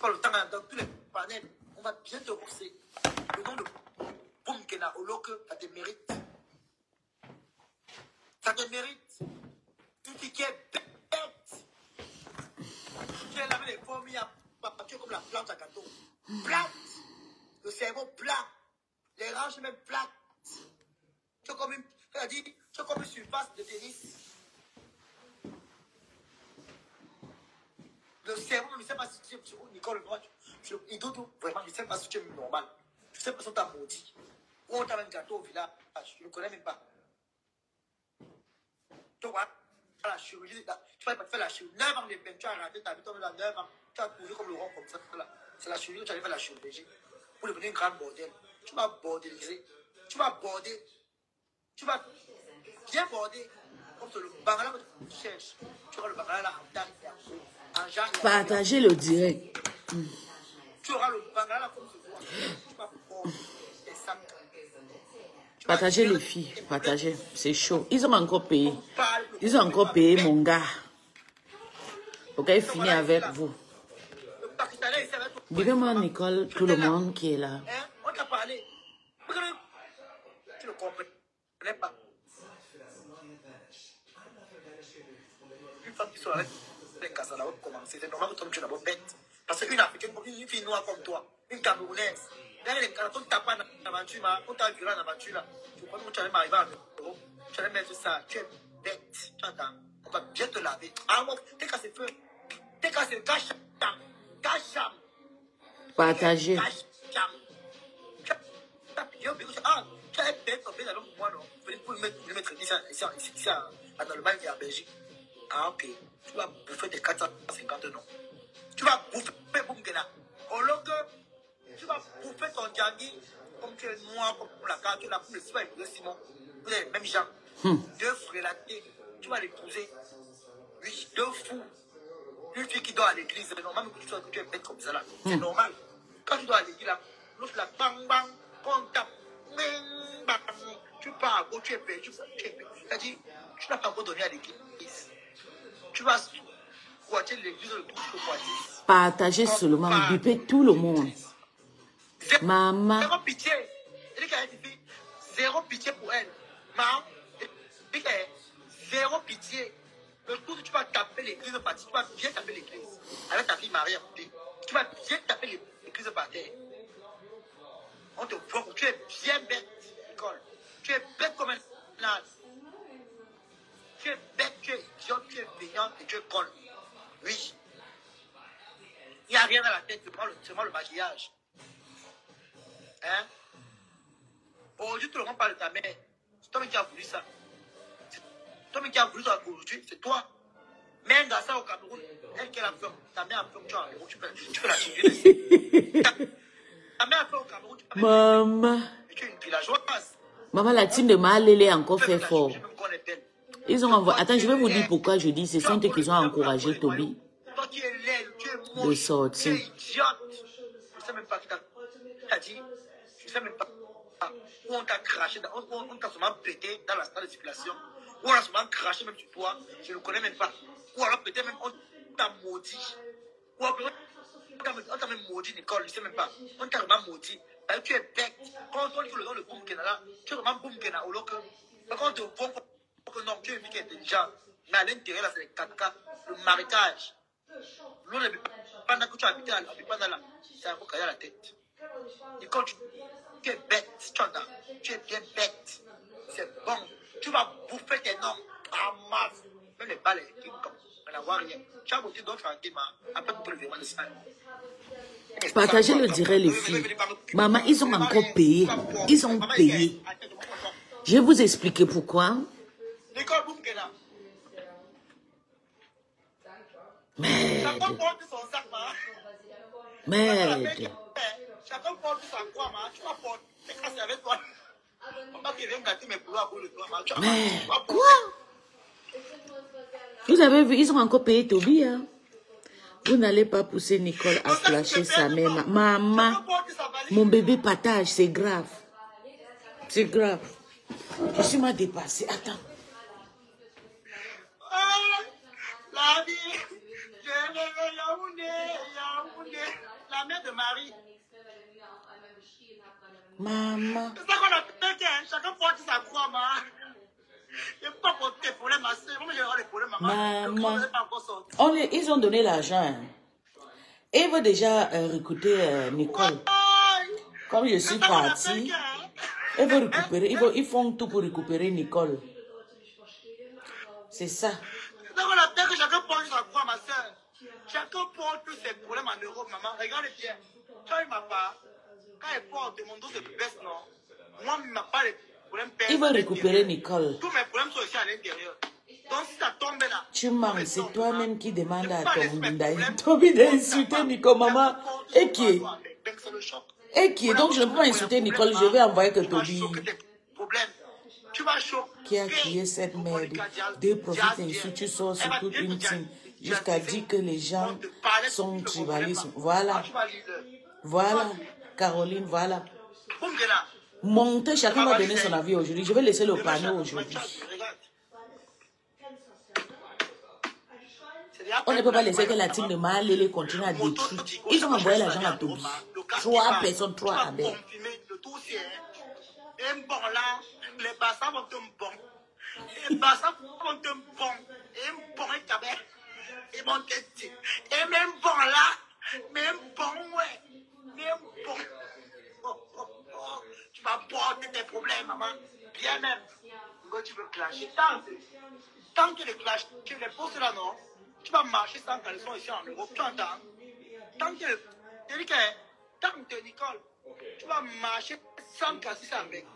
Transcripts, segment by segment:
parles le temps dans tous les panels. On va bien te rousser. Le nom de Boum Kena Oloke, ça te mérite. Ça te mérite. Une fille qui est bête. Tu es là avec les fourmis à tu es comme la plante à gâteau. Plate. Le cerveau plat. Les ranges même plates. Tu es comme une, tu es comme une surface de tennis. Le cerveau, je ne sais pas si tu es Nicole, il doute vraiment, je ne sais pas si tu es normal. Je ne sais pas si on t'a maudit. Ou on t'a même gâteau au village. Je ne connais même pas. Tu vois, la chirurgie, tu vas pas faire la chirurgie. 9 ans de peine, tu as raté ta vie, tu as 9 ans, tu as cousu comme le rond comme ça. C'est la chirurgie, tu allais faire la chirurgie. Pour devenir une grande bordel. Tu vas bordeliser. Tu vas border. Tu vas bien border. Comme le bangala que tu cherches. Tu auras le bangala là en dame. Partagez le direct. Tu auras le bangala comme ce soir. Tu vas border tes sacs. Partagez les filles, partagez. C'est chaud. Ils ont encore payé. Ils ont encore payé mon gars. Pour qu'il finisse avec vous. Dis-moi, Nicole, tout le monde qui est là. On t'a parlé. Tu ne comprenais pas. Une femme qui soit avec les casses, elle va commencer. C'est normal que tu es d'abord bête. Parce qu'une Africaine, une fille noire comme toi, une Camerounaise, derrière les canards, on t'a pas dans l'aventure, on t'a viré dans l'aventure. Tu crois que tu allais m'arriver à l'euro, tu allais mettre ça, tu es bête. Tu entends? On va bien te laver. Ah, moi, t'es cassé feu. T'es cassé gâcham. Gâcham. Partagez. Ah, tu as peut-être tombé dans l'homme pour moi, non? Pour le mettre ici en Allemagne et en Belgique. Ah, ok. Tu vas bouffer tes 450 non. Tu vas bouffer Boumgena. Au lieu que tu vas bouffer ton Djangui, comme tu es noir, comme la carte, tu l'as pour le Simon et le Simon. Vous êtes les mêmes gens. Deux frélatés. Tu vas l'épouser. Oui, deux fous. Une fille qui dort à l'église, c'est normal que tu es bête comme ça là. C'est normal. Quand tu dors à l'église là, l'autre là, bang bang, on tape, bang bang, tu pars, tu es perdu, tu es perdu. C'est-à-dire, tu n'as pas encore donné à l'église. Tu vas squatter l'église le tout pour dire. Partagez seulement, bipez tout le monde. Maman. Zéro pitié. Elle dit qu'elle zéro pitié pour elle. Maman, elle dit zéro pitié. Le coup où tu vas taper l'église par terre, tu vas bien taper l'église. Avec ta fille Marie à côté, tu vas bien taper l'église par terre. On te voit que tu es bien bête, Nicole. Tu es bête comme un âne. Tu es bête, tu es idiote, tu es payante et tu es conne. Oui. Il n'y a rien dans la tête, c'est moi le maquillage. Hein? Aujourd'hui, tout le monde parle de ta mère. C'est toi qui as voulu ça. Toi qui as voulu ça aujourd'hui, c'est toi. Même dans ça au Cameroun, elle qui a fait, ta mère a fait, tu as un euro, tu peux la changer. Ta mère a fait au Cameroun, tu peux Maman. tu es une villageoise. Maman, la team de Mahalele a encore fait fort. Ils ont envoyé. Attends, je vais vous dire pourquoi je dis. Ce sont eux qui ont encouragé Toby Toi qui es laide, tu es de moche, tu sortir. es idiote. Je ne sais même pas qui t'a dit. Je ne sais même pas où on t'a craché, on t'a seulement pété dans la salle de circulation. Ou on a seulement craché même sur toi. Je ne connais même pas. Ou alors peut-être même on t'a maudit. Ou alors on t'a même maudit, Nicole, je ne sais même pas. On t'a vraiment maudit. Tu es bête. Quand on dit que le nom de Boum Kena là, tu es vraiment Boum Kena au local. Par contre, non, tu es une fille qui est intelligente. Mais à l'intérieur, là, c'est les caca, le marécage. L'eau ne peut pas. Pendant que tu habites là, c'est un peu caillé à la tête. Et quand tu es bête, tu entends, tu es bien bête. C'est bon. Tu vas bouffer tes noms en masse. Même les balles, comme on n'a rien. Tu as voté d'autres arguments. Après, tu peux le faire de ça. Partagez le direct, les filles. Maman, ils ont encore payé. Ils ont payé. Je vais vous expliquer pourquoi. Merde. Merde. Chacun porte sa croix, tu vas porter casser avec toi. On va bien gâter mes pouloirs pour le toi, mais quoi? Vous avez vu, ils ont encore payé Toby, hein? Vous n'allez pas pousser Nicole à flasher sa mère. Maman, mon bébé partage, c'est grave. C'est grave. Je suis mal dépassée. Attends. La vie, je vais Yaoundé, Yaoundé. la mère de Marie. Maman. C'est ça qu'on appelle qu'un chacun porte sa croix, maman. Je ne peux pas porter des problèmes à ça. Moi, j'ai des problèmes, maman. Maman. Ils ont donné l'argent. Hein. Et ils veulent déjà recruter Nicole. Comme je suis partie, ils vont récupérer. Ils font tout pour récupérer Nicole. C'est ça. C'est ça qu'on appelle que chacun porte sa croix, ma soeur. Chacun porte ses problèmes en Europe, maman. Regarde bien. Quand il m'a pas, quand il porte, mon dos se baisse, non. Moi, il m'a pas les problèmes. Ils vont récupérer Nicole. Tous mes problèmes sont aussi à l'intérieur. Donc, si ça tombe là. Tu mens, c'est toi-même qui demande à Toby d'insulter Nicole, maman. Et qui est? Et qui est? Donc, je ne peux pas insulter Nicole, je vais envoyer que Toby. Qui a crié cette merde? Deux prophètes insultes, tu sors sur toute une team. Jusqu'à dire que les gens sont tribalistes. Voilà. Voilà. Caroline, voilà. Montez, chacun va donner son avis aujourd'hui. Je vais laisser le panneau aujourd'hui. On ne peut pas laisser que la team de Mahalele continue à détruire. Ils ont envoyé l'argent à Toby. 3 personnes, 3 abeilles. Les bassins vont te bon. Les bassins vont te bon. Et bon, et bon, et même bon là, même bon, ouais. Même bon. Tu vas porter tes problèmes, maman. Bien même. Quand tu veux clasher, tant que les clashs, tu les poses là, non? Tu vas marcher sans caleçon ici en Europe, tu entends? Tant que, tant que Nicole, tu vas marcher sans casser avec.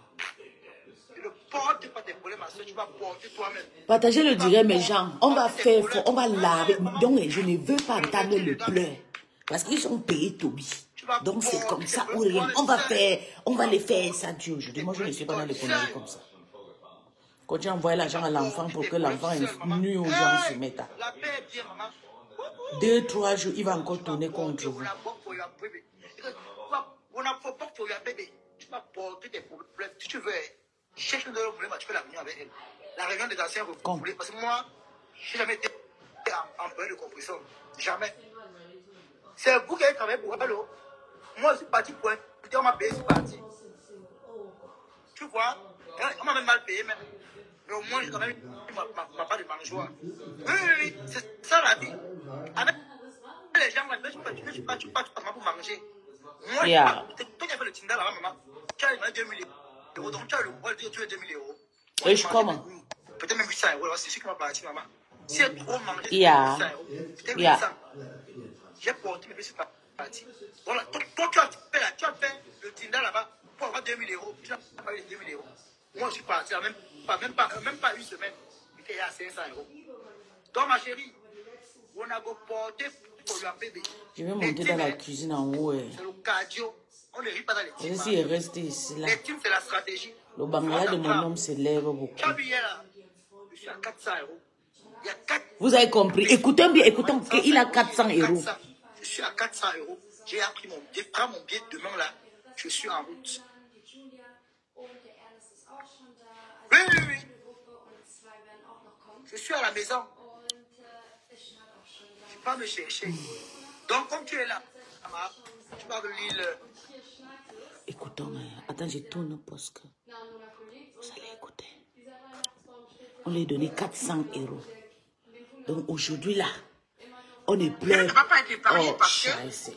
Ne porte pas tes problèmes à ça, tu vas porter toi-même. Partagez le direct, mes gens. On va faire, on va laver. Donc, je ne veux pas entendre le pleur. Parce qu'ils ont payé Toby. Donc, c'est comme ça ou rien. On va les faire ça Dieu aujourd'hui. Moi, je ne suis pas dans les conneries comme ça. Continue à envoyer l'argent à l'enfant pour que l'enfant nuit aux gens se mette à. 2, 3 jours, il va encore tourner contre vous. On n'a pas pour la bébé. Tu vas porter tes problèmes. Si tu veux, cherche un problème, tu fais la réunion avec elle. La réunion des anciens refoulés. Parce que moi, je n'ai jamais été en période de compression. Jamais. C'est vous qui avez travaillé pour elle. Moi, je suis parti pour un. On m'a payé, je suis parti. Tu vois, on m'a même mal payé même. Mais au moins, j'ai quand même ma part de mangeoire. Oui, c'est ça la vie. Avec les gens, tu ne peux pas pour manger. Moi, toi qui as fait le Tinder là-bas, maman, tu as demandé 2000 €. Donc, tu as le droit de dire que tu veux 2000 €. Et je comment? Peut-être même 800 €. C'est ce qui m'a parti, maman. Si elle trop mangé, 800 €. Peut-être 800. J'ai porté mes petits partis. Voilà, toi, tu as fait le Tinder là-bas pour avoir 2000 €. Tu n'as pas eu les 2000 €. Moi, je suis parti là, même pas une semaine. J'étais à 500 €. Donc, ma chérie, on a porté pour le bébé. Je vais monter dans la cuisine en haut. C'est le cardio. On ne rit pas dans les teams. Je suis resté ici là. Les teams, c'est la stratégie. Le bangala de mon homme s'élève beaucoup. Je suis à 400 €. Il y a 4... Vous avez compris. Écoutez bien, écoutons qu'il a 400 €. Je suis à 400 €. J'ai appris mon billet. Prends mon billet demain là. Je suis en route. Oui. Je suis à la maison. Tu vas me chercher. Donc, comme tu es là, tu vas de l'île. Écoutons, attends, je tourne parce que vous allez écouter. On lui a donné 400 €. Donc, aujourd'hui, là, on est plein. Ça ne va pas être épargné parce que c'est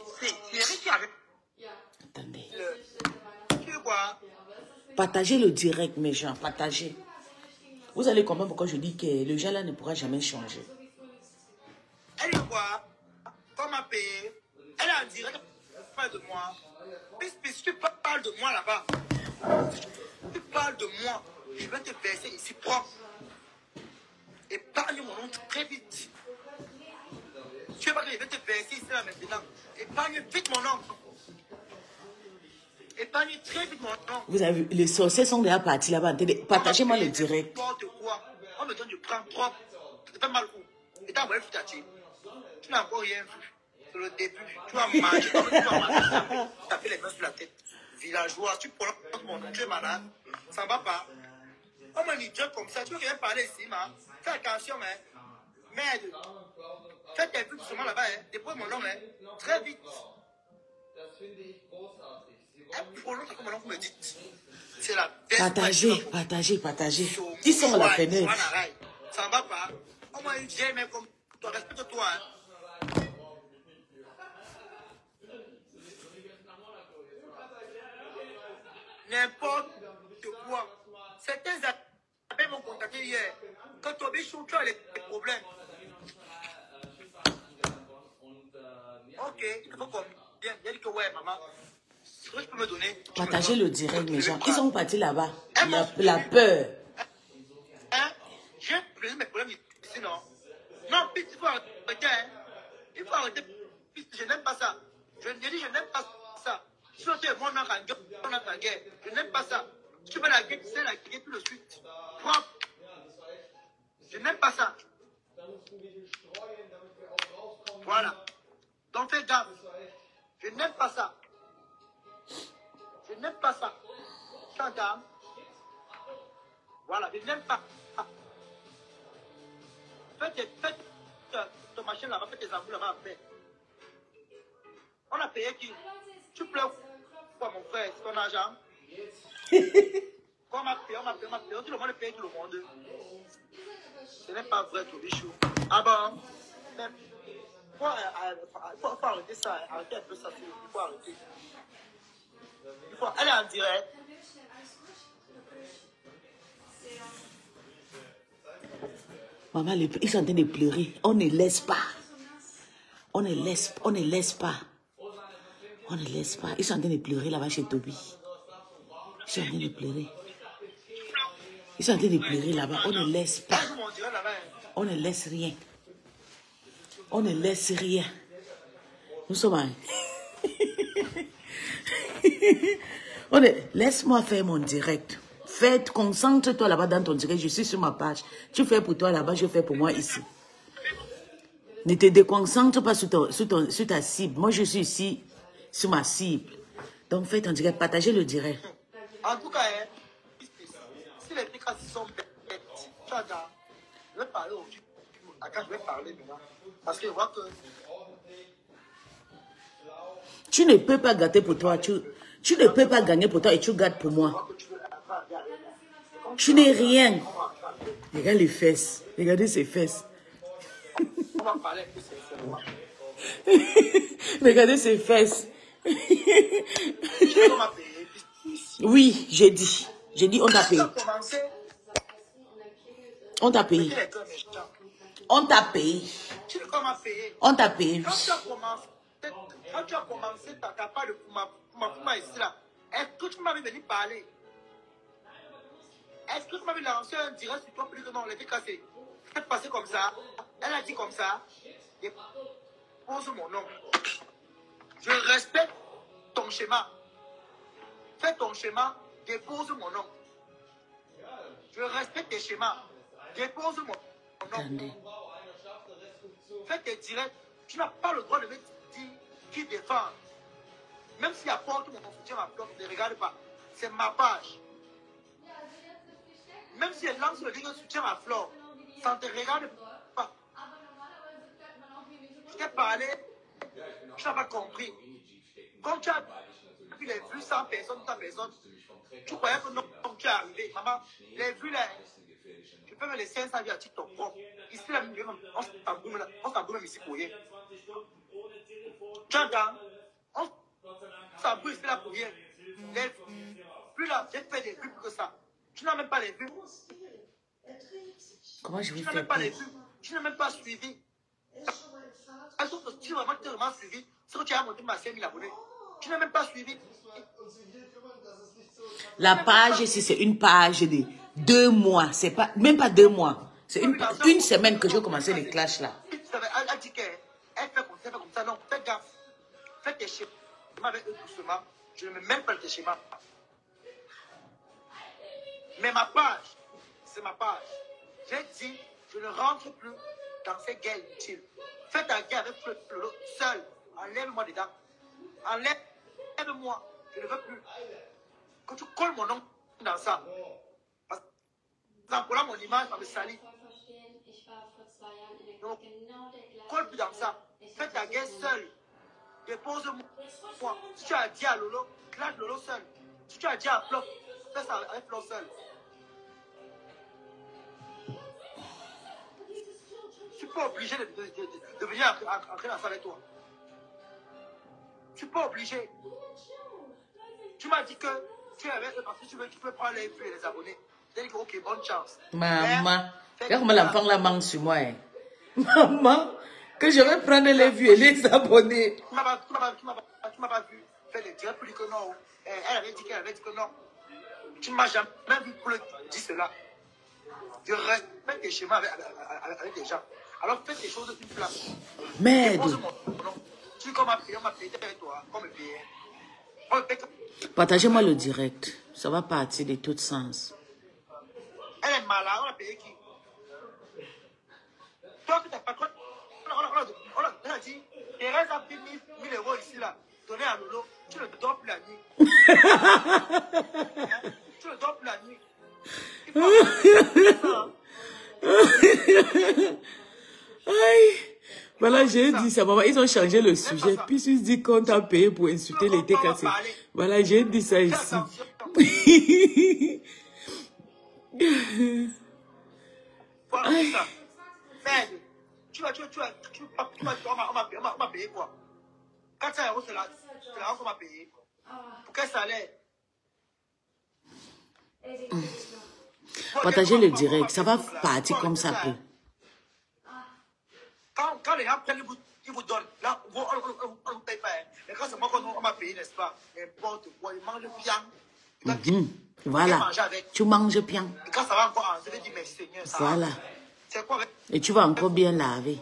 Eric qui avait. Attendez. Tu veux quoi? Partagez le direct, mes gens, partagez. Vous allez comprendre pourquoi je dis que le gens là ne pourra jamais changer. Elle est quoi? Comme m'a payé. Elle est en direct. Parle de moi. Si tu parles de moi là-bas, si tu parles de moi, je vais te verser ici propre. Épargne mon nom très vite. Tu veux pas que je vais te verser ici là maintenant? Épargne vite mon nom. Épargne très vite mon nom. Vous avez vu, les sorciers sont déjà partis là-bas. Partagez-moi le direct. Quoi. On me donne de prendre trop. Ça te fait mal où? Et t'as envoyé Futati. Tu n'as encore rien vu. C'est le début. Tu vas manger. Tu as les mains sur la tête. Villageois, tu prends mon nom. Tu es malade. Ça ne va pas. On m'a dit comme ça. Tu veux rien parler ici, ma. Fais attention, hein. Merde. Fais tes vues doucement là-bas, hein. Dépose mon nom, hein. Très vite. C'est la Partagez, partagez, partagez. Ils sont à la fenêtre. Ça ne va pas. Au moins une vieille même comme toi, respecte-toi. Hein. N'importe quoi. Certains appels m'ont contacté hier. Quand tu as les problèmes. Ok, il faut qu'on vienne. Il dit que ouais, maman. Ce que je peux me donner. Partagez le direct, mes gens. Ils sont partis là-bas. La peur. Hein? J'ai mes problèmes ici, non? Non, il faut arrêter. Hein? Il faut arrêter. Je n'aime pas ça. Je dis, je n'aime pas ça. Si on te moi, on a la guerre. Je n'aime pas ça. Si tu veux la guerre, c'est la guerre tout de suite. Propre. Je n'aime pas ça. Voilà. Donc fais gaffe. Je n'aime pas ça. Je n'aime pas ça. Chantal. Voilà, je n'aime pas. Fais ton machin là-bas, fais tes amours là-bas après. On a payé qui? Tu pleures quoi, mon frère? C'est ton argent? On m'a payé. Tout le monde paye tout le monde. Ce n'est pas vrai, tout bichou. Ah bon? Il faut arrêter ça. Arrêter un peu ça. Il faut arrêter. Elle est en direct. Maman, ils sont en train de pleurer. On ne laisse pas. On ne laisse pas. On ne laisse pas. Ils sont en train de pleurer là-bas chez Toby. Ils sont en train de pleurer. Ils sont en train de pleurer là-bas. On ne laisse pas. On ne laisse rien. On ne laisse rien. Nous sommes... Laisse-moi faire mon direct. Concentre-toi là-bas dans ton direct. Je suis sur ma page. Tu fais pour toi là-bas, je fais pour moi ici. Ne te déconcentre pas sur ta cible. Moi, je suis ici sur ma cible. Donc, fais ton direct. Partagez le direct. En tout cas, si les trucs sont bêtes, je vais parler aujourd'hui. Je vais parler maintenant. Parce que je vois que... Tu ne peux pas gâter pour toi. Tu ne peux pas gagner pour toi et tu gâtes pour moi. Tu n'es rien. Regarde les fesses. Regardez ses fesses. On va parler plus sincèrement. Regardez ses fesses. Oui, j'ai dit. J'ai dit on t'a payé. On t'a payé. On t'a payé. On t'a payé. Quand tu as commencé ta part de Fuma ici là, est-ce que tu m'avais venu parler? Est-ce que tu m'avais lancé un direct sur toi pour dire que non, les trucs cassés? C'est passé comme ça. Elle a dit comme ça. Dépose mon nom. Je respecte ton schéma. Fais ton schéma, dépose mon nom. Je respecte tes schémas. Dépose mon nom. Fais tes directs. Tu n'as pas le droit de me dire qui défend. Même si apporte mon soutien à Flore, ne regarde pas. C'est ma page. Même si elle lance le lien de soutien à Flore, ça ne te regarde pas. Je t'ai parlé, tu n'as pas compris. Quand tu as vu les vues 100 personnes, 100 personnes, tu croyais que non, tu es arrivé. Maman, les vues là, je peux me laisser 500 vues à TikTok propre. Ici, là, on s'embrouille ici pour rien. Tu entends? On s'embrouille ici là pour rien. Les vues là, j'ai fait des vues plus que ça. Tu n'as même pas les vues. Comment je vais faire? Tu n'as même pas les vues. Tu n'as même pas suivi. Est-ce que tu as vraiment suivi? C'est que tu as monté ma 5000 abonnés. Tu n'as même pas suivi. La page ici, c'est une page de 2 mois. C'est pas, même pas 2 mois. C'est une semaine que j'ai commencé les clashs là. Elle dit qu'elle fait comme ça. Non, fais gaffe. Fais tes schémas avec eux doucement. Je ne mets même pas tes schémas. Mais ma page, c'est ma page. J'ai dit, je ne rentre plus dans ces guerres inutiles. Fais ta guerre avec Fleur seul. Enlève-moi dedans. Enlève-moi. Je ne veux plus. Quand tu colles mon nom dans ça, parce que là, mon image va me salir. Donc, colle plus dans ça. Fais ta guerre seule. dépose-moi. Si tu as dit à Lolo, claque Lolo seul. Si tu as dit à Flop, fais ça avec Flop seul. Tu n'es pas obligé de venir entrer dans ça avec toi. Tu n'es pas obligé. Tu m'as dit que tu es avec eux parce que tu peux prendre les vues et les abonnés. Tu as dit que ok, bonne chance. Maman, regarde comment l'enfant la manque sur moi. Hein. Maman, que je vais prendre les vues et les abonnés. Tu m'as pas vu faire les directs pour dire que non. Elle avait dit qu'elle avait dit que non. Tu ne m'as jamais vu pour le dire cela. Je respecte tes schémas avec les gens. Alors fais tes choses d'une place. Merde. Tu comme on m'a payé avec toi, comme me payer. Partagez-moi le direct. Ça va partir de tout sens. Elle est malade, on a payé qui? Toi que t'as pas quoi? On a dit, Thérèse a pris 1000 € ici là, donné à Lolo, tu ne dors plus la nuit. Tu ne dors plus la nuit. Aïe. Voilà, j'ai dit ça, maman. Ils ont changé le sujet. Puis ils disent qu'on t'a payé pour insulter les TKC. Voilà, j'ai dit ça ici. On m'a payé quoi? 400 €, c'est là qu'on m'a payé. Pour quel salaire? Partagez le direct, ça va partir comme ça peut. Quand les gens prennent, ils vous donnent. Là, on ne vous paye pas. Mais quand c'est moi qu'on m'a payé, n'est-ce pas? N'importe quoi, ils mangent bien. Voilà, tu manges bien. Et quand ça va encore, je vais dire, mais Seigneur, ça voilà. C'est quoi? Et tu vas encore bien laver.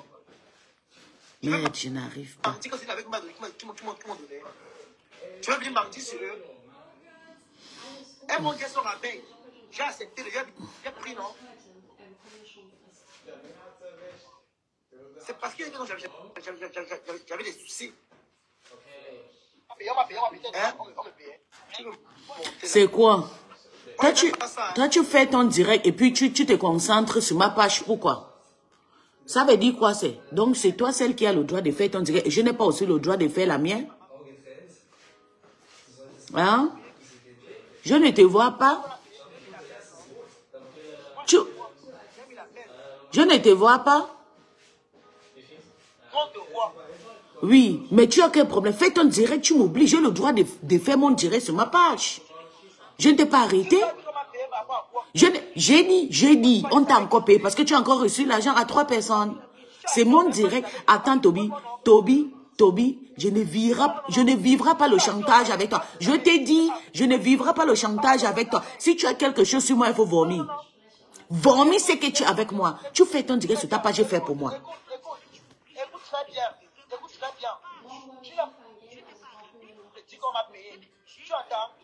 Merde, je n'arrive pas. Tu vas venir mentir sur eux. Elles m'ont dit son rappel. J'ai accepté, j'ai pris, non? C'est parce que j'avais des soucis. C'est quoi? Toi, tu fais ton direct et puis tu te concentres sur ma page. Pourquoi? Ça veut dire quoi c'est? Donc c'est toi celle qui a le droit de faire ton direct. Et je n'ai pas aussi le droit de faire la mienne. Hein? Je ne te vois pas. Je ne te vois pas. Oui, mais tu as quel problème? Fais ton direct, tu m'oublies. J'ai le droit de faire mon direct sur ma page. Je ne t'ai pas arrêté. J'ai dit, on t'a encore payé parce que tu as encore reçu l'argent à 3 personnes. C'est mon direct. Attends, Toby, je ne vivrai pas le chantage avec toi. Je t'ai dit, je ne vivrai pas le chantage avec toi. Si tu as quelque chose sur moi, il faut vomir. Vomir, c'est que tu es avec moi. Tu fais ton direct sur ta page, j'ai fait pour moi. Écoute très bien.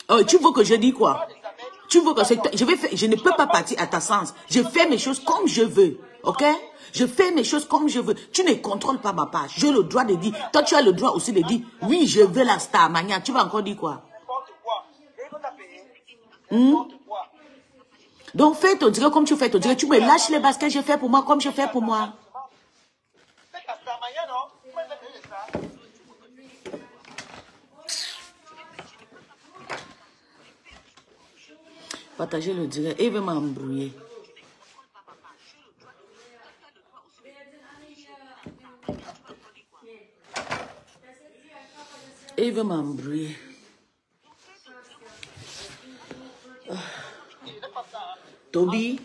Oh, tu veux que je dise quoi? Tu veux que je ne peux pas partir à ta sens. Je fais mes choses comme je veux. Ok? Je fais mes choses comme je veux. Tu ne contrôles pas ma page. J'ai le droit de dire. Toi, tu as le droit aussi de dire. Oui, je veux la star mania. Tu vas encore dire quoi? Donc, fais ton direct comme tu fais ton direct. Tu me lâches les baskets, je fais pour moi comme je fais pour moi. Partagez le direct. Il veut m'embrouiller. Il veut m'embrouiller. Toby,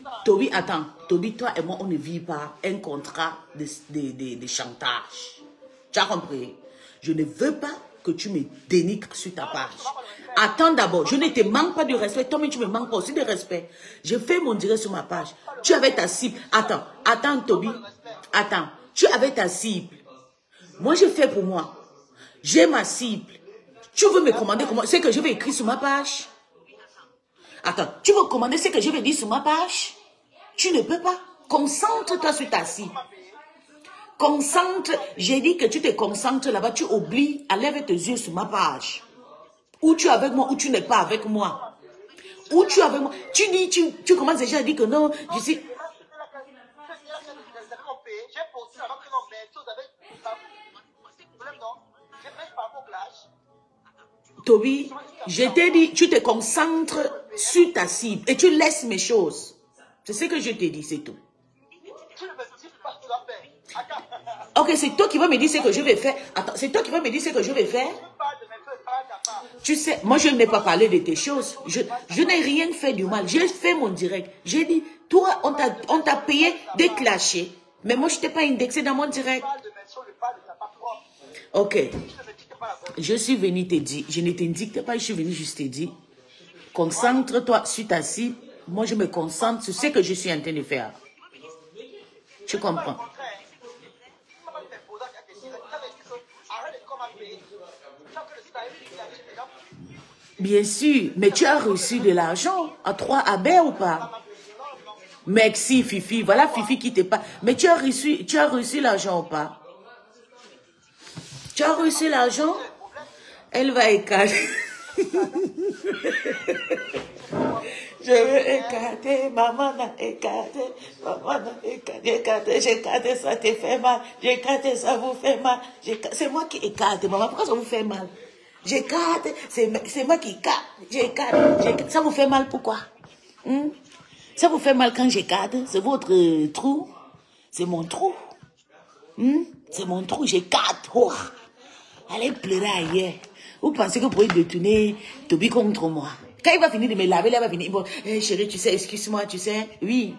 attends. Toby, toi et moi, on ne vit pas un contrat de chantage. Tu as compris? Je ne veux pas que tu me dénigres sur ta page. Attends d'abord, je ne te manque pas de respect. Toi-même, tu me manques pas aussi de respect. Je fais mon direct sur ma page. Tu avais ta cible. Attends, Toby. Attends. Tu avais ta cible. Moi, je fais pour moi. J'ai ma cible. Tu veux me commander comment? C'est que je vais écrire sur ma page. Attends, tu veux commander ce que je vais dire sur ma page? Tu ne peux pas. Concentre-toi sur ta cible. Concentre. J'ai dit que tu te concentres là-bas. Tu oublies. Lève tes yeux sur ma page. Ou tu es avec moi, ou tu n'es pas avec moi. Ou tu es avec moi. Tu dis, tu commences déjà à dire que non, je suis... Toby, je t'ai dit, tu te concentres sur ta cible et tu laisses mes choses. C'est ce que je t'ai dit, c'est tout. Ok, c'est toi qui vas me dire ce que je vais faire. Attends, c'est toi qui vas me dire ce que je vais faire. Tu sais, moi je n'ai pas parlé de tes choses. Je n'ai rien fait du mal. J'ai fait mon direct. J'ai dit, toi, on t'a payé des clashés. Mais moi, je ne t'ai pas indexé dans mon direct. Ok. Je suis venu te dire. Je ne t'indique pas, je suis venu juste te dire. Concentre-toi sur ta cible. Moi, je me concentre sur ce que je suis en train de faire. Tu comprends? Bien sûr, mais tu as reçu de l'argent à 3 abeilles ou pas? Merci Fifi, voilà Fifi qui te parle. Mais tu as reçu l'argent ou pas? Tu as reçu l'argent? Elle va écarter. Je veux écarter, maman a écarté, j'ai écarté, ça te fait mal, j'ai écarté, ça vous fait mal. C'est moi qui écarte, maman, pourquoi ça vous fait mal? J'écarte, c'est moi qui écarte, j'écarte. Ça vous fait mal pourquoi? Ça vous fait mal quand j'écarte? C'est votre trou? C'est mon trou? C'est mon trou, j'écarte. Oh. Allez pleurer ailleurs. Vous pensez que vous pouvez détourner Toby contre moi? Quand il va finir de me laver, là, il va finir. Bon, chérie, tu sais, excuse-moi, tu sais. Oui.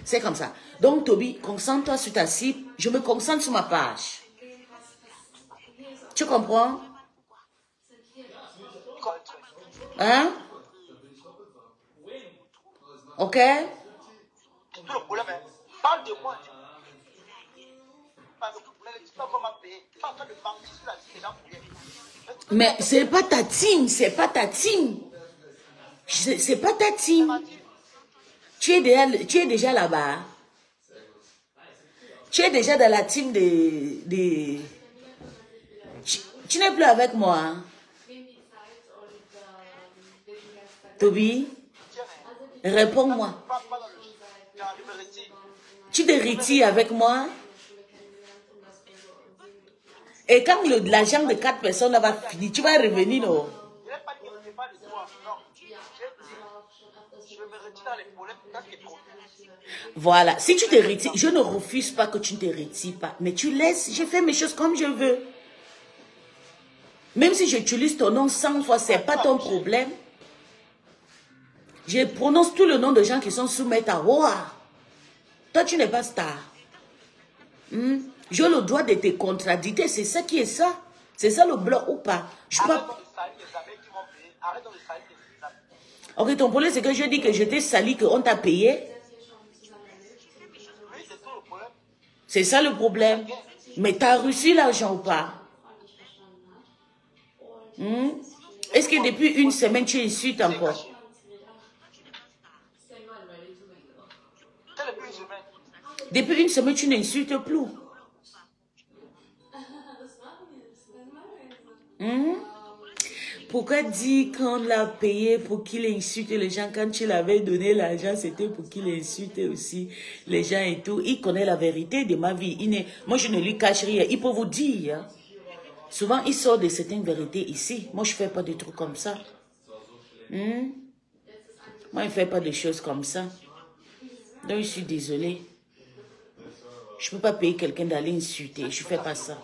C'est comme ça. Donc, Toby, concentre-toi sur ta cible. Je me concentre sur ma page. Tu comprends? Hein? Ok? Parle de moi. Mais c'est pas ta team, c'est pas ta team. C'est pas ta team. Tu es déjà là-bas. Tu es déjà dans la team de... Tu n'es plus avec moi. Toby, réponds-moi. Tu te retires avec moi? Et quand l'argent de 4 personnes va finir, tu vas revenir, non? Voilà. Si tu te retires, je ne refuse pas que tu ne te retires pas. Mais tu laisses, je fais mes choses comme je veux. Même si j'utilise ton nom 100 fois, ce n'est pas ton problème. Je prononce tout le nom de gens qui sont sous mes taroirs. Toi, tu n'es pas star. J'ai le droit de te contradicter, c'est ça qui est ça. C'est ça le bloc ou pas? Je peux pas... Ok, ton problème c'est que je dis que je t'ai sali, qu'on t'a payé. C'est ça le problème. Mais tu as reçu l'argent ou pas? Est-ce que depuis une semaine tu insultes encore? Depuis une semaine tu n'insultes plus. Pourquoi dire qu'on l'a payé pour qu'il insulte les gens? Quand tu l'avais donné l'argent, c'était pour qu'il insulte aussi les gens et tout. Il connaît la vérité de ma vie. Moi, je ne lui cache rien. Il peut vous dire. Hein. Souvent, il sort de certaines vérités ici. Moi, je ne fais pas de trucs comme ça. Moi, je ne fais pas de choses comme ça. Donc, je suis désolée. Je ne peux pas payer quelqu'un d'aller insulter. Je ne fais pas ça.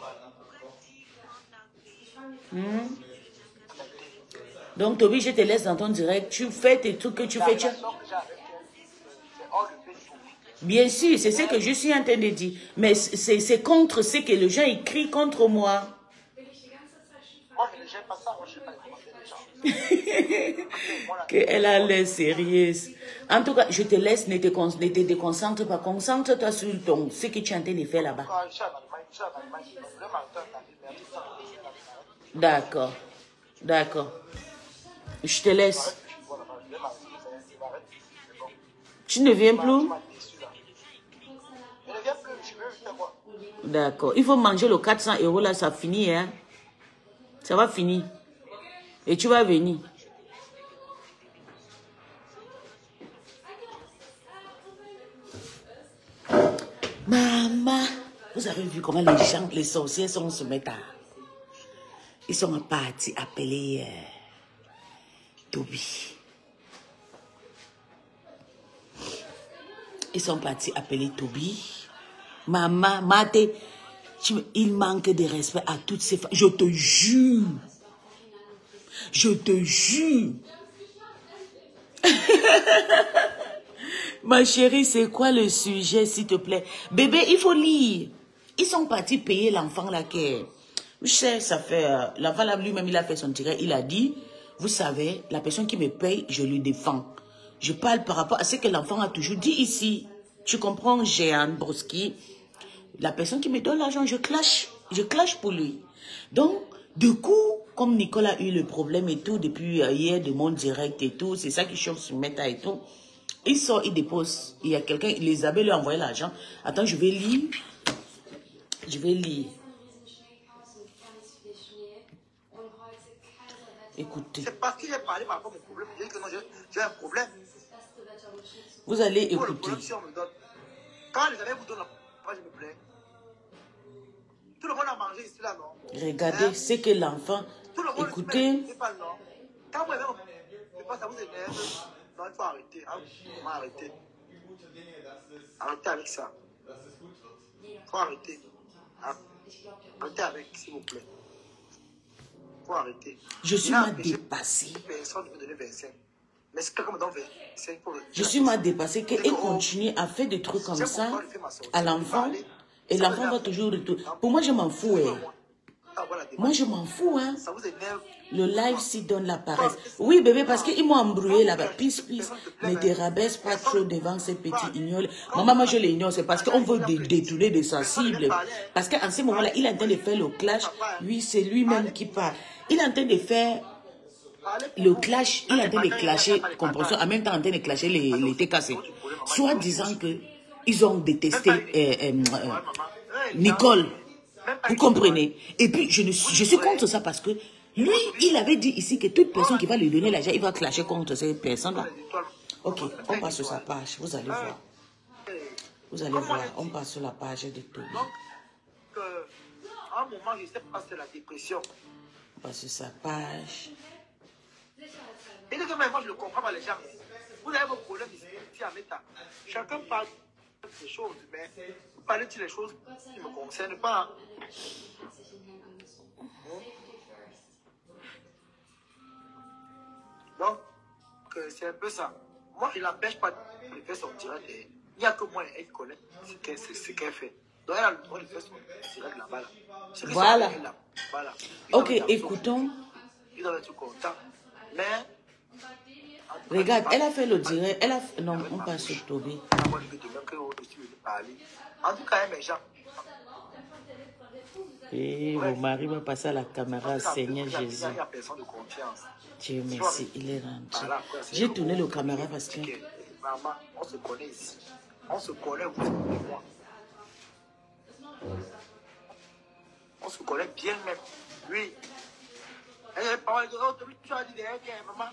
Donc, Toby, je te laisse dans ton direct. Tu fais tes trucs que tu fais. Bien sûr, c'est ce que je suis en train de dire. Mais c'est contre ce que les gens écrivent contre moi. Moi, je ne gère pas ça. Moi, je ne sais pas comment Qu'elle a l'air sérieuse. En tout cas, je te laisse, ne te déconcentre pas. Concentre-toi sur ce que tu es en train de faire là-bas. D'accord. D'accord. Je te laisse. Tu ne viens plus? D'accord. Il faut manger le 400 € là, ça finit, hein? Ça va finir. Et tu vas venir. Maman, vous avez vu comment les gens, les sorciers sont se mettent à... Ils sont partis appeler Toby. Ils sont partis appeler Toby. Maman, Maté, il manque de respect à toutes ces femmes. Je te jure. Je te jure. Ma chérie, c'est quoi le sujet, s'il te plaît? Bébé, il faut lire. Ils sont partis payer l'enfant là qui... Je sais, ça fait... l'enfant là, lui-même, il a fait son tiré. Il a dit, vous savez, la personne qui me paye, je lui défends. Je parle par rapport à ce que l'enfant a toujours dit ici. Tu comprends, Jeanne Broski? La personne qui me donne l'argent, je clash pour lui. Donc, du coup, comme Nicolas a eu le problème et tout, depuis hier, de mon direct et tout, c'est ça qui chauffe sur Meta et tout. Il sort, il dépose. Il y a quelqu'un, Elisabeth lui a envoyé l'argent. Attends, je vais lire. Je vais lire. Écoutez. C'est parce que j'ai parlé par rapport à mon problème. J'ai dit que non, j'ai un problème. Vous allez écouter. Le problème, si on me donne. Quand les amis vous donnent la moi je me plains. Tout le monde a mangé ici là, non? Regardez, hein? C'est que l'enfant. Écoutez. C'est pas non. Quand vous avez ça vous énerve. Non, il faut arrêter. Comment arrêter? Arrêtez avec ça. Il faut arrêter. Arrêtez avec, s'il vous plaît. Il faut arrêter. Je suis mal dépassée. Personne ne peut donner 25. Mais si quelqu'un me donne 25 pour... Je suis mal dépassée qu'elle continue à faire des trucs comme ça à l'enfant. Et l'enfant va toujours retourner. Pour moi, je m'en fous. Moi, je m'en fous. Hein. Le live s'y donne la paresse. Oui, bébé, parce qu'ils m'ont embrouillé là-bas. Peace. Ne te rabaisse pas trop devant ces petits ignoles. Maman, moi, je les ignore. C'est parce qu'on veut détourner des sensibles. Parce qu'en ce moment-là, il est en train de faire le clash. Oui, c'est lui-même qui parle. Il est en train de faire le clash. Il est en train de clasher, compréhension, en même temps en train de clasher les TKC. Soit disant qu'ils ont détesté Nicole. Vous comprenez? Et puis, je suis contre ça parce que lui, il avait dit ici que toute personne qui va lui donner l'argent, il va clasher contre ces personnes-là. Ok, on passe sur sa page. Vous allez voir. Vous allez voir. On passe sur la page de tout. Donc, à un moment, je ne sais pas si c'est la dépression. On passe sur sa page. Et donc, moi, je ne comprends pas les gens. Vous avez vos problèmes ici à Meta. Chacun parle des choses, mais vous parlez de les choses qui ne me concernent pas. Donc, c'est un peu ça. Moi, je ne l'empêche pas de faire son direct. Il n'y a que moi et elle qui connaît ce qu'elle fait. Donc, elle a le droit de faire son direct là-bas. Voilà. Voilà. Ok, écoutons. Il doit être content. Mais... Regarde, elle a fait le direct. Elle a fait... Non, on passe sur Toby. En tout cas, mes gens. Et mon mari va passer à la caméra, Seigneur Jésus. Dieu merci, il est rentré. J'ai tourné le caméra parce que... Maman, on se connaît ici. On se connaît, vous et moi. On se connaît bien même. Oui. Tu as dit, maman,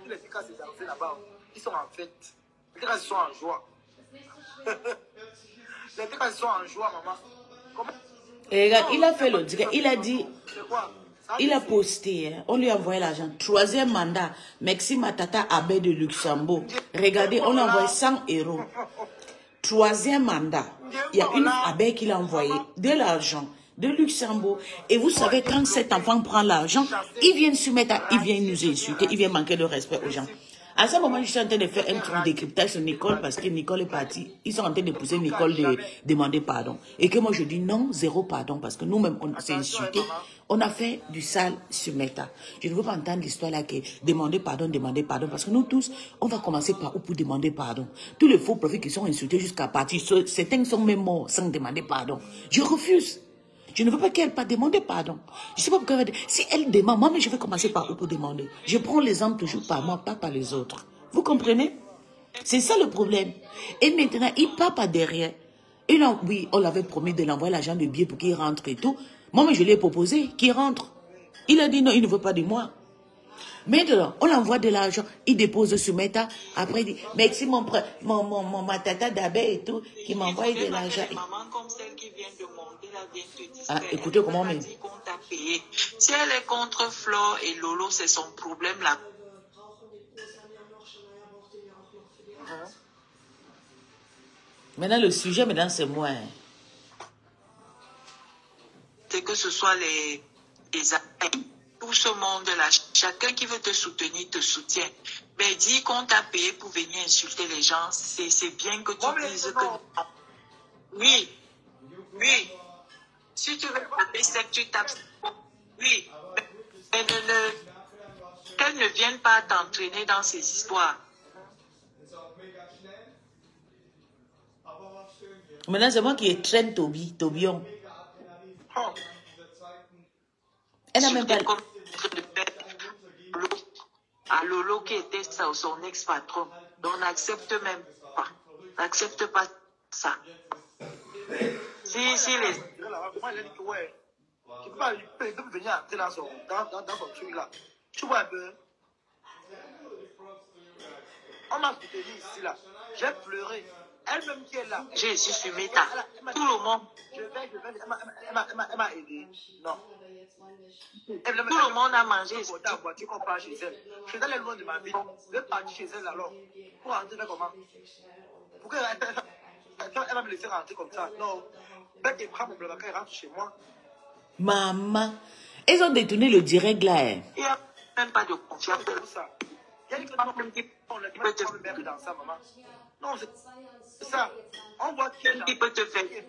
tous les cas, c'est là-bas. Ils sont en fête. Les cas, ils sont en joie. Les cas, ils sont en joie, maman. Comment? Et regarde, il a fait le direct. Il a dit, il a posté, hein, on lui a envoyé l'argent. 3e mandat, Maxime Matata Abbé de Luxembourg. Regardez, on a envoyé 100 €. 3e mandat, il y a une abbé qui l'a envoyé de l'argent de Luxembourg. Et vous savez, quand cet enfant prend l'argent, il vient se mettre, il vient nous insulter, il vient manquer de respect aux gens. À ce moment, je suis en train de faire un truc de décryptage sur Nicole parce que Nicole est partie. Ils sont en train de pousser Nicole de demander pardon. Et que moi, je dis non, 0 pardon parce que nous-mêmes, on s'est insulté. On a fait du sale sur Meta. Je ne veux pas entendre l'histoire là qui est demander pardon parce que nous tous, on va commencer par où pour demander pardon. Tous les faux prophètes qui sont insultés jusqu'à partir, certains sont même morts sans demander pardon. Je refuse. Je ne veux pas qu'elle pas demander pardon. Je ne sais pas pourquoi elle va dire. Si elle demande, moi, mais je vais commencer par où pour demander. Je prends l'exemple toujours par moi, pas par les autres. Vous comprenez? C'est ça le problème. Et maintenant, il part par derrière. Et là, oui, on l'avait promis de l'envoyer l'argent de billet pour qu'il rentre et tout. Moi, mais je lui ai proposé qu'il rentre. Il a dit non, il ne veut pas de moi. Maintenant, on envoie de l'argent, il dépose sur Meta, après il dit, merci ma tata d'abeille et tout, qui m'envoie de l'argent. Maman comme celle qui vient de monter, là, vient te dire, ah, écoutez comment même. Qu'on t'a payé. Si elle est contre Flore et Lolo, c'est son problème là. Maintenant, le sujet, maintenant, c'est moi. C'est que ce soit les amis, tout ce monde-là, chacun qui veut te soutenir, te soutient. Mais dis qu'on t'a payé pour venir insulter les gens, c'est bien que tu dises que... Oui, oui. Si tu veux taper, c'est que tu tapes. Oui. Mais qu'elles ne viennent pas t'entraîner dans ces histoires. Maintenant, c'est moi qui traîne Tobion. Oh. Elle n'a même pas... À Lolo qui était son ex-patron. Donc, n'accepte même pas. N'accepte pas ça. Si les... Il peut venir entrer dans son truc là. Tu vois un peu. On m'a soutenu ici là. J'ai pleuré. Elle-même qui est là. J'ai ici sur Meta. Tout le monde. Elle m'a aidé. Non. Tout le monde a mangé. Chez elle. Je suis dans les loin de ma vie. Je vais partir chez elle alors. Pour rentrer comment? Pourquoi elle va me laisser rentrer comme ça? Non. Dès qu'elle prend mon blabaka, elle rentre chez moi. Maman. Ils ont détourné le direct là. Il n'y a même pas de confiance. Il y a une personne qui peut te mettre dans ça, maman. Non, c'est ça. On voit qui peut te faire. Qui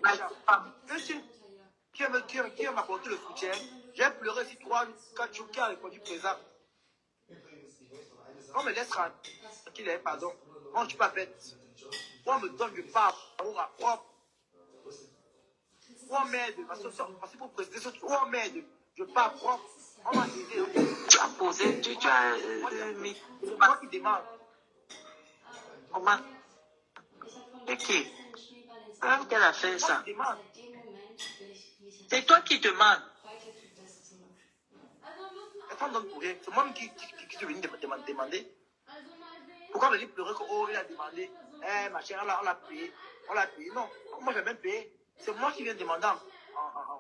m'a apporté le soutien. J'ai pleuré si 3-4 jours qui a répondu présent. On me laisse tranquille, pardon. Moi, je ne suis pas bête. On me donne du pas à propre. On m'aide. Parce que pour préciser, on m'aide. Je pars propre. On m'a aidé. Tu as posé, tu as... C'est moi qui demande. Comment? Et qui? Quand qu'elle a fait ça? C'est toi qui demandes. C'est moi qui suis venu demander. Pourquoi venir pleurer que il a demandé? Ma chère, on l'a payé. On l'a payé. Non, moi, je n'ai même payé. C'est moi qui viens demander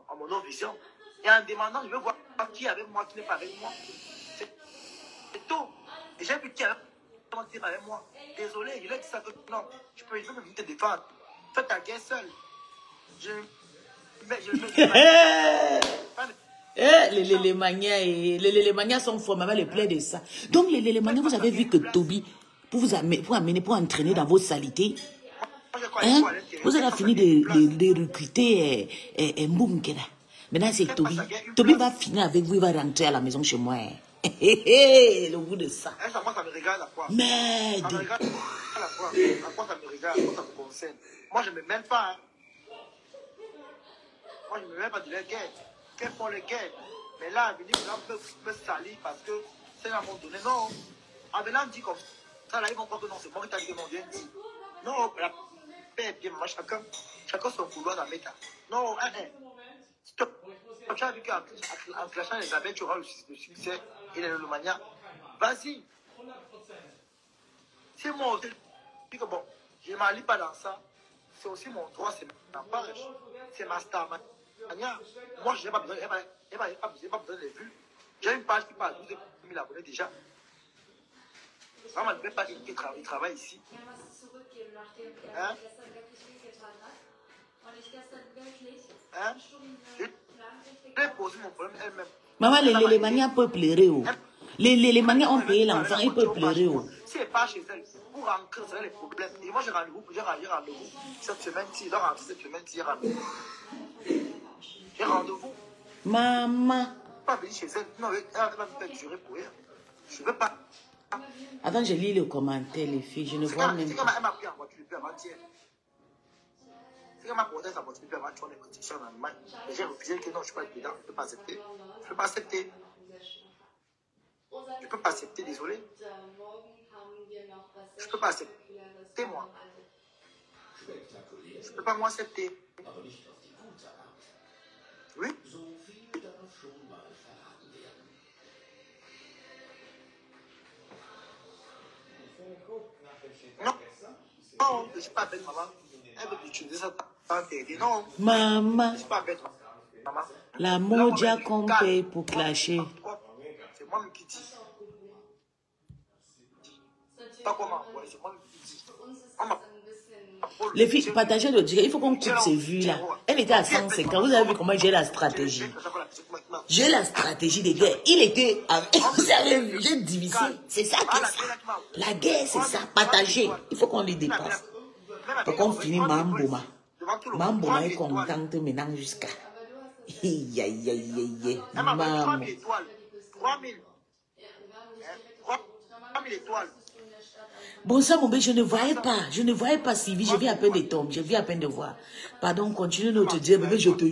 en mon vision. Et en demandant, je veux voir qui est avec moi, qui n'est pas avec moi. C'est tout. Et j'ai vu qui est avec moi. Désolé, je l'ai dit ça que non. Je peux venir te défendre. Fais ta guerre seule. Les Lémanias sont forts, maman le plaît de ça. Donc les Lémanias, vous avez vu que Toby, pour amener, pour entraîner dans vos saletés, hein, vous avez fini de recruter Mboumkeda. Maintenant c'est Toby. Toby va finir avec vous, il va rentrer à la maison chez moi. Le goût de ça. Ça me regarde à quoi? Merde. Ça me regarde à quoi? À quoi ça me regarde? À quoi ça me concerne? Moi je ne me mêle pas. Hein. Moi je ne me mêle pas de la guerre. Quelles sont les guerres? Mais là, venir me salir parce que c'est à mon donné. Non. En venant dit comme ça, là ils vont croire que non, c'est moi qui t'ai dit mon Dieu dit. Non, la paix est bien, moi chacun son couloir dans Meta. Non, stop. Tu as vu qu'en clashant les abeilles, tu auras le succès et le mania. Vas-y. C'est moi aussi. Bon, je ne m'allie pas dans ça. C'est aussi mon droit, c'est ma part. C'est ma star. Moi, je n'ai pas besoin, pas besoin de vues. J'ai une page qui parle de 12 000 abonnés déjà. Vraiment, je ne vais pas dire qu'il travaille ici. Hein? Hein? Je vais poser mon problème elle-même. Maman, les manias peuvent pleurer. Les manias ont payé l'enfant, ils peuvent pleurer. Si elle part chez elle, pour rentrer, c'est les problèmes. Et moi, j'ai rendez-vous cette semaine-ci. Il doit rentrer cette semaine-ci, j'ai rendez-vous. Maman. Pas venir chez elle. Non, elle va me faire jurer pour elle. Je ne veux pas. Attends, je lis le commentaire, les filles. Je ne vois même pas. C'est comme elle m'a pris en voiture depuis avant-hier. C'est comme elle m'a porté sa voiture depuis avant-hier. On est parti en Allemagne. Et j'ai refusé que non, je ne suis pas dedans. Je ne peux pas accepter. Je ne peux pas accepter. Je ne peux pas accepter, désolé. Je ne peux pas accepter, moi. Je ne peux pas moi accepter. Oui? Non, non, je ne suis pas bête, maman. Elle veut utiliser ça pour t'aider. Non. Maman. Je ne suis pas bête, maman. La moja qu'on paye pour clasher. C'est moi qui dis. Pas comment, ouais, c'est moi qui dis. Les filles, partagez le direct. Il faut qu'on coupe ces vues-là. Elle était à 150. Vous avez vu comment j'ai la stratégie. J'ai la stratégie des guerres. Il était... Vous avez vu, j'ai divisé. C'est ça qui est ça. La guerre, c'est ça. Partager. Il faut qu'on les dépasse. Faut qu'on finisse Mamboma. Mamboma est contente maintenant jusqu'à... Aïe, aïe, aïe, aïe. Maman. 3000 étoiles. Bon, ça, mon bébé, je ne voyais pas Sylvie, je viens à peine de tomber, je viens à peine de voir. Pardon, continue de te dire, bébé, je te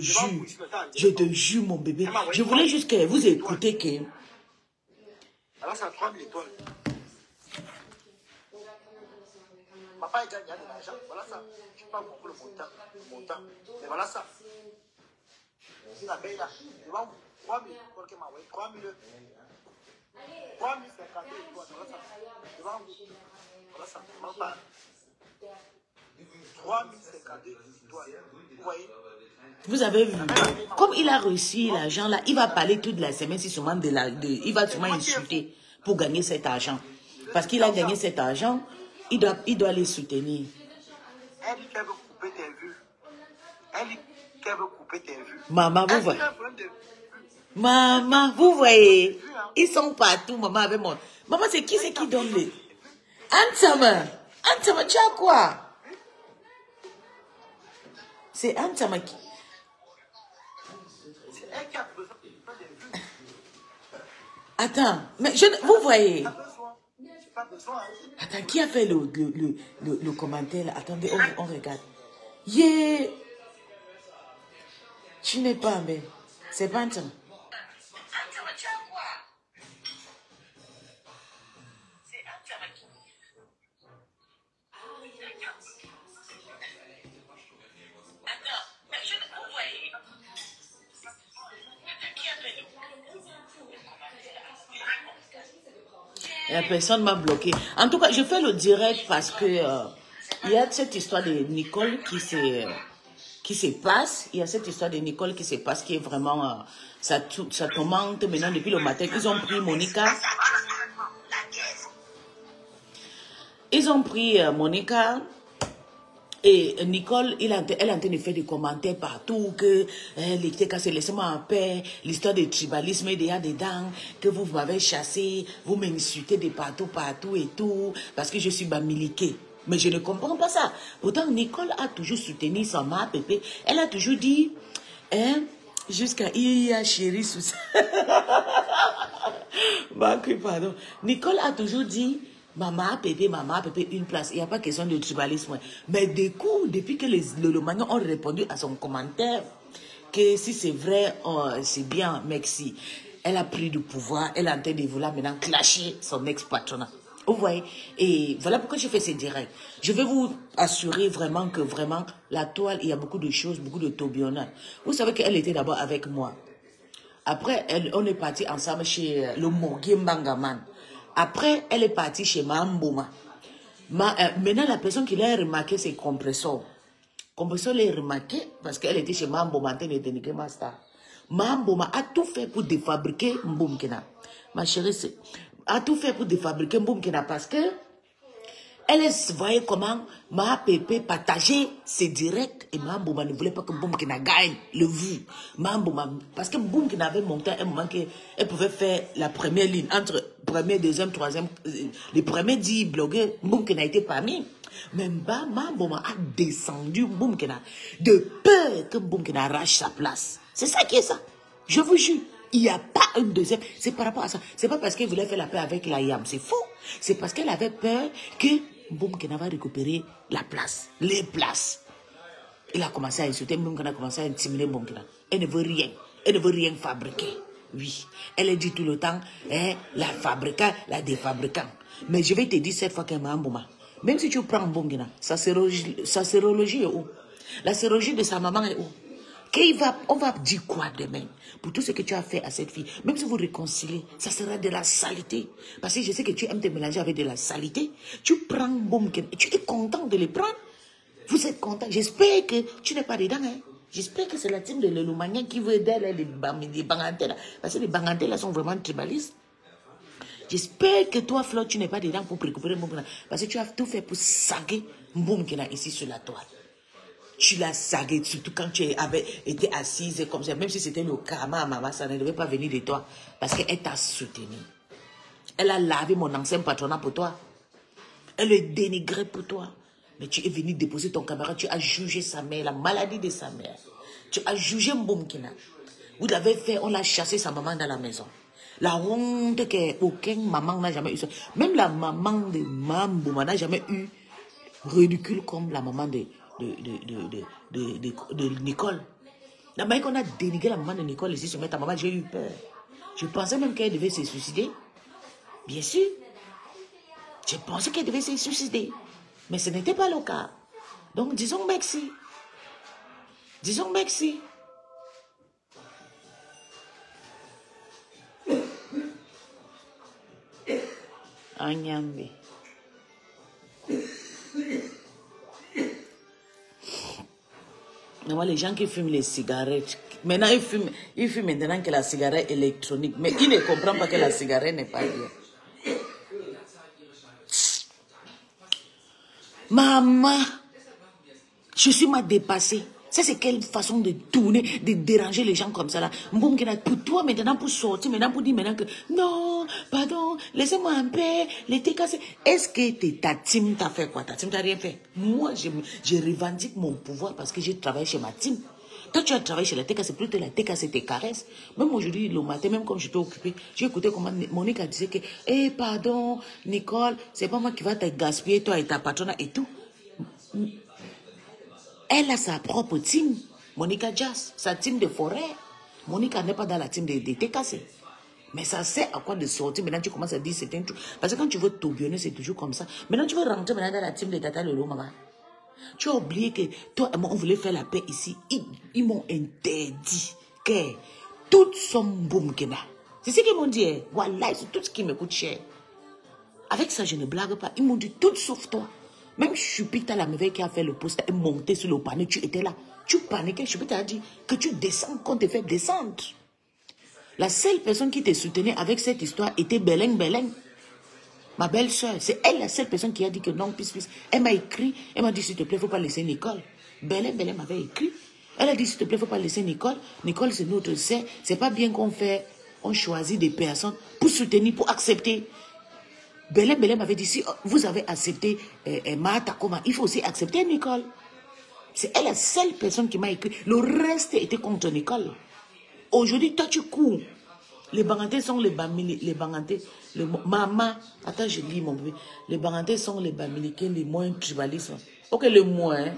jure, mon bébé. Je voulais juste que vous écoutez que... Alors, ça a 3000 étoiles. Papa, il gagne de l'argent, voilà ça. Je ne sais pas beaucoup le montant, mais voilà ça. C'est la paye là, devant vous, 3000, quelqu'un m'a envoyé 3000, 3050 étoiles, voilà ça, devant vous. Voilà ça, je m'en parle. 3052 étoiles. Vous voyez? Vous avez vu, comme il a réussi l'argent là, il va parler toute la semaine, il va sûrement insulter pour gagner cet argent. Parce qu'il a gagné cet argent, il doit les soutenir. Elle dit qu'elle veut couper tes vues. Elle dit qu'elle veut couper tes vues. Maman, vous voyez. Maman, vous voyez. Ils sont partout, maman, avec moi. Maman, c'est qui donne les... Antama, tu as quoi? C'est Antama qui... C'est elle qui a besoin des vues. Attends, mais vous voyez. Pas besoin. Attends, qui a fait le commentaire là? Attendez, on regarde. Yeah. Tu n'es pas, mais c'est pas Antama. La personne m'a bloqué. En tout cas, je fais le direct parce que il y a cette histoire de Nicole qui se passe. Il y a cette histoire de Nicole qui se passe qui est vraiment... ça tourmente maintenant depuis le matin. Ils ont pris Monica. Ils ont pris Monica. Et Nicole, elle est en train de faire des commentaires partout que l'été cassé, laissez-moi en paix, l'histoire du tribalisme est déjà dedans, que vous m'avez chassé, vous m'insultez de partout et tout, parce que je suis bamiliquée. Mais je ne comprends pas ça. Pourtant, Nicole a toujours soutenu sa mère, Pépé. Elle a toujours dit, jusqu'à Iya chérie sous ça. Pardon. Nicole a toujours dit, maman, Pépé, une place. Il n'y a pas question de tribalisme. Mais du coup, depuis que le Magnon ont répondu à son commentaire, que si c'est vrai, c'est bien, merci. Elle a pris du pouvoir, elle est en train de vouloir maintenant clasher son ex-patronat. Vous voyez? Et voilà pourquoi je fais ces directs. Je vais vous assurer vraiment que vraiment, la toile, il y a beaucoup de choses, beaucoup de tourbillonnage. Vous savez qu'elle était d'abord avec moi. Après, on est parti ensemble chez le Mogué Mangaman. Après, elle est partie chez Mamboma. Maintenant, la personne qui l'a remarqué, c'est Compressor. Compressor l'a remarqué parce qu'elle était chez Mamboma. Mamboma a tout fait pour défabriquer Mboumkina. Ma chérie, a tout fait pour défabriquer Mboumkina parce que elle voyait comment Ma Pépé partageait ses directs et Mamboma ne voulait pas que Mboumkina gagne le vu. Mamboma, parce que Mboumkina avait monté à un moment qu'elle pouvait faire la première ligne entre premier, deuxième, troisième. Les premiers 10 blogueurs, Mboumkina était parmi. Même Mamboma a descendu Mboumkina de peur que Mboumkina arrache sa place. C'est ça qui est ça. Je vous jure. Il n'y a pas un deuxième. C'est par rapport à ça. C'est pas parce qu'elle voulait faire la paix avec la YAM. C'est faux. C'est parce qu'elle avait peur que Mboumkina va récupérer la place. Les places. Il a commencé à insulter. Mboumkina a commencé à intimider Mboumkina. Elle ne veut rien. Elle ne veut rien fabriquer. Oui. Elle dit tout le temps, la fabricant, la défabricant. Mais je vais te dire cette fois qu'elle m'a Mbouma. Même si tu prends Mboumkina, sa sérologie est où? La sérologie de sa maman est où? On va dire quoi demain pour tout ce que tu as fait à cette fille? Même si vous réconciliez, ça sera de la saleté. Parce que je sais que tu aimes te mélanger avec de la saleté. Tu prends boum, tu es content de les prendre. Vous êtes content. J'espère que tu n'es pas dedans. Hein? J'espère que c'est la team de l'Elomania qui veut d'elle, les Bangantais là. Parce que les Bangantais là sont vraiment tribalistes. J'espère que toi, Flo, tu n'es pas dedans pour récupérer Mboum. Parce que tu as tout fait pour saguer Mboum qui est ici sur la toile. Tu l'as sagué, surtout quand tu avais été assise comme ça. Même si c'était le karma à maman, ça ne devait pas venir de toi. Parce qu'elle t'a soutenu. Elle a lavé mon ancien patronat pour toi. Elle le dénigrait pour toi. Mais tu es venu déposer ton camarade. Tu as jugé sa mère, la maladie de sa mère. Tu as jugé Mboumkina. Vous l'avez fait, on l'a chassé sa maman dans la maison. La honte qu'aucune maman n'a jamais eu. Même la maman de Mambouma n'a jamais eu ridicule comme la maman de Nicole. La manière qu'on a dénigré la maman de Nicole ici sur ta maman, j'ai eu peur. Je pensais même qu'elle devait se suicider. Bien sûr. Je pensais qu'elle devait se suicider. Mais ce n'était pas le cas. Donc disons merci. Disons merci. Anyambe. Moi, les gens qui fument les cigarettes, maintenant ils fument maintenant que la cigarette électronique, mais ils ne comprennent pas que la cigarette n'est pas bien. Maman, je suis mal dépassée. Ça, c'est quelle façon de tourner, de déranger les gens comme ça là. Pour toi, maintenant, pour sortir, maintenant, pour dire maintenant que non, pardon, laissez-moi un peu, l'été cassé. Est-ce que ta team t'a fait quoi? Ta team t'a rien fait? Moi, je revendique mon pouvoir parce que j'ai travaillé chez ma team. Toi, tu as travaillé chez la TK, c'est plutôt la TK, c'est tes caresses. Même aujourd'hui, le matin, même comme j'étais occupée, j'ai écouté comment Monique a dit que, eh, pardon, Nicole, c'est pas moi qui va te gaspiller, toi et ta patronne et tout. Elle a sa propre team. Monica Jazz, sa team de forêt. Monica n'est pas dans la team de TKC. Mais ça sert à quoi de sortir. Maintenant, tu commences à dire c'est un truc. Parce que quand tu veux tourbillonner, c'est toujours comme ça. Maintenant, tu veux rentrer maintenant dans la team de Tata Lolo, maman. Tu as oublié que toi et moi, on voulait faire la paix ici. Ils m'ont interdit que tout son boum qu'il a. C'est ce qu'ils m'ont dit. Voilà, c'est tout ce qui me coûte cher. Avec ça, je ne blague pas. Ils m'ont dit tout sauf toi. Même Chupita, la merveille qui a fait le poste, est montée sur le panier, tu étais là. Tu paniquais, Chupita a dit que tu descends, qu'on te fait descendre. La seule personne qui te soutenait avec cette histoire était Beleng Beleng. Ma belle-sœur, c'est elle la seule personne qui a dit que non, peace. Elle m'a écrit, elle m'a dit s'il te plaît, il ne faut pas laisser Nicole. Beleng Beleng m'avait écrit. Elle a dit s'il te plaît, il ne faut pas laisser Nicole. Nicole, c'est notre sœur. C'est pas bien qu'on fait, on choisit des personnes pour soutenir, pour accepter. Belém m'avait dit, si vous avez accepté Martha Koma, il faut aussi accepter Nicole. C'est elle la seule personne qui m'a écrit. Le reste était contre Nicole. Aujourd'hui, toi, tu cours. Les Bangantais sont les Bangantais. Maman, attends, je lis mon bébé. Les Bangantais sont les Bamilikains les moins tribalistes. Ok, le moins. Hein.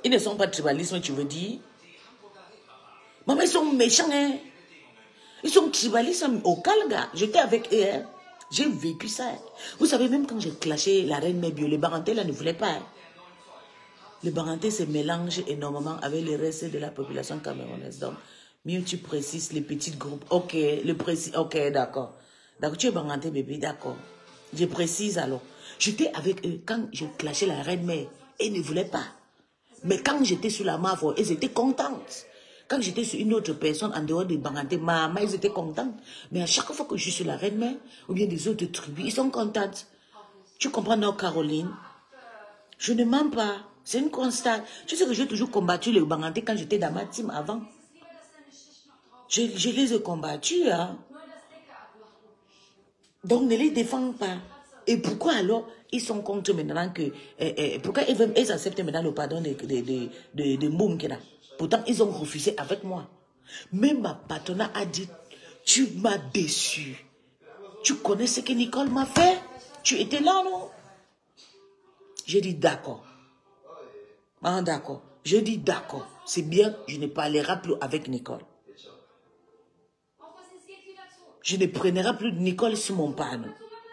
Ils ne sont pas tribalistes, tu veux dire. Maman, ils sont méchants, hein. Ils sont tribalistes au Calga. J'étais avec eux, hein. J'ai vécu ça. Vous savez, même quand j'ai clashé la reine Mébio, les Barantais là ne voulaient pas. Hein. Les Barantais se mélangent énormément avec le reste de la population camerounaise. Donc, mieux tu précises les petits groupes. Ok, ok, d'accord. D'accord, tu es Barantais, bébé, d'accord. Je précise alors. J'étais avec eux quand j'ai clashé la reine mère. Ils ne voulaient pas. Mais quand j'étais sur la Mavro, elles étaient contentes. Quand j'étais sur une autre personne en dehors des Bangantais, maman, ils étaient contents. Mais à chaque fois que je suis sur la reine mère, ou bien des autres tribus, ils sont contents. Tu comprends, non, Caroline? Je ne mens pas. C'est une constante. Tu sais que j'ai toujours combattu les Bangantais quand j'étais dans ma team avant. Je les ai combattus, hein. Donc ne les défends pas. Et pourquoi alors ils sont contre maintenant que... pourquoi ils acceptent maintenant le pardon de Mboumkina? Pourtant, ils ont refusé avec moi. Même ma patronne a dit, tu m'as déçu. Tu connais ce que Nicole m'a fait? Tu étais là, non? J'ai dit d'accord. Ah, d'accord. J'ai dit d'accord. C'est bien, je ne parlerai plus avec Nicole. Je ne prendrai plus Nicole sur mon panneau.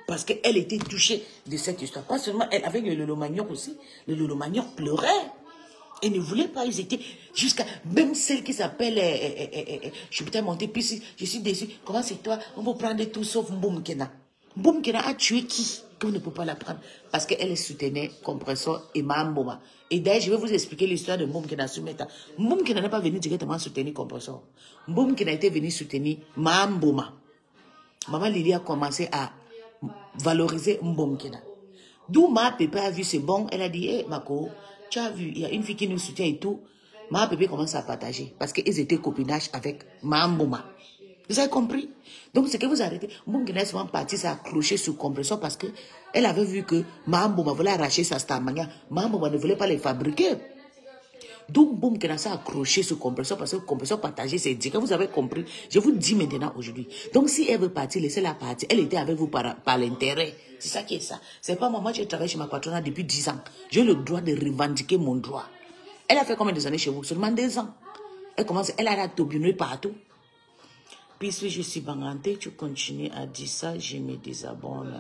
Parce qu'elle était touchée de cette histoire. Pas seulement elle, avec le Lolo Magnoc aussi. Le Lolo Magnoc pleurait. Ils ne voulaient pas, ils étaient jusqu'à... Même celle qui s'appelle... je suis peut-être montée, puis je suis déçue. Comment c'est toi? On peut prendre tout sauf Mboumkena. Mboumkena a tué qui? Qu'on ne peut pas la prendre. Parce qu'elle soutenait Compressor et Mahamboma. Et d'ailleurs, je vais vous expliquer l'histoire de Mboumkena sur Meta. Mboumkena n'est pas venu directement soutenir Compressor. Mboumkena était venu soutenir Mahamboma. Maman Lily a commencé à valoriser Mboumkena. D'où ma pépé a vu c'est bon, elle a dit, hé, Mako, tu as vu, il y a une fille qui nous soutient et tout. Ma pépé commence à partager parce qu'ils étaient copinage avec Mahamboma. Vous avez compris? Donc, c'est que vous arrêtez. Mboumkena est souvent partie s'accrocher sur Compressor parce qu'elle avait vu que Mahamboma voulait arracher sa Starmania. Mahamboma ne voulait pas les fabriquer. Donc, Mboumkena s'est accroché sur Compressor parce que Compressor partageait ses dires. Vous avez compris? Je vous dis maintenant aujourd'hui. Donc, si elle veut partir, laissez-la partir. Elle était avec vous par l'intérêt. C'est ça qui est ça. C'est pas moi je travaille chez ma patronne depuis 10 ans. J'ai le droit de revendiquer mon droit. Elle a fait combien d'années chez vous? Seulement 2 ans. Elle a la taubiner partout. Puisque je suis bangantée, tu continues à dire ça, je me désabonne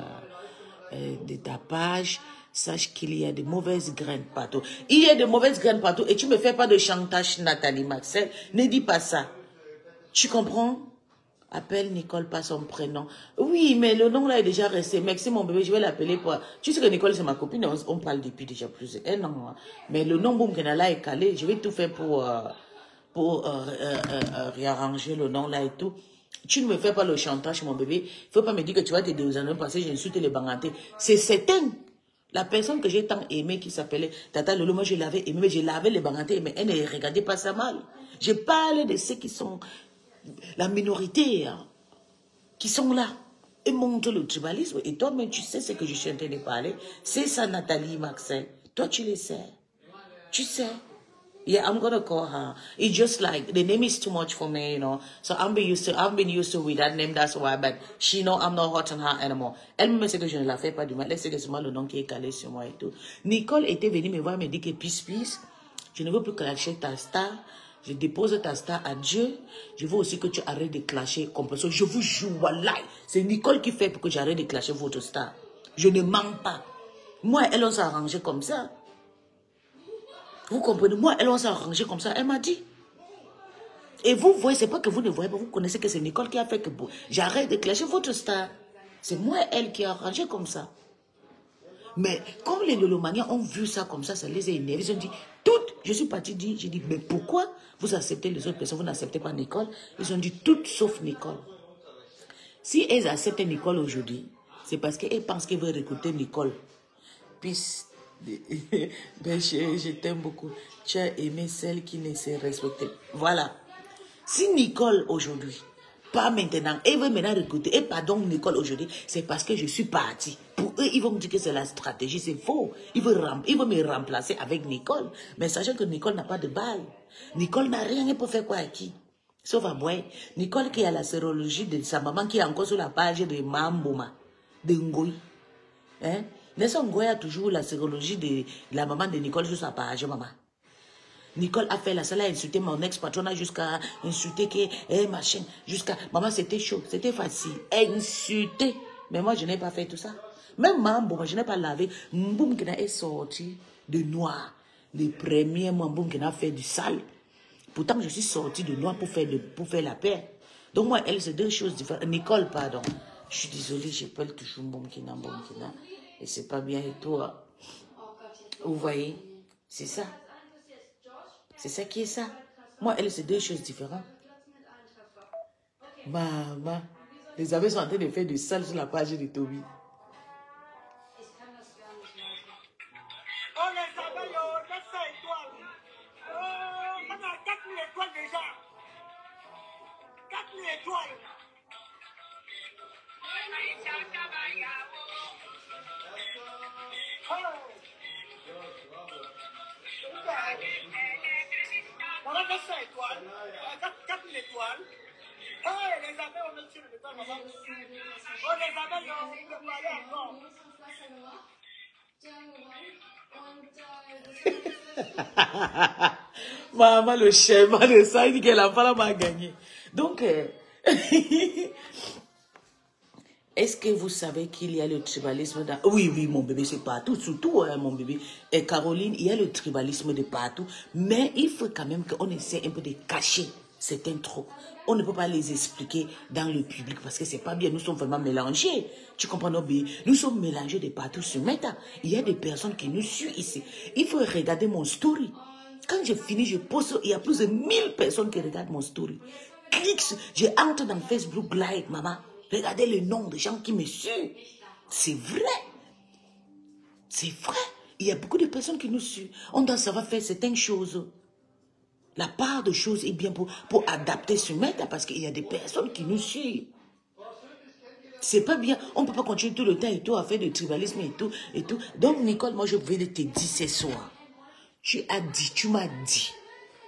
de ta page. Sache qu'il y a de mauvaises graines partout. Il y a de mauvaises graines partout. Et tu ne me fais pas de chantage, Nathalie Maxel. Ne dis pas ça. Tu comprends? Appelle Nicole, pas son prénom. Oui, mais le nom là est déjà resté. Merci mon bébé, je vais l'appeler pour... Tu sais que Nicole c'est ma copine, on parle depuis déjà plus d'un an. Mais le nom Mboumkena là est calé. Je vais tout faire pour réarranger le nom là et tout. Tu ne me fais pas le chantage, mon bébé. Il ne faut pas me dire que tu vas te désolé parce que j'insulte les bangantés. C'est certain. La personne que j'ai tant aimée qui s'appelait Tata Lolo, moi je l'avais aimée, mais je l'avais les bangantés, mais elle ne regardait pas ça mal. Je parle de ceux qui sont la minorité, hein, qui sont là. Et montrent le tribalisme. Et toi-même, tu sais ce que je suis en train de parler. C'est ça, Nathalie Maxel. Toi, tu le sais. Tu sais. Yeah, I'm gonna call her. It's just like the name is too much for me, you know. So I've been used to with that name, that's why. But she know I'm not hurting her anymore. Elle me sait que je ne la fais pas du mal. Elle sait que c'est moi le nom qui est calé sur moi et tout. Nicole était venue me voir, me dit que peace, je ne veux plus clasher ta star. Je dépose ta star à Dieu. Je veux aussi que tu arrêtes de clasher Compressor. Je vous jure, voilà. C'est Nicole qui fait pour que j'arrête de clasher votre star. Je ne mens pas. Moi, elle, on s'est arrangé comme ça. Vous comprenez? Moi, elle, on s'est arrangé comme ça. Elle m'a dit. Et vous voyez, c'est pas que vous ne voyez pas. Vous connaissez que c'est Nicole qui a fait que j'arrête de clasher votre star. C'est moi, elle, qui a arrangé comme ça. Mais comme les Lolomaniens ont vu ça comme ça les a énervés. Ils ont dit, toutes, je suis partie dire, j'ai dit, mais pourquoi vous acceptez les autres personnes, vous n'acceptez pas Nicole? Ils ont dit, toutes sauf Nicole. Si elles acceptent Nicole aujourd'hui, c'est parce qu'elles pensent qu'elles veulent recruter Nicole. Puis, ben, je t'aime beaucoup. Tu as aimé celle qui ne s'est respectée. Voilà. Si Nicole aujourd'hui, pas maintenant, elle veut maintenant recruter, et pardon Nicole aujourd'hui, c'est parce que je suis partie. Pour eux, ils vont me dire que c'est la stratégie, c'est faux. Ils veulent me remplacer avec Nicole. Mais sachant que Nicole n'a pas de balle. Nicole n'a rien pour faire quoi à qui? Sauf à moi. Nicole qui a la sérologie de sa maman qui est encore sur la page de Mahamboma, de Ngoï. Hein? Nelson Ngoï a toujours la sérologie de la maman de Nicole sur sa page, maman. Nicole a fait la salle à insulter mon ex-patronat jusqu'à insulter que, machin, jusqu'à... Maman, c'était chaud, c'était facile. Insulter. Mais moi, je n'ai pas fait tout ça. Même Mahamboma, je n'ai pas lavé. Mboumkena est sorti de noir. Les premiers mois, Mboumkena a fait du sale. Pourtant, je suis sortie de noir pour faire la paix. Donc, moi, elle, c'est deux choses différentes. Nicole, pardon. Je suis désolée, j'appelle toujours Mboumkena. Et c'est pas bien. Et toi, vous voyez, c'est ça. C'est ça qui est ça. Moi, elle, c'est deux choses différentes. Maman, les amis sont en train de faire du sale sur la page de Toby. Oh, les abeilles, 900 étoiles. Oh, on a 4000 étoiles déjà. 4000 étoiles. On a 900 étoiles. 4000 étoiles. Oh, les abeilles, on a tiré le temps, maman. Oh, les abeilles, on peut aller encore. Maman, le schéma de ça, il dit que la femme m'a gagné. Donc, Est-ce que vous savez qu'il y a le tribalisme dans... Oui, oui, mon bébé, c'est partout. Surtout, mon bébé. Et Caroline, il y a le tribalisme de partout. Mais il faut quand même qu'on essaie un peu de cacher certains trucs. On ne peut pas les expliquer dans le public parce que c'est pas bien. Nous sommes vraiment mélangés. Tu comprends, non, bébé? Nous sommes mélangés de partout sur Meta. Il y a des personnes qui nous suivent ici. Il faut regarder mon story. Quand j'ai fini, je poste. Il y a plus de 1000 personnes qui regardent mon story. Clique sur... Je entre dans Facebook Live, maman. Regardez le nombre de gens qui me suivent. C'est vrai. C'est vrai. Il y a beaucoup de personnes qui nous suivent. On doit savoir faire certaines choses. La part de choses est bien pour adapter sur Meta parce qu'il y a des personnes qui nous suivent. C'est pas bien. On ne peut pas continuer tout le temps et tout à faire du tribalisme et tout et tout. Donc, Nicole, moi, je vais te dire ce soir. Tu m'as dit.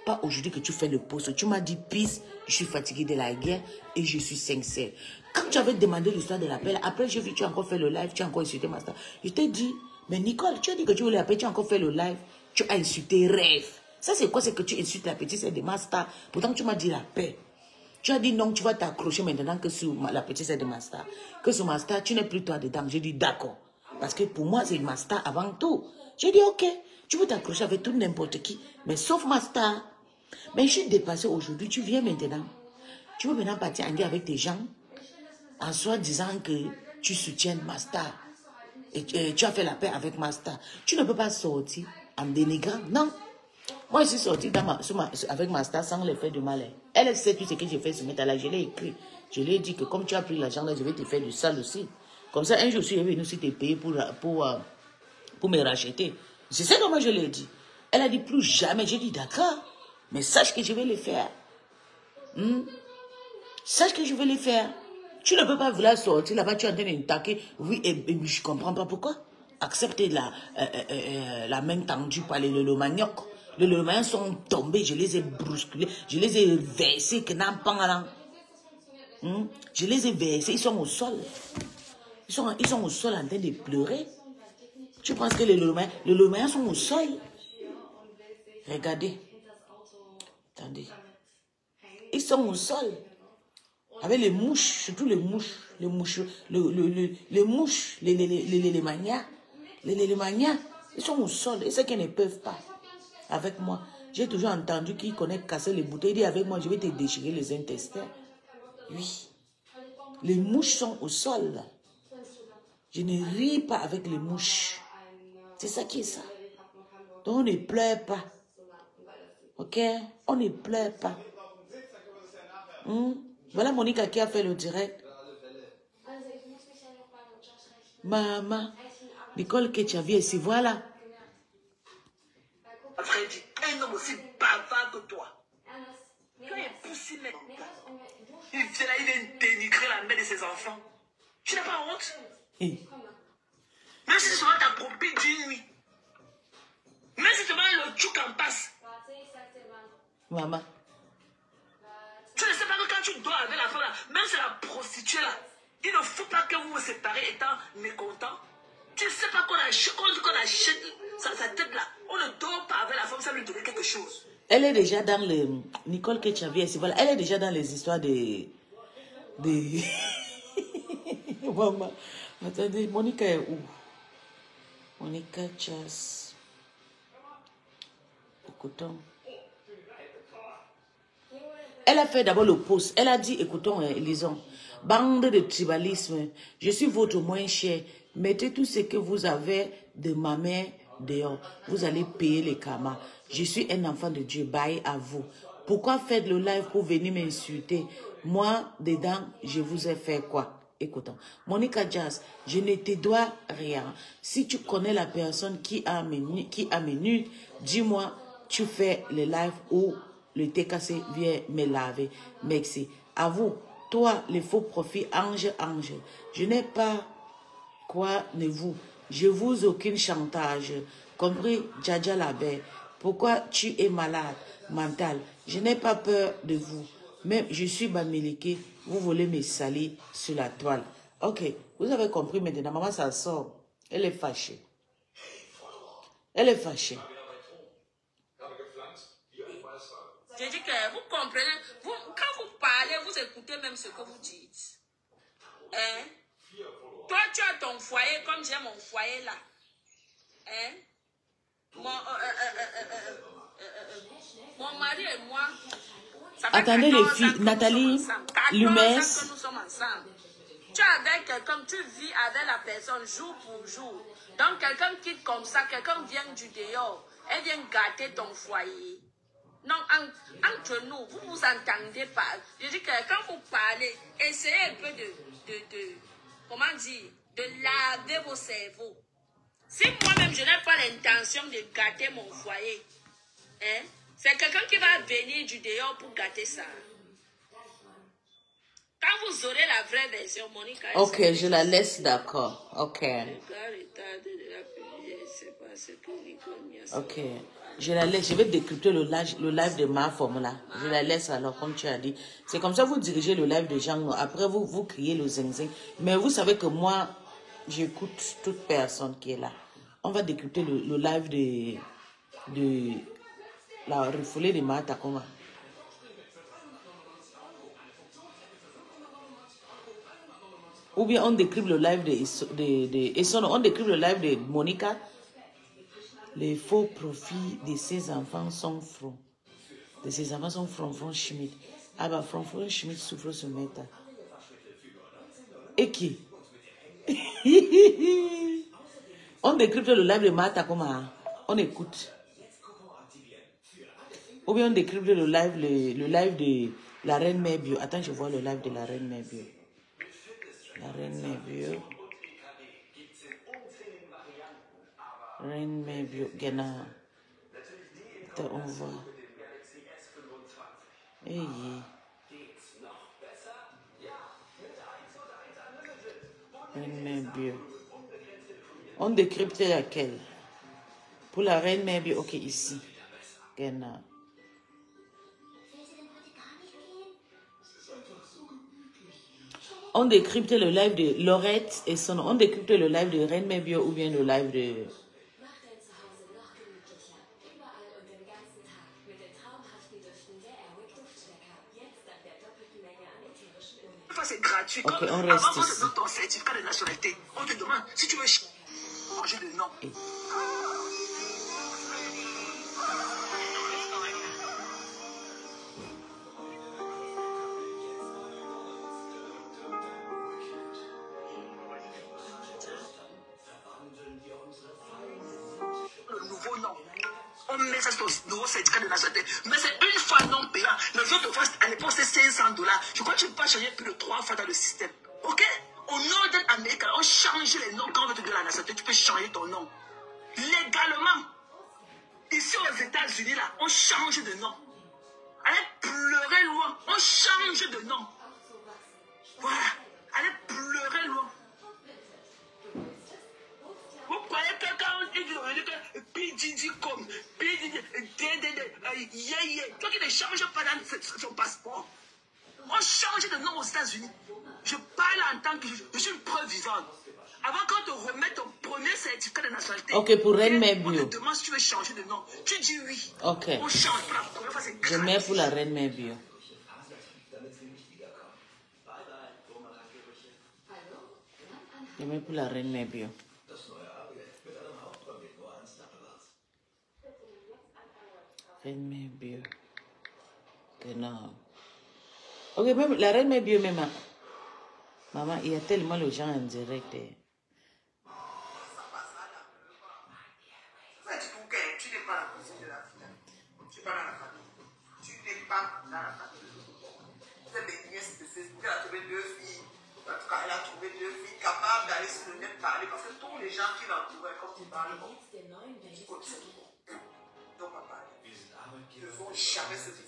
Pas aujourd'hui que tu fais le post. Tu m'as dit, peace, je suis fatiguée de la guerre et je suis sincère. Quand tu avais demandé l'histoire de l'appel, après j'ai vu que tu as encore fait le live, tu as encore insulté Master. Je t'ai dit, mais Nicole, tu as dit que tu voulais appeler, tu as encore fait le live, tu as insulté Rêve. Ça c'est quoi? C'est que tu insultes la petite sœur de Master. Pourtant tu m'as dit la paix. Tu as dit non, tu vas t'accrocher maintenant que sur la petite sœur de Master. Que sur Master, tu n'es plus toi dedans. J'ai dit d'accord. Parce que pour moi, c'est Master avant tout. J'ai dit ok, tu veux t'accrocher avec tout n'importe qui, mais sauf Master. Mais je suis dépassée aujourd'hui, tu viens maintenant. Tu veux maintenant partir en guerre avec tes gens en soi disant que tu soutiens Master. Et tu as fait la paix avec Master. Tu ne peux pas sortir en dénigrant. Non. Moi, je suis sortie avec Master sans le faire de mal. Elle sait tout ce que j'ai fait sur Meta. Je l'ai écrit. Je lui ai dit que comme tu as pris l'argent, je vais te faire du sale aussi. Comme ça, un jour, je suis venu aussi te payer pour me racheter. C'est ça que moi, je l'ai dit. Elle a dit plus jamais. J'ai dit d'accord. Mais sache que je vais le faire. Sache que je vais le faire. Tu ne peux pas vouloir sortir là-bas, tu es en train de taquer. Oui, et je ne comprends pas pourquoi. Accepter la main tendue par les manioc. Les manioc sont tombés, je les ai brusculés, je les ai versés, je les ai versés, ils sont au sol. Ils sont au sol en train de pleurer. Tu penses que les manioc sont au sol? Regardez. Attendez. Ils sont au sol. Avec les mouches, surtout les mouches, les manias, ils sont au sol. Et c'est qu'ils ne peuvent pas. Avec moi, j'ai toujours entendu qu'ils connaissent casser les bouteilles. Il dit avec moi, je vais te déchirer les intestins. Oui. Les mouches sont au sol. Je ne ris pas avec les mouches. C'est ça qui est ça. Donc on ne pleure pas. Ok? On ne pleure pas. Voilà Monica qui a fait le direct. Maman, Nicole que tu as vu ici, voilà. Freddy, un homme aussi bavard que toi. Quand il est poussé maintenant, il vient là, il vient dénigrer la mère de ses enfants. Tu n'as pas honte? Même si c'est seulement ta propre d'une nuit. Même si c'est seulement le tchouk en passe. Maman. Tu ne sais pas que quand tu dors avec la femme là, même si c'est la prostituée là, il ne faut pas que vous vous séparez étant mécontent. Tu ne sais pas qu'on achète sa tête là. On ne dort pas avec la femme sans lui donner quelque chose. Elle est déjà dans le... Nicole que tu as vu ici, voilà. Elle est déjà dans les histoires de... Maman. Attendez, Monica est où? Monica Chas. Écoutons. Elle a fait d'abord le post. Elle a dit, écoutons, lisons. Bande de tribalisme, je suis votre moins cher. Mettez tout ce que vous avez de ma mère dehors. Vous allez payer les karmas. Je suis un enfant de Dieu. Bye à vous. Pourquoi faites le live pour venir m'insulter? Moi, dedans, je vous ai fait quoi? Écoutons. Monica Jazz, je ne te dois rien. Si tu connais la personne qui a mes nudes, dis-moi, tu fais le live ou le TKC vient me laver. Merci. À vous, toi, les faux profits, ange. Je n'ai pas quoi ne vous. Je vous aucun chantage. Compris, Djadja la belle. Pourquoi tu es malade, mental? Je n'ai pas peur de vous. Même je suis Bamileke. Vous voulez me salir sur la toile. Ok, vous avez compris maintenant. Maman, ça sort. Elle est fâchée. Elle est fâchée. Je dis que vous comprenez, quand vous parlez, vous écoutez même ce que vous dites. Hein? Toi, tu as ton foyer comme j'ai mon foyer là. Hein? Mon mari et moi. Ça fait attendez les filles, que Nathalie, Lumès. nous sommes ensemble. Tu es avec quelqu'un, tu vis avec la personne jour pour jour. Donc quelqu'un quitte comme ça, quelqu'un vient du dehors, elle vient gâter ton foyer. Non, entre nous, vous vous entendez pas. Je dis que quand vous parlez, essayez un peu comment dire, de laver vos cerveaux. Si moi-même je n'ai pas l'intention de gâter mon foyer, hein, c'est quelqu'un qui va venir du dehors pour gâter ça. Quand vous aurez la vraie version, Monica... Ok, je la laisse d'accord. Ok. Ok. Je la laisse. Je vais décrypter le live de ma formule. Je la laisse alors, comme tu as dit. C'est comme ça vous dirigez le live de Jean. Après, vous criez le zing-zing. Mais vous savez que moi, j'écoute toute personne qui est là. On va décrypter le live de la refoulée de Martha Koma. Ou bien on décrypte le live de on décrypte le live de Monica. Les faux profits de ses enfants sont francs. De ses enfants sont Franfran Schmidt. Ah bah Franfran Schmidt souffre ce matin. Et qui? On décrypte le live de Martha Koma. On écoute. Ou bien on décrypte le live de la Reine Mère Bio. Attends, je vois le live de la Reine Mère Bio. La Reine Mère Bio. Reine Mère Bio. Gena. Attends, on voit. Hey. Reine Mère Bio. On décrypte laquelle? Pour la Reine Mère Bio. Ok, ici. Gena. On décrypte le live de Laurette et son... On décrypte le live de Reine Mère Bio ou bien le live de... C'est gratuit. Ok, on reste avant ici. de ton certificat de nationalité, on te demande si tu veux changer de nom. Le nouveau nom. On met ça sur le nouveau certificat de nationalité. Mais c'est une fois non payant. Les autres fois, à l'époque, c'est $500. Je crois que tu ne peux pas changer plus de 3 fois dans le système. Ok? Au Nord américain, on change les noms quand on veut te donner la nationalité. Tu peux changer ton nom. Légalement. Ici aux États-Unis, là, on change de nom. Allez pleurer loin. On change de nom. Voilà. Allez pleurer loin. Vous croyez que quand on dit que PDD comme PDD, DDD, toi qui ne changes pas dans son passeport, on change de nom aux États-Unis. Je parle en tant que je suis une preuve vivante. Avant qu'on te remette ton premier certificat de nationalité, ok, pour Reine Mère on Bio. te demande si tu veux changer de nom. Tu dis oui. Ok. On change pour la première fois, c'est Je mets pour la Reine Mère Bio. Je mets pour la Reine Mère Bio. Reine Mère Bio. Genau. Ok, même la Reine Mère Bio, même. Maman, il y a tellement de gens en direct. Tu n'es pas la cousine de la fille. Tu n'es pas dans la famille. Tu n'es pas dans la famille. C'est mes nièces de Facebook. Elle a trouvé 2 filles. En tout cas, elle a trouvé 2 filles capables d'aller sur le net parler. Parce que tous les gens qui l'entouraient, comme tu parles, bon, tu continues. Donc, papa, ils ne vont jamais se dire.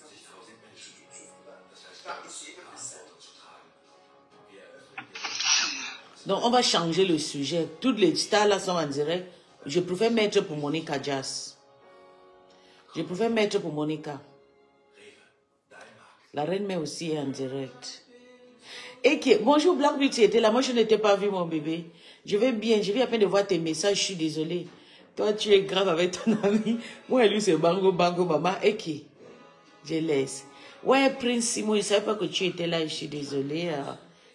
Donc, on va changer le sujet. Toutes les stars là sont en direct. Je préfère mettre pour Monica Jazz. Je préfère mettre pour Monica. La Reine Mère aussi est en direct. Et que, bonjour Black Beauty, était là. Moi, je n'étais pas vu mon bébé. Je vais bien. Je viens à peine de voir tes messages. Je suis désolée. Toi, tu es grave avec ton ami. Moi, lui, c'est bango, bango, maman. Et qui? Je laisse. Ouais, Prince Simon, je ne savais pas que tu étais là. Je suis désolée.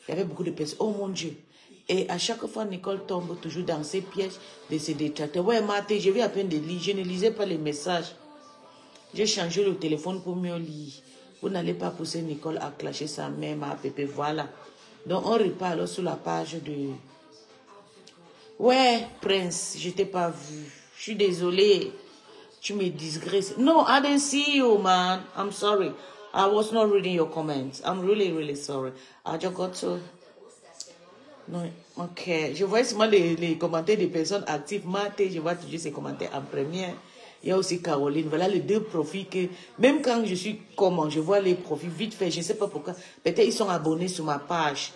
Il y avait beaucoup de personnes. Oh mon Dieu. Et à chaque fois, Nicole tombe toujours dans ses pièges de se détracter. Ouais, Maté, je vais à peine de lire. Je ne lisais pas les messages. J'ai changé le téléphone pour mieux lire. Vous n'allez pas pousser Nicole à clasher sa mère, ma pépé, voilà. Donc, on repart alors sur la page de... Ouais, Prince, je t'ai pas vu. Je suis désolée. Tu me disgraces. No, I didn't see you, man. I'm sorry. I was not reading your comments. I'm really, really sorry. I just got to... Non, ok. Je vois seulement les commentaires des personnes actives. Maté, je vois toujours ces commentaires en première. Il y a aussi Caroline. Voilà les deux profils que, même quand je suis comment, je vois les profils vite fait. Je ne sais pas pourquoi. Peut-être ils sont abonnés sur ma page.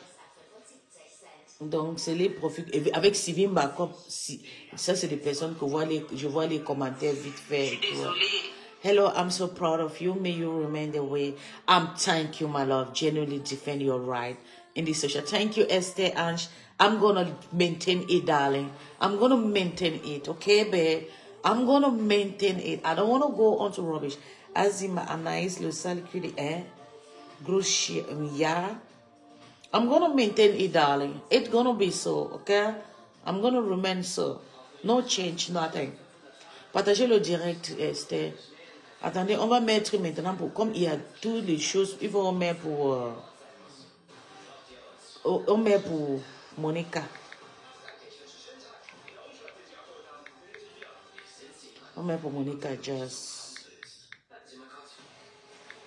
Donc, c'est les profils. Avec Sylvie Mbakop, ça, c'est des personnes que je vois les commentaires vite fait. Je suis désolée. Hello, I'm so proud of you. May you remain the way. Thank you, my love. Genuinely defend your right in this social. Thank you, Esther Ange. I'm going to maintain it, darling. I'm going to maintain it, okay, babe? I'm going to maintain it. I don't want to go on to rubbish. Azima Anaïs, le sale cul de Gros yeah. I'm going to maintain it, darling. It's going to be so, okay? I'm going to remain so. No change, nothing. Partagez le direct, Esther. Attendez, on va mettre maintenant, comme il y a toutes les choses, il faut mettre pour... on met pour Monica. On met pour Monica Jazz.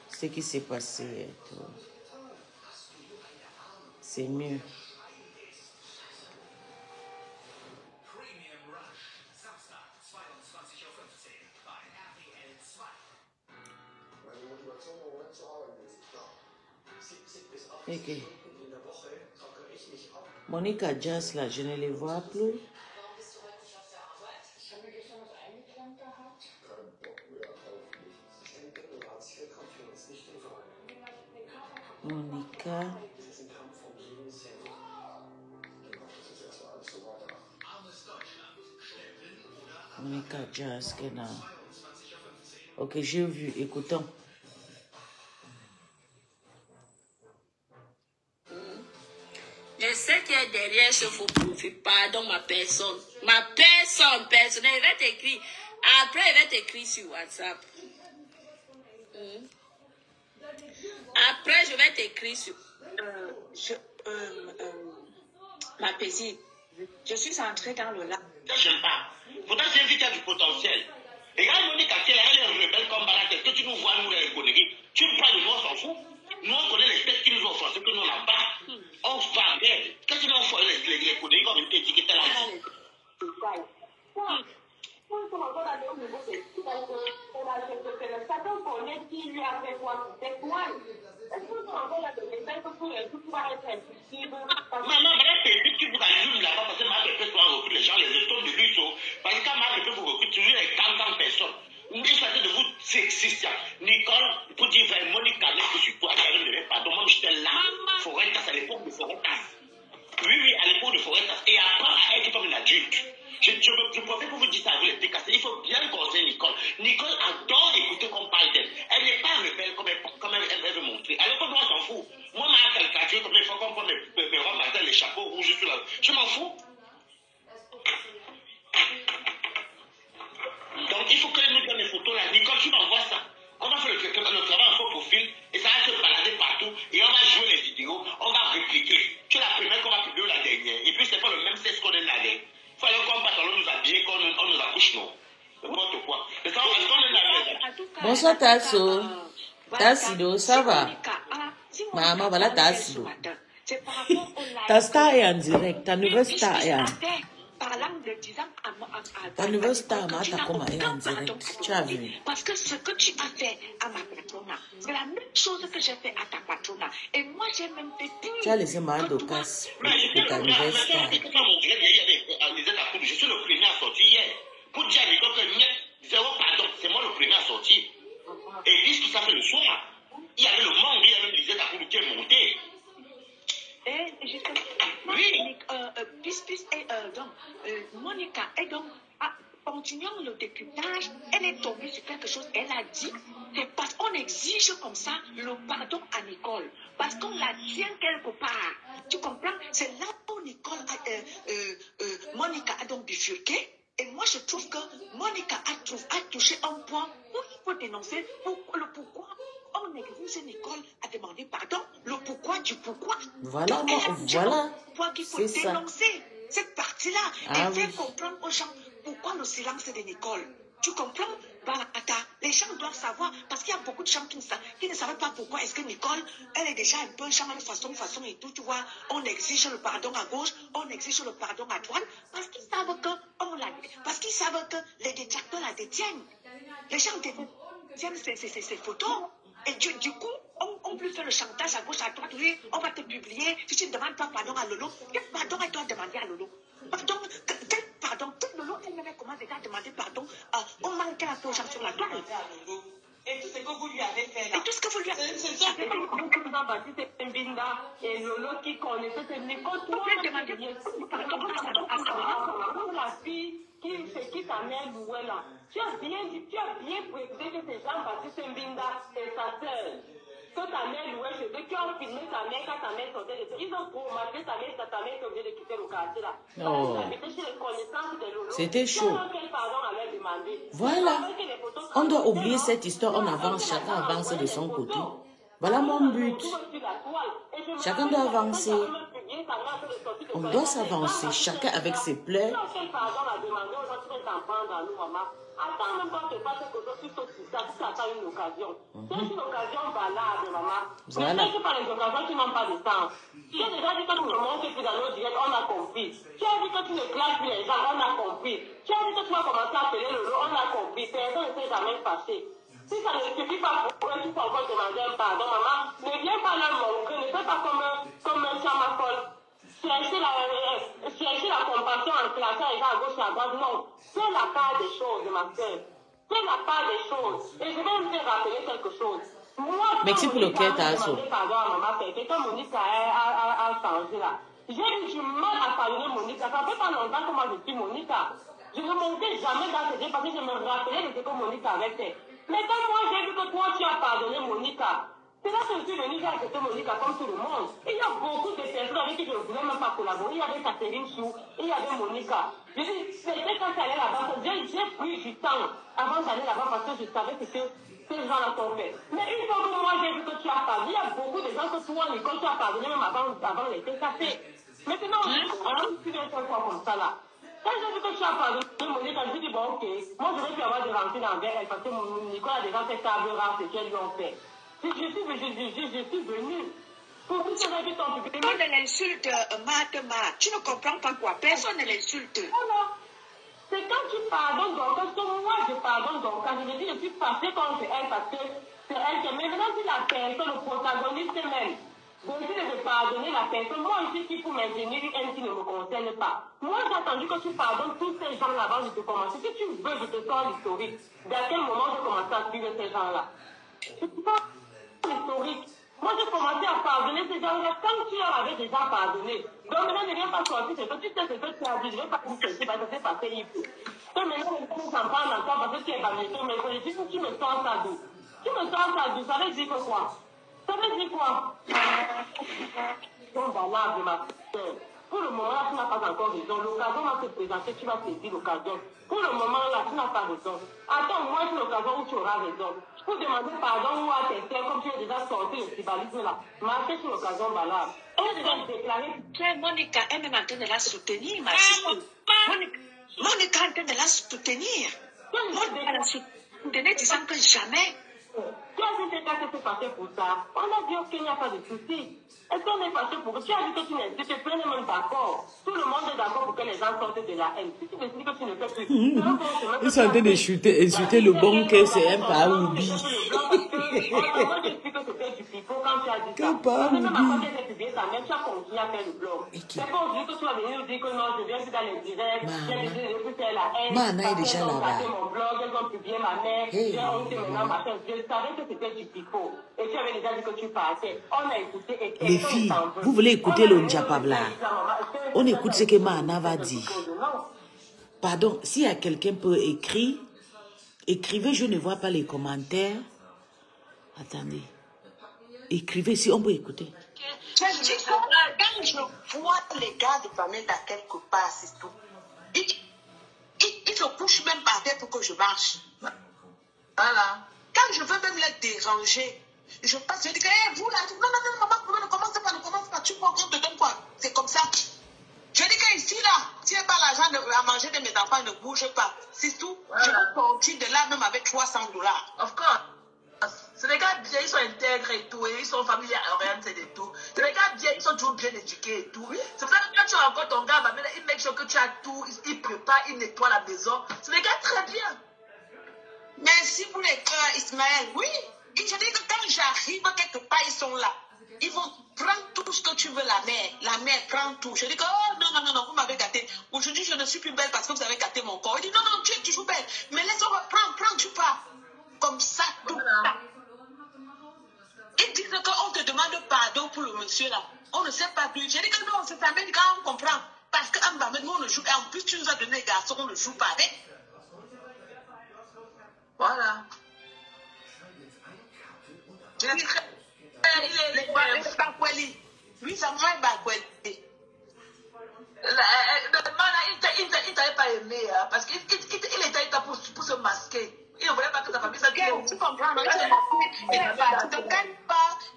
Ce qui s'est passé. C'est mieux. Ok. Monica Jazz, là, je ne les vois plus. Monica. Monica Jazz, qu'elle a. Ok, j'ai vu, écoutons. Je sais qu'il y a derrière ce faux profil. Pardon, ma personne. Ma personne personnelle. Il va t'écrire. Après, il va t'écrire sur WhatsApp. Après, je vais t'écrire sur... Ma paisible, je suis entrée dans le lac. Ça, j'aime pas. Pourtant, c'est une fille qui a du potentiel. Et regarde Monique, elle est rebelle comme Balak. Est-ce que tu nous vois, nous, les conneries? Tu nous parles de nous, on s'en fout. Nous, on connaît les têtes qui nous ont offensés, que nous, on n'a pas. On va bien. Qu'est-ce que nous, on fait les conneries comme une tête qui était là? Maman, tu vous allumes là-bas parce que ma pépé soit recrute les gens, les étoiles de lui sont. Parce que quand ma pépé vous recrute, toujours les 40 personnes. Une sorte de vous sexiste. Nicole, pour dire vrai, Monique Canet, que sur toi, elle ne me pardon. Moi, j'étais là. Forêt-Tasse, à l'époque de Forêt-Tasse. Oui, à l'époque de Forêt-Tasse. Et après, elle était comme une adulte. Je préfère que vous dites ça à vous les décasser. Il faut bien conseiller Nicole. Nicole adore écouter qu'on parle d'elle. Elle n'est pas rebelle comme elle veut montrer. Alors que moi, on s'en fout. Moi, ma caricature, comme il faut qu'on prenne mes robes matin, les chapeaux rouges sur la... Je m'en fous. Donc, il faut qu'elle nous donne les photos là. Nicole, tu m'envoies ça. On va faire le travail en faux profil et ça va se balader partout et on va jouer les vidéos, on va répliquer. Tu es la première qu'on va publier la dernière. Et puis, c'est pas le même sexe qu'on est navé. Il faut alors qu'on passe, on nous habille, qu'on nous accouche, non. N'importe quoi. Mais ça, est-ce qu'on est navé? Bonsoir, Tasso. Tassido, ça va? Maman, voilà Tassido. Ta star est en direct, ta nouvelle star est en direct. Ta nouvelle star, ta coma est en direct. Tu as vu? Parce que ce que tu as fait à ma patrona, c'est la même chose que j'ai fait à ta patrona. Et moi, j'ai même fait plus. Tu as laissé mal de casse de ta nouvelle star. Je suis le premier à sortir hier. Pour dire à Nicole que zéro pardon, c'est moi le premier à sortir. Et dis que ça fait le soir. Il y avait le monde, il y avait Lisette à qui est monté. Et justement, oui. Monica, et donc, continuant le décryptage, elle est tombée sur quelque chose. Elle a dit, c'est parce qu'on exige comme ça le pardon à Nicole. Parce qu'on la tient quelque part. Tu comprends? C'est là où Nicole a Monica a donc bifurqué. Et moi, je trouve que Monica a touché un point où il faut dénoncer le pourquoi on exige une école à demander pardon. Le pourquoi du pourquoi. Voilà, donc, voilà. Pourquoi qu'il faut dénoncer cette partie-là et faire comprendre aux gens pourquoi le silence de Nicole. Tu comprends? Les gens doivent savoir, parce qu'il y a beaucoup de gens qui ne savaient pas pourquoi est-ce que Nicole, elle est déjà un peu genre de façon et tout, tu vois. On exige le pardon à gauche, on exige le pardon à droite, parce qu'ils savent que les détracteurs la détiennent. Les gens détiennent ces photos. Et du coup, on lui fait le chantage à gauche, à droite. Oui, on va te publier. Si tu ne demandes pas pardon à Lolo, quel pardon elle doit demander à Lolo? Pardon, Lolo, elle m'avait comment déjà demandé pardon au mal qu'elle a fait aux gens sur la toile. Et tout ce que vous lui avez fait là. Et tout ce que vous lui avez fait. C'est ça. C'est Mbinda et Lolo qui connaissait ce Nicole. Toi, tu as demandé pardon à la fille c'est qui ta mère louée là. Tu as bien précisé que c'est Jean-Baptiste Mbinda et sa sœur. Que ta mère louait chez eux, qui ont filmé ta mère quand ta mère sortait de... Ils ont traumatisé ta mère qui vient de quitter le quartier là. Oh. C'était chaud. Voilà. On doit oublier cette histoire, on avance, chacun avance de son côté. Voilà mon but. Chacun doit avancer. On doit s'avancer, chacun avec ses plaies. Attends même pas que parce que tu as une occasion. C'est une occasion valable, maman. Voilà. Mais c'est pas les occasions qui n'ont pas de sens. Tu as déjà dit que tout le monde qui est dans l'autre direct, on a compris. Tu as dit que tu ne classes plus les gens, on a compris. Tu as dit que tu vas commencer à appeler le lot, on a compris. Personne ne s'est jamais fâché. Si ça ne suffit pas pour eux, tu peux encore demander un pardon, maman. Ne viens pas leur montrer, ne fais pas comme un chamafol. Chercher la compassion en classant les gens à gauche et à droite, non. C'est la part des choses, ma soeur. C'est la part des choses. Et je vais me faire rappeler quelque chose. Moi, merci pour le quête, Asso. Pardon à maman, quand Monica a changé là. J'ai eu du mal à pardonner Monica. Ça fait pas longtemps que moi je suis Monica. Je ne montais jamais dans ce jeu parce que je me rappelais de ce que Monica avait fait. Mais quand moi j'ai vu que toi tu as pardonné Monica, c'est là que je suis venue faire accepter Monica comme tout le monde. Et il y a beaucoup de personnes avec qui je ne voulais même pas collaborer. Il y avait Catherine Chou, il y avait Monica. Je dis, c'était quand j'allais là-bas, j'ai pris du temps avant d'aller là-bas parce que je savais ce que ces gens-là t'ont fait. Mais une fois que moi j'ai vu que tu as pardonné, il y a beaucoup de gens que toi, Nicole, tu as pardonné même avant l'été café. Maintenant, tu viens faire quoi comme ça là? Quand j'ai vu que tu as pardonné Monica, je me suis dit, bon, ok, moi je vais plus avoir de rentrer dans elle parce que Nicole a déjà fait table rase ce qu'elles lui ont fait. Je suis venue. Pour vous savez que ton public. Personne ne l'insulte, Matma. Tu ne comprends pas quoi? Personne ne l'insulte. Voilà. C'est quand tu pardonnes donc, parce que moi je pardonne donc, quand je me dis je suis fâchée contre elle parce que c'est elle qui est. Mais maintenant, si la personne, le protagoniste même, décide de pardonner la personne, moi je suis qui pour maintenir une haine qui ne me concerne pas. Moi j'ai attendu que tu pardonnes tous ces gens-là avant de te commencer. Si tu veux, je te sors l'historique. D'à quel moment j'ai commencé à suivre ces gens-là? Je ne sais pas. Historique. Moi, j'ai commencé à pardonner ces gens-là quand tu leur avais déjà pardonné. Donc, maintenant, ne viens pas sortir ce que tu sais ce que tu as dit. Je ne vais pas dire que c'est parce que c'est passé ici. Donc, maintenant, les gens s'en parlent encore parce que tu es dans les choses. Mais je dis que tu me sors ça d'où? Tu me sors ça d'où? Ça veut dire que quoi? Ça veut dire quoi? Donc, voilà, ma soeur. Pour le moment, là, tu n'as pas encore raison. L'occasion va se présenter, tu vas saisir l'occasion. Pour le moment, là, tu n'as pas raison. Attends, moi, c'est l'occasion où tu auras raison. Pour demander pardon ou à tes soeurs, comme tu as déjà sorti le tribalisme là, marcher sur l'occasion valable. Elle a déjà déclaré. Monica est même en train de la soutenir, ma fille. Monica est en train de la soutenir. Monica la soutenir disant que jamais. Tu as dit que c'est passé pour ça. On a dit qu'il n'y a pas de souci. Est-ce qu'on est passé pour que tu as dit que tu n'es plus même d'accord. Tout le monde est d'accord pour que les gens sortent de la haine. Si tu décides que tu ne fais plus. Ils sont en train d'insulter le bon que c'est un paoubi. Que paoubi. Tu as continué à faire le blog. C'est pas aujourd'hui que tu vas venir nous dire que non, je viens plus dans les directs. J'ai fait la haine. Mana est déjà là-bas. Mon blog, elles ont publié ma mère. J'ai honte maintenant, machin. Je savais que c'était du pipeau. Et tu avais déjà dit que tu partais. On a écouté. Les filles, vous voulez écouter le Njapabla? On écoute ce que Mana va dire. Pardon, s'il y a quelqu'un peut écrire, écrivez, je ne vois pas les commentaires. Attendez. Écrivez si on peut écouter. Quand je vois les gars de famille dans quelque part, c'est tout. Ils se couchent même par terre pour que je marche. Voilà. Quand je veux même les déranger, je passe, je dis que hey, vous là, non, maman, ne commence pas, tu crois qu'on te donne quoi? C'est comme ça. Je dis que ici là, si tu n'as pas l'argent à manger de mes enfants, ne bouge pas. C'est tout. Voilà. Je peux sortir de là même avec $300. Of course. C'est des gars bien, ils sont intègres et tout, et ils sont familiers orientés et tout. C'est des gars bien, ils sont toujours bien éduqués et tout. C'est pour ça que quand tu rencontres ton gars, bah, il make sure que tu as tout, il prépare, il nettoie la maison. C'est des gars très bien. Merci pour les cœurs, Ismaël. Oui, et je dis que quand j'arrive quelque part, ils sont là. Ils vont prendre tout ce que tu veux, la mère prend tout. Je dis que, oh non, vous m'avez gâté. Aujourd'hui, je ne suis plus belle parce que vous avez gâté mon corps. Il dit, non, tu es toujours belle. Mais laisse-moi, prends, tu pars. Comme ça, tout. Voilà. Ils disent qu'on te demande pardon pour le monsieur là. On ne sait pas plus. Je dis que non, c'est ça, mais quand on comprend. Parce qu'en bas, nous, on ne joue pas. En plus, tu nous as donné les garçons, on ne joue pas avec. Voilà. Je dis que il est Bakweli. Lui, ça m'a Bakweli. Il t'avait pas aimé, hein, parce qu'il était là pour se masquer. Il ne voulait pas que ta famille s'habille. Tu comprends, donc quand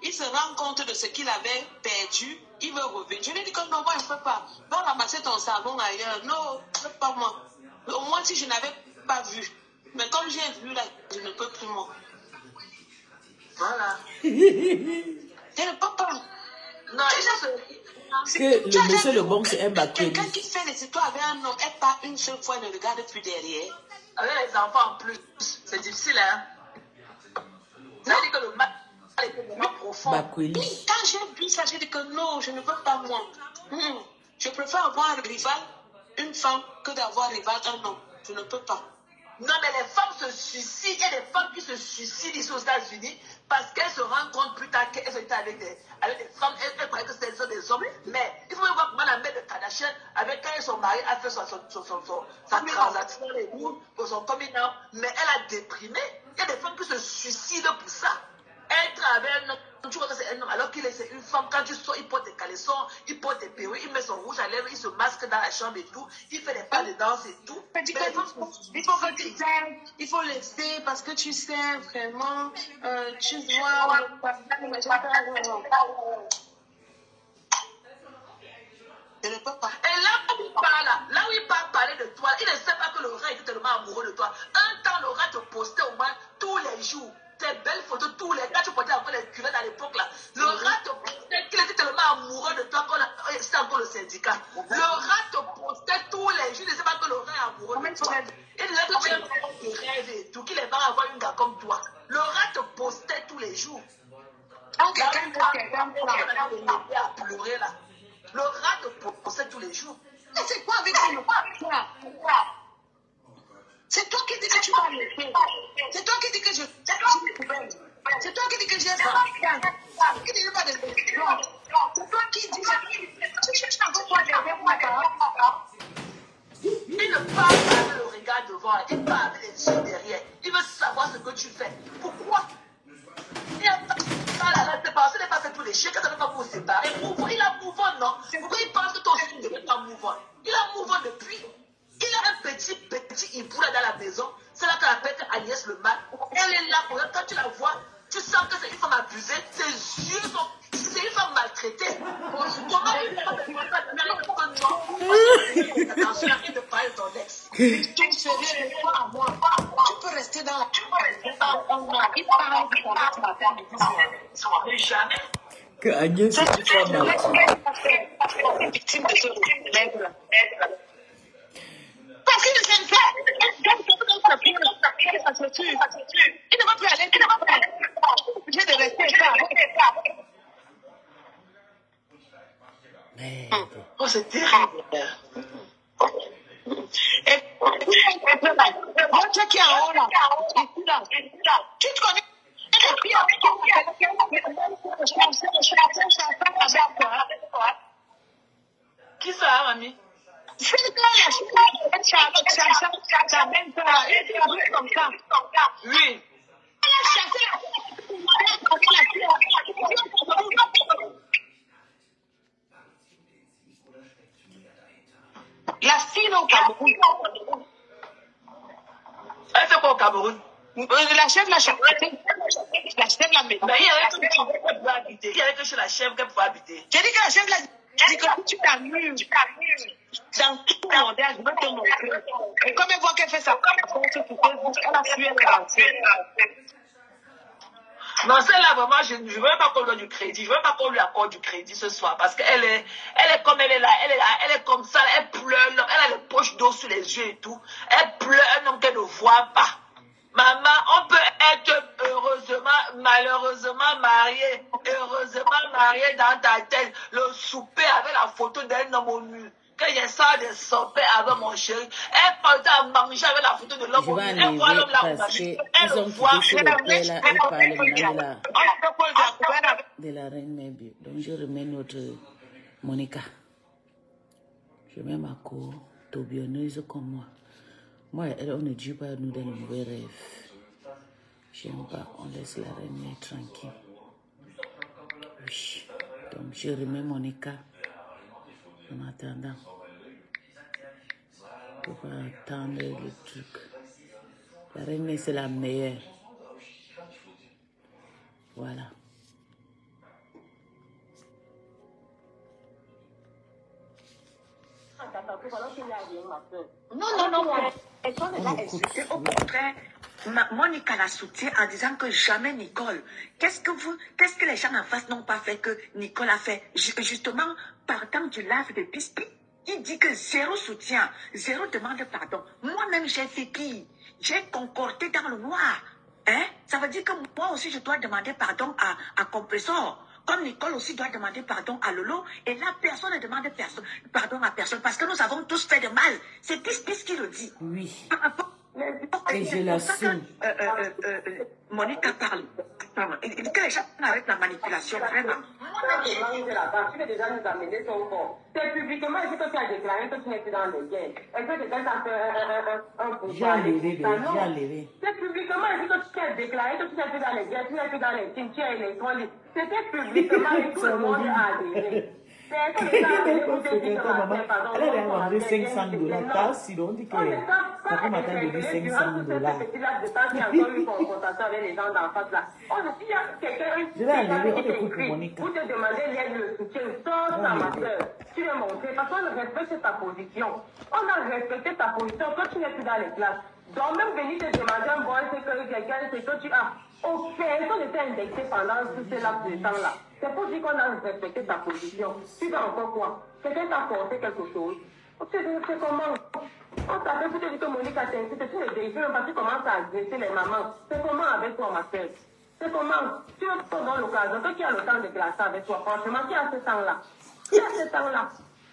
il se rend compte de ce qu'il avait perdu, il veut revenir. Je lui dis que non, moi, je ne peux pas. Va ramasser ton savon ailleurs. Non, pas moi. Au moins, si je n'avais pas vu. Mais comme j'ai vu là, je ne peux plus moi. Voilà. Je ne peux pas. Non, que le monsieur le bon, c'est un Bakweli. Quelqu'un qui fait les histoires avec un homme, elle part une seule fois, ne regarde plus derrière. Avec les enfants en plus, c'est difficile, hein. Ça veut dire que le mal est vraiment profond. Bakweli. Quand j'ai vu ça, j'ai dit que non, je ne veux pas moi. Je préfère avoir un rival, une femme, que d'avoir un rival, un homme. Je ne peux pas. Non, mais les femmes se suicident. Il y a des femmes qui se suicident ici aux États-Unis parce qu'elles se rendent compte plus tard qu'elles étaient avec des femmes. Elles croyaient que c'était des hommes. Mais il faut voir comment la mère de Kardashian, avec quand son mari a fait sa transaction pour son coming out, mais elle a déprimé. Il y a des femmes qui se suicident pour ça. Être avec un homme, tu vois que c'est un homme, alors qu'il est une femme. Quand tu sors, il porte des caleçons, il porte des perruques, il met son rouge à lèvres, il se masque dans la chambre et tout, il fait des pas de danse et tout. Il faut laisser parce que tu sais vraiment, tu vois. Je ne peux pas. Et là où il parle parler de toi, il ne sait pas que le rat était tellement amoureux de toi. Un temps, le rat te postait au moins tous les jours. Tes belles photos, tous les gars, tu portais encore les culottes à l'époque là. Le rat te postait qu'il était tellement amoureux de toi c'était encore le syndicat. Le rat te postait tous les jours. Il ne sait pas que le rat est amoureux de toi. Il disait que tu es des rêves et tout, qu'il aimerait avoir une gars comme toi. Le rat te postait tous les jours. Quelqu'un à pleurer là. Le rat te postait tous les jours. Mais c'est quoi avec toi? C'est toi qui dis que tu vas le faire. C'est toi qui dis que je suis poubelle. C'est toi qui dis que j'ai ça. Qui dis pas de c'est toi qui dis que tu cherches encore toi derrière moi. Il ne parle pas avec le regard devant, il parle avec les yeux derrière. Il veut savoir ce que tu fais. Pourquoi? Il n'a pas séparé, ce n'est pas fait pour les chiens, quand ça ne veut pas pour séparer. Il a mouvant, non? Pourquoi il pense que ton fils ne veut pas mouvant? Il a mouvant depuis. Il a un petit hibou là dans la maison. C'est là qu'on appelle Agnès le mal. Elle est là. Quand tu la vois, tu sens que c'est une femme abusée. Ses yeux sont... C'est une femme maltraitée. Comment une femme de attention, arrête de parler de ton ex. Tu serais à moi. Tu peux rester dans la... Il parle de ma femme. Jamais. Que Agnès c'est une femme maltraitée. Victime de ce règle. Parce qu'il ne s'aime pas. Il ne va plus aller. J'ai de rester ça. Oh, c'est terrible. Et toi qui es en haut là, tu te connais. Qui ça, mamie? C'est le gars ça même pas. Il comme ça. Oui. La fille au Cameroun. Elle fait quoi au Cameroun? La chèvre, la chèvre, la maison. Mais il y avait que qu'elle pouvait habiter. Il y avait que chez la chèvre qu'elle pouvait habiter. J'ai dit que la chèvre, dit que tu t'amuses dans tout le monde, je vais te montrer. Et comme elle voit qu'elle fait ça, elle a fui, elle est rentrée. Non, celle-là, vraiment, je ne veux pas qu'on lui donne du crédit. Je ne veux pas qu'on lui accorde du crédit ce soir. Parce qu'elle est comme elle est là. Elle est comme ça. Elle pleure. Elle a les poches d'eau sur les yeux et tout. Elle pleure un homme qu'elle ne voit pas. Maman, on peut être malheureusement marié. Heureusement marié dans ta tête. Le souper avec la photo d'un homme au mur. Quand il y a ça, des soupers avec mon chéri. Elle partait à manger avec la photo de l'homme au mur. Elle voit l'homme là au manger. Elle le voit. De la reine Mabel. Donc je remets notre Monica. Je mets ma cour, tourbillonneuse comme moi. Moi, on ne dit pas nous dans le mauvais rêve. J'aime pas, on laisse la reine tranquille. Oui. Donc je remets Monica en attendant. Pour pas attendre le truc. La reine c'est la meilleure. Voilà. Non. Personne ne l'a insulté. Au contraire, Monica la soutient en disant que jamais Nicole. Qu'est-ce que les gens en face n'ont pas fait que Nicole a fait? Justement, partant du live de Pispi, il dit que zéro soutien, zéro demande pardon. Moi-même, j'ai fait pire. J'ai concordé dans le noir. Hein? Ça veut dire que moi aussi, je dois demander pardon à Compressor. Comme Nicole aussi doit demander pardon à Lolo, et là, personne ne demande pardon à personne, parce que nous avons tous fait de mal. C'est Pis qui le dit. Oui. Et je l'assume. Monica parle. Il dit que les gens arrêtent la manipulation, vraiment. Tu veux déjà nous amener son corps. C'est publiquement ici que tu as déclaré que tu n'es plus dans les guerres. Est-ce que quelqu'un t'a fait un pouvoir? J'ai enlevé. C'est publiquement ici que tu as déclaré que tu n'es plus dans les guerres, tu n'es plus dans les cimetières électroniques. C'était publiquement et tout le monde a adhéré. Elle a demandé $500. T'as si on dit que ça peut m'attendre de $500. Je vais enlever, on te coupe pour Monica. Vous te demandez le soutien, sors ça ma soeur. Tu veux montrer parce qu'on respecte ta position. On a respecté ta position quand tu n'es plus dans les classes. Donc même venir te demander un boy, c'est que quelqu'un, c'est que tu as. Au fait, on était indexé pendant tout ce laps de temps-là. C'est pour dire qu'on a respecté ta position. Tu vas encore quoi? Quelqu'un t'a forcé quelque chose? C'est comment? On t'appelle pour te dire que Monica t'incite, tu ne vérifies même pas, tu commences à agresser les mamans. C'est comment avec toi, ma soeur? C'est comment? Tu veux prendre l'occasion, toi qui as le temps de classer avec toi, franchement, qui a ce temps-là? Qui a ce temps-là?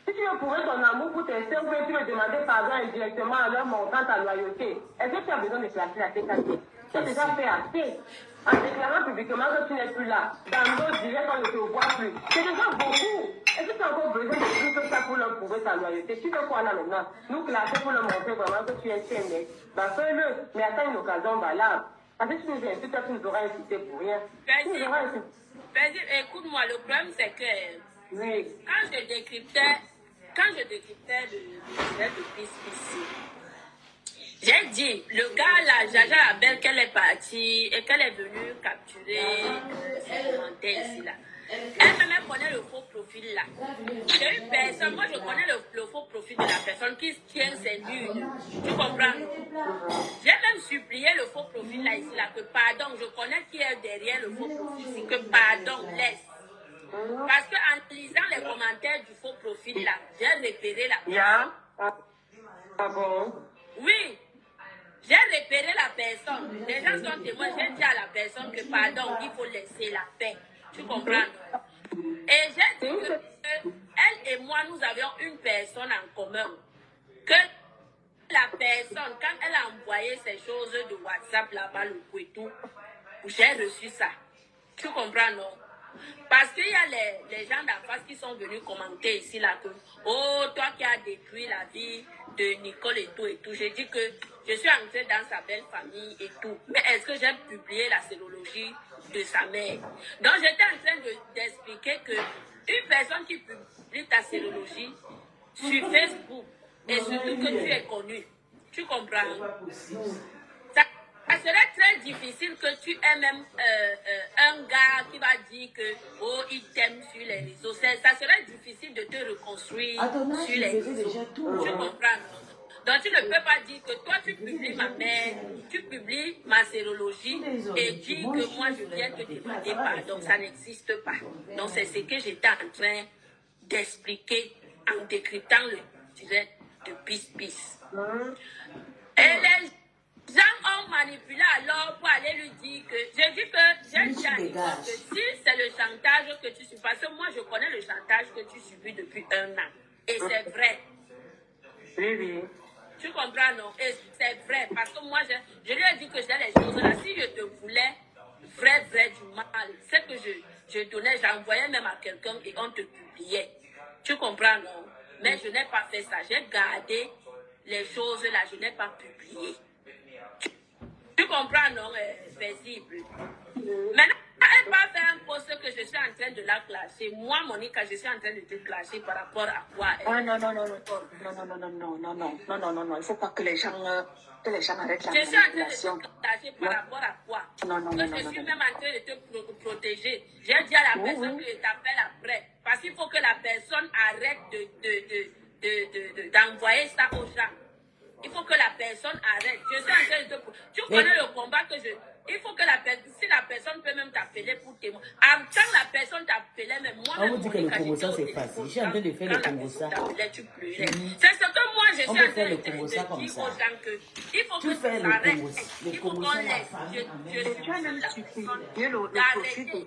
Si tu veux prouver ton amour pour tes soeurs, tu veux demander pardon indirectement à leur montant ta loyauté. Est-ce que tu as besoin de classer la tête à tête? Tu as déjà fait assez. En déclarant publiquement que tu n'es plus là, dans nos directs, on ne te voit plus. C'est déjà beaucoup. Est-ce que tu as encore besoin de plus que ça pour leur prouver ta loyauté? Tu veux quoi là maintenant? Nous classer pour leur montrer vraiment que tu es chaîné. Ben fais-le, mais attends une occasion valable. Parce que tu nous insultes, tu nous auras insulté pour rien. Écoute-moi, le problème c'est que oui. Quand je décryptais le sujet de Pispi, j'ai dit, le gars là, Jaja Abel, qu'elle est partie et qu'elle est venue capturer ici là. Elle-même connaît le faux profil là. J'ai une personne, moi je connais le faux profil de la personne qui tient ses nudes. Tu comprends? J'ai même supplié le faux profil là ici là, que pardon, je connais qui est derrière le faux profil ici, que pardon, laisse. Parce qu'en lisant les commentaires du faux profil là, j'ai repéré la personne. Ah bon? Oui. J'ai repéré la personne. Les gens sont témoins. J'ai dit à la personne que pardon, il faut laisser la paix. Tu comprends? Et j'ai dit que elle et moi, nous avions une personne en commun. Que la personne, quand elle a envoyé ces choses de WhatsApp là-bas, le coup et tout, j'ai reçu ça. Tu comprends, non? Parce qu'il y a les gens d'en face qui sont venus commenter ici là que oh, toi qui as détruit la vie de Nicole et tout. J'ai dit que je suis entrée dans sa belle famille et tout. Mais est-ce que j'ai publié la sérologie de sa mère? Donc j'étais en train d'expliquer que une personne qui publie ta sérologie sur Facebook, et surtout que tu es connu. Tu comprends? Ça serait très difficile que tu aies même un gars qui va dire que oh, il t'aime sur les réseaux. Ça serait difficile de te reconstruire sur les réseaux. Tu comprends? Donc tu ne peux pas dire que toi tu publies ma mère, tu publies ma sérologie et dire que moi je viens te demander pardon. Ça n'existe pas. Donc c'est ce que j'étais en train d'expliquer en décryptant le direct de Bis. Et les gens ont manipulé alors pour aller lui dire que... J'ai dit que j'ai dit à Nicole que si c'est le chantage que tu subis, parce que moi je connais le chantage que tu subis depuis 1 an. Et c'est vrai. Oui. Tu comprends, non? Et c'est vrai. Parce que moi, je lui ai dit que j'ai les choses là. Si je te voulais vrai du mal, c'est que je donnais, j'envoyais même à quelqu'un et on te publiait. Tu comprends, non? Mais je n'ai pas fait ça. J'ai gardé les choses là, je n'ai pas publié. Tu comprends, non? Paisible. Maintenant, elle va faire un post que je suis en train de la clasher. Moi, Monica, je suis en train de te clasher par rapport à quoi? Non. Il ne faut pas que les gens arrêtent la manipulation. Je suis en train de te clasher par rapport à quoi? Je suis même en train de te protéger. J'ai dit à la personne que je t'appelle après. Parce qu'il faut que la personne arrête d'envoyer ça aux gens. Il faut que la personne arrête. Je suis en train de te... Tu connais le combat que je... Il faut que si la personne peut même t'appeler pour témoin. En temps la personne t'appelait, mais moi... On vous dit que le Congo-ça, c'est facile. Je suis en train de faire le Congo-ça. C'est ce que moi, je suis en train de dire aux gens que... Il faut que ça arrête. Il faut qu'on laisse. Je suis même la personne d'arrêter.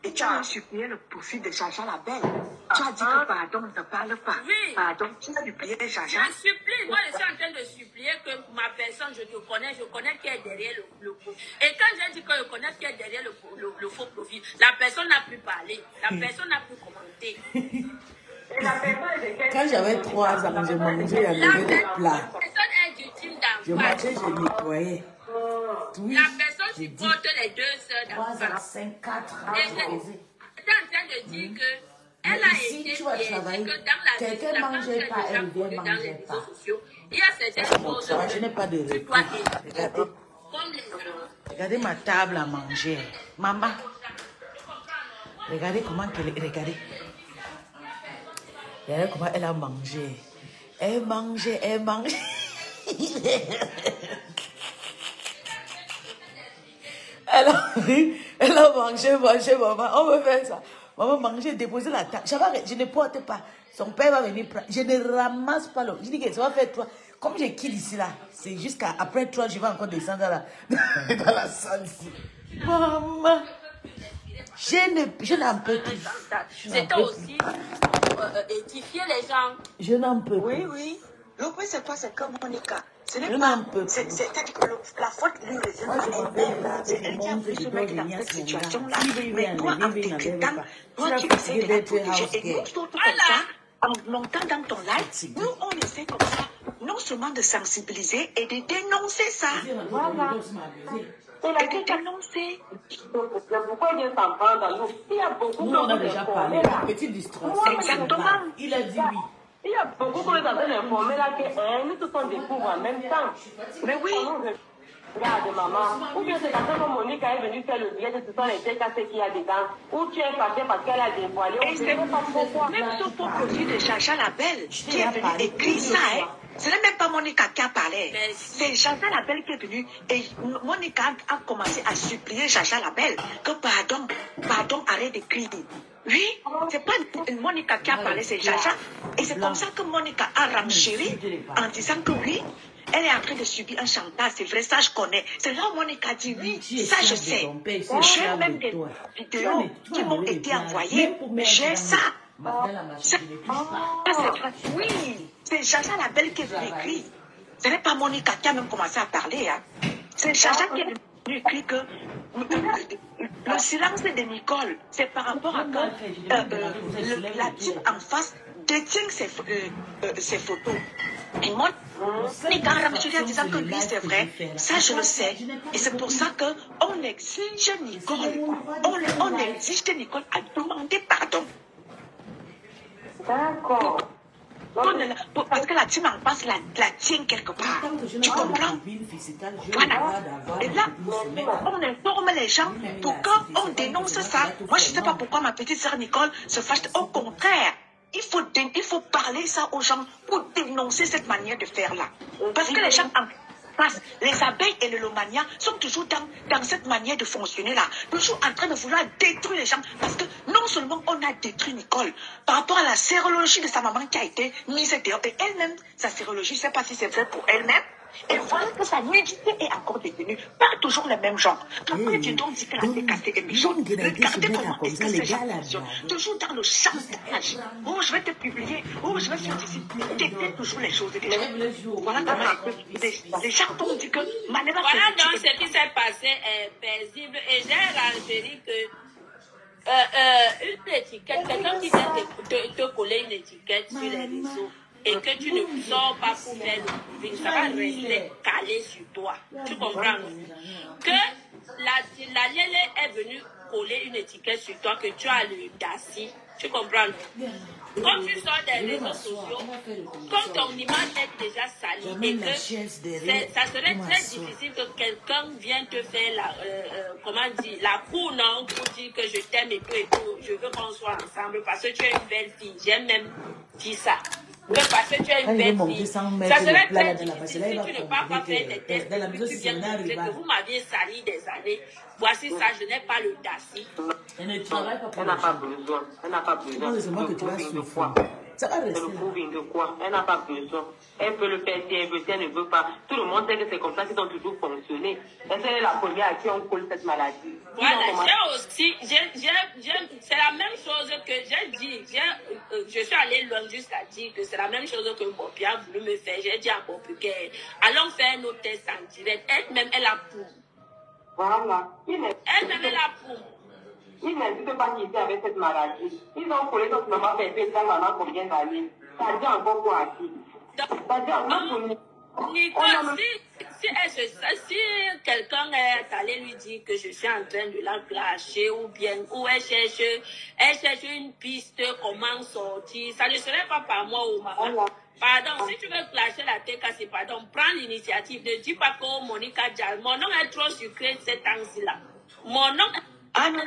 Et tu as supplié le profit de Chacha la Belle. Tu as dit que pardon ne parle pas. Oui. Pardon, tu as supplié Chacha. Je supplie, moi je suis en train de supplier que ma personne, je connais qui est derrière le profil. Et quand j'ai dit que je connais qui est derrière le faux profil, la personne n'a plus parlé, la personne n'a plus commenté. Quand j'avais 3 ans, je mangeais à lever des plats. La personne est du team Je d'enfant. mangeais, je nettoyais. Oui, La personne supporte les 2 sœurs 3 ans, d'enfant. 5, 4 ans, Et je faisais. j'étais en train de dire que elle a ici, été tu vas travailler. Quelqu'un mangeait pas, elle vient manger pas. Il y a certaines choses Je n'ai pas de repos. Regardez ma table à manger. Maman, regardez comment elle... Regardez comment elle a mangé. Elle mangeait. Elle a mangé, maman. On veut faire ça. Maman mangeait, déposer la table. Je ne porte pas. Son père va venir prendre. Je ne ramasse pas l'eau. Je dis que ça va faire 3. Comme je quitte ici là, c'est jusqu'à après 3, je vais encore descendre dans la salle ici. Maman, je n'en peux plus. C'était aussi édifier les gens. Je n'en peux plus. Oui. Le point c'est quoi? C'est comme Monica. Ce n'est Je pas. n'en peux plus. C'est-à-dire que la faute lui revient à elle. C'est elle qui a pu se mettre dans cette situation-là. Mais toi, en t'écoutant, toi tu essaies de la protéger. Et nous, surtout comme ça, en montant dans ton live, nous, on essaie comme ça, non seulement de sensibiliser et de dénoncer ça. Voilà. Et de dénoncer. Pourquoi il vient s'en prendre à nous? Il y a beaucoup Nous, on a déjà parlé. Petite distraction. Exactement. Il a dit oui. Il y a beaucoup qu'on est en train d'informer là que nous tous on découvre en même temps. Mais oui. Regarde maman, ou bien c'est parce que Monique est venue faire le billet de ce sont les décassés qu'il y a dedans, ou tu es fâché parce qu'elle a dévoilé, Et c'est même ce faux produit de Chacha la Belle qui est venu écrire ça, hein. Ce n'est même pas Monica qui a parlé. C'est Chacha la Belle qui est venue et Monica a commencé à supplier Chacha la Belle que pardon, arrête d'écrire. Oui, c'est pas Monica qui a parlé, c'est Chacha. Et c'est comme ça que Monica a renchéri en disant que oui, elle est en train de subir un chantage, c'est vrai, ça je connais. C'est là où Monica dit oui, ça je sais. J'ai même des vidéos qui m'ont été envoyées, j'ai ça. Oui, c'est Chacha la Belle qui est venue écrire. Ce n'est pas Monica qui a même commencé à parler. Hein. C'est Chacha qui est venue écrire que le silence de Nicole, c'est par rapport à que la type en face détient ses photos. Et moi, Monica a ramène en disant que oui, c'est vrai, ça je le sais. Et c'est pour ça qu'on exige Nicole, on exige Nicole à demander pardon. D'accord. parce que la team en face la tient quelque part. Tu comprends? Voilà. Et là, on informe les gens pour qu'on dénonce ça. Moi, je ne sais pas pourquoi ma petite sœur Nicole se fâche. Au contraire, il faut parler ça aux gens pour dénoncer cette manière de faire là. Parce que les gens en face, les abeilles et le lomania sont toujours dans cette manière de fonctionner là. Toujours en train de vouloir détruire les gens. Parce que non seulement on a détruit Nicole par rapport à la sérologie de sa maman qui a été mise dehors. Et elle-même, sa sérologie, je ne sais pas si c'est vrai pour elle-même. Et voilà que sa nudité est encore détenue. Pas toujours les mêmes gens. Après, tu donc dis que la décastée est méchante. Regardez comment est-ce que ces gens fonctionnent. Toujours dans le chantage. Oh, je vais te publier. Oh, je vais faire ici. Déteste toujours les choses des gens. Voilà comment les gens t'ont dit que voilà donc ce qui s'est passé est paisible. Et j'ai renseigné que une étiquette, quelqu'un qui vient te coller une étiquette sur les réseaux, et que tu ne sors pas pour faire le public, ça va rester calé sur toi. Tu comprends? Que la Lélé est venue coller une étiquette sur toi, que tu as le Daci. Tu comprends? Quand tu sors des réseaux sociaux, quand ton image est déjà salie et que ça serait très difficile que quelqu'un vienne te faire la cour, non, pour dire que je t'aime et tout, je veux qu'on soit ensemble parce que tu es une belle fille. J'ai même dit ça. Parce que tu es une belle fille. Ça serait très difficile si tu ne pars pas faire des tests. Tu viens de dire que vous m'aviez sali des années. Voici ça, je n'ai pas le Daci. Elle n'a pas besoin. Elle n'a pas besoin. C'est le proving de quoi? C'est le proving de quoi? Elle n'a pas besoin. Elle peut le faire si elle veut, si elle ne veut pas. Tout le monde sait que c'est comme ça qu'ils ont toujours fonctionné. Elle est la première à qui on colle cette maladie. Voilà, j'ai aussi, c'est la même chose que j'ai dit. Je suis allée loin jusqu'à dire que c'est la même chose que Bopi a voulu me faire. J'ai dit à Bopi allons faire nos tests en direct. Elle-même, elle a pour. Voilà. Elle-même, elle a pour. Ils n'hésitent pas quitter avec cette maladie. Ils ont collé notre maman pépé dans maman combien d'années. Ça dit encore quoi à qui? Ça dit encore pour nous. Nicole, si quelqu'un est allé lui dire que je suis en train de la clasher ou elle cherche une piste, comment sortir, ça ne serait pas par moi ou maman. Pardon, si tu veux clasher la TKC, pardon, prends l'initiative. Ne dis pas que Monica Dial, mon nom est trop sucré ces temps-là. Mon nom est... Ah non,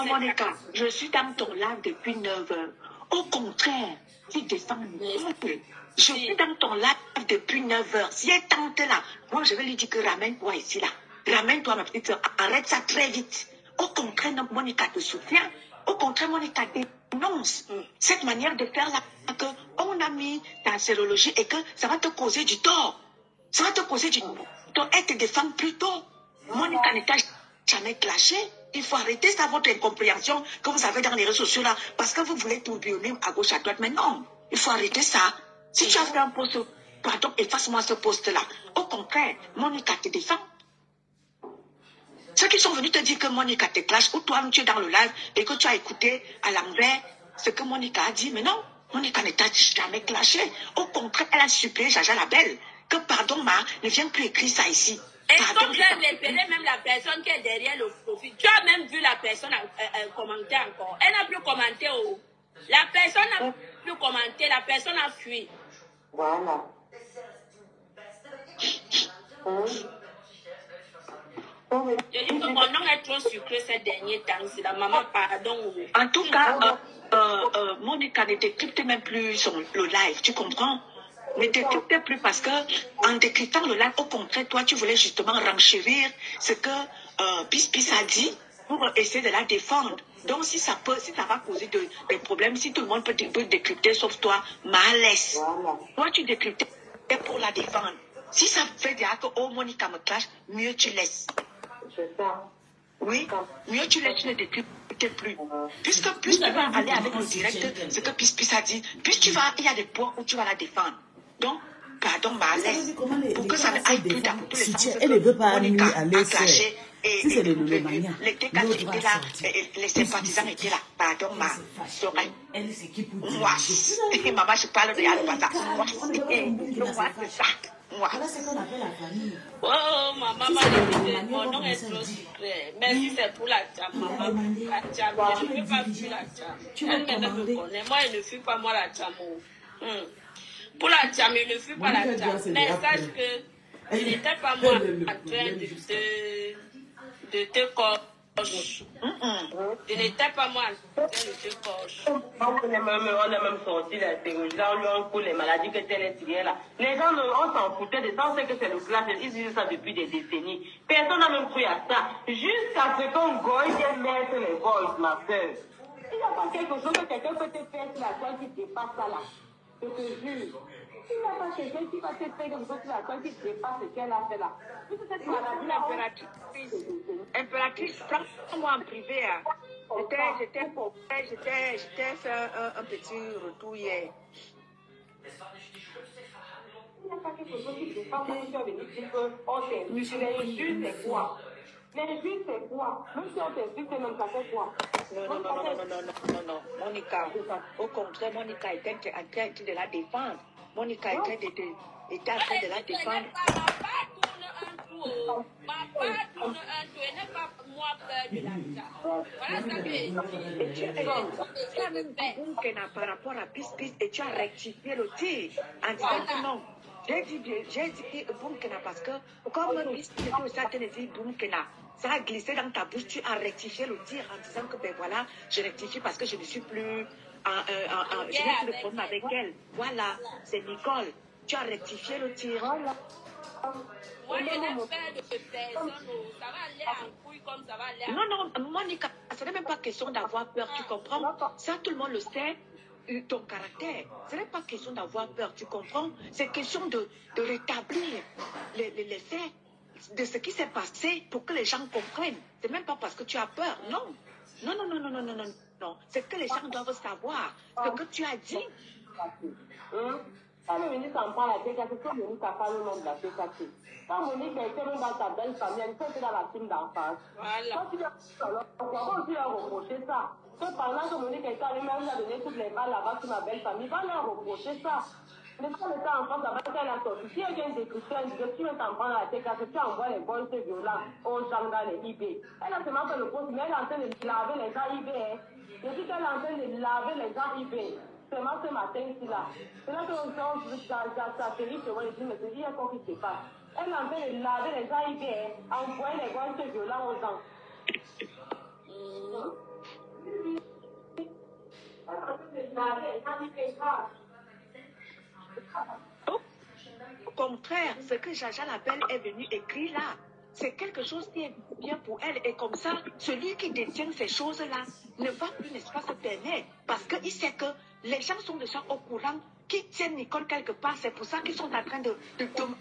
Monica, je suis dans ton live depuis 9 heures. Au contraire, tu défends le peuple. Je suis dans ton live depuis 9 heures. Si elle tente là, moi je vais lui dire que ramène-toi ici là. Ramène-toi ma petite soeur. Arrête ça très vite. Au contraire, Monica te soutient. Au contraire, Monica dénonce cette manière de faire là qu'on a mis ta sérologie et que ça va te causer du tort. Ça va te causer du tort. Elle te défend plutôt. Monica n'est jamais clashée. Il faut arrêter ça, votre incompréhension que vous avez dans les réseaux sociaux là, parce que vous voulez tourbillonner à gauche, à droite. Mais non, il faut arrêter ça. Si tu as fait un post, pardon, efface-moi ce post-là. Au contraire, Monica te défend. Ceux qui sont venus te dire que Monica te clash, ou toi, tu es dans le live et que tu as écouté à l'envers ce que Monica a dit, mais non, Monica ne t'a jamais clashé. Au contraire, elle a supplié Jaja la Belle que, pardon, ne viens plus écrire ça ici. Et comme j'ai repéré même la personne qui est derrière le profil, tu as même vu la personne commenter encore. Elle n'a plus commenté. La personne n'a plus commenté, la personne a fui. Voilà. Je dis que mon nom est trop sucré ces derniers temps. C'est la maman, pardon. En tout cas, Monica ne décrypte même plus le live, tu comprends? Ne décrypte plus parce que en décryptant le live, au contraire, toi, tu voulais justement renchérir ce que Pis a dit pour essayer de la défendre. Donc, si ça va causer des problèmes, si tout le monde peut décrypter sauf toi, laisse. Toi, tu décryptais pour la défendre. Si ça fait dire que oh, Monica me clash, mieux tu laisses. C'est ça. Oui, mieux tu laisses, tu ne décryptes plus. Puisque plus tu vas aller avec le direct, ce que Pis a dit, plus il y a des points où tu vas la défendre. Donc, pardon, laisse. Pour que ça ne aille plus dans tous les sens. Elle ne veut pas aller à l'essai. Si c'est le TKC étaient là, les sympathisants étaient là. Pardon, elle s'équipe pour moi, maman, je parle de Yalbata. Moi, c'est ça. Moi. Voilà ce qu'on appelle la famille. Oh, maman, mon nom est trop sucré. Même si c'est pour la jam, maman. La jam, je ne veux pas fuir la jam. Elle me connaît. Moi, elle ne fuit pas moi la jam. Pour la Tcham, il ne fut pas la Tcham. Mais sache que je n'étais pas moi en train de te coche. Je n'étais pas moi en train de te coche. On est même sorti la théologie, là, on lui a coupé les maladies que tel est tiré là. Les gens, on s'en foutait de ça, on sait que c'est le clash, ils disent ça depuis des décennies. Personne n'a même cru à ça. Jusqu'à ce qu'on goye vienne mettre les voices, ma soeur. Il n'y a pas quelque chose que quelqu'un peut te faire sur la toile qui dépasse ça là. Je te jure. Il n'y a pas quelqu'un qui va te faire quelque chose sur la toile qui dépasse ce qu'elle a fait là. Cette maladie là, Impératrice, prends-moi en privé. Hein. J'étais fait un petit retour hier. Il n'y a pas quelque chose qui dépasse quand tu as venu dire que on t'invite. Les juges, c'est quoi? Les juges, c'est quoi? Même si on t'invite, c'est même ça fait quoi? Non. Monica, au contraire, Monica était en train de la défendre. Monica était en train de la défendre. Ma part tourne un tour, elle n'est pas moi peur de la Tcham. Voilà ce que Tu as même dit Boumkena par rapport à Pis et tu as rectifié le tir en disant que non. J'ai dit Boumkena parce que comme Pis aussi a dit Boumkena, ça a glissé dans ta bouche, tu as rectifié le tir en disant que ben voilà, je rectifie parce que je ne suis plus je n'ai plus de problème avec elle. Voilà, c'est Nicole. Tu as rectifié le tir. Moi, je n'ai peur de personne. Ça va aller en couille comme ça va aller en... Non, Monica, ce n'est même pas question d'avoir peur, tu comprends? Ça, tout le monde le sait, ton caractère. Ce n'est pas question d'avoir peur, tu comprends? C'est question de rétablir les faits de ce qui s'est passé pour que les gens comprennent. C'est même pas parce que tu as peur, non. Non. C'est que les gens doivent savoir ce que tu as dit. Quand le ministre en parle à TKC, c'est Monique qui a parlé le nom de la TKC. Quand Monique était même dans ta belle famille, elle était dans la team d'enfance. Voilà. Quand tu leur reprocher ça, que pendant que Monique était allée, même lui a donné toutes les balles là-bas sur ma belle famille, va leur reprocher ça. Mais quand elle était en France, là-bas, elle a sorti. Si elle vient d'écouter, elle dit que tu veux t'en prendre à la TKC, tu envoies les boys violents aux gens dans les IB. Elle a seulement fait le poste, mais elle est en train de laver les gens IB. Je dis qu'elle est en train de laver les gens IB. Seulement ce matin ici là. C'est là qu'on ça terrible, je dis, mais il y a quoi qui se passe. Elle est en train de laver les gens IB, envoyer les boys violents aux gens. Au contraire, ce que Jaja Labelle est venu écrire là, c'est quelque chose qui est bien pour elle. Et comme ça, celui qui détient ces choses-là ne va plus, n'est-ce pas, se permettre. Parce qu'il sait que les gens sont déjà au courant qu'ils tiennent Nicole quelque part. C'est pour ça qu'ils sont en train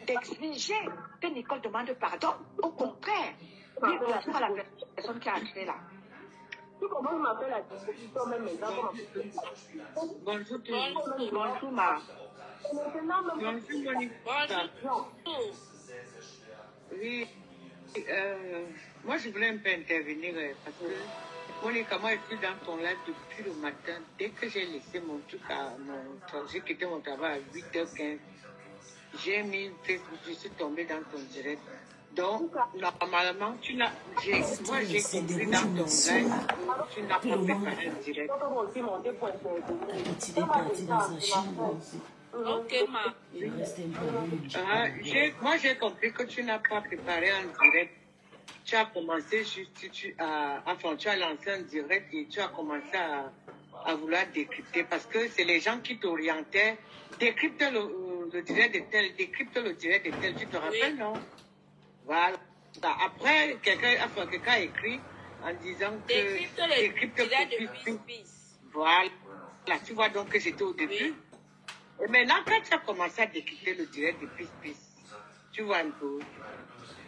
d'exiger que Nicole demande pardon. Au contraire, oui, bonjour à la personne qui a créé là. Comment on m'appelle la disposition, même mes enfants? Bonjour, ma. Bonjour, Monique. Oui, moi je voulais un peu intervenir parce que Monica, moi je suis dans ton live depuis le matin. Dès que j'ai laissé mon truc j'ai quitté mon travail à 8h15, j'ai mis Facebook, je suis tombée dans ton direct. Donc, normalement, moi j'ai compris dans ton live, tu n'as pas fait un direct. Il est parti dans sa chambre aussi. Ok, ma. Moi, j'ai compris que tu n'as pas préparé un direct. Tu as commencé juste, tu as lancé un direct et tu as commencé à vouloir décrypter parce que c'est les gens qui t'orientaient. Décrypte le direct de tel, décrypte le direct de tel. Tu te rappelles, non? Voilà. Après, quelqu'un a écrit en disant que décrypte le direct de Pis. Voilà. Là, tu vois donc que j'étais au début. Oui. Et maintenant, quand tu as commencé à décrypter le direct de Pis, tu vois un peu.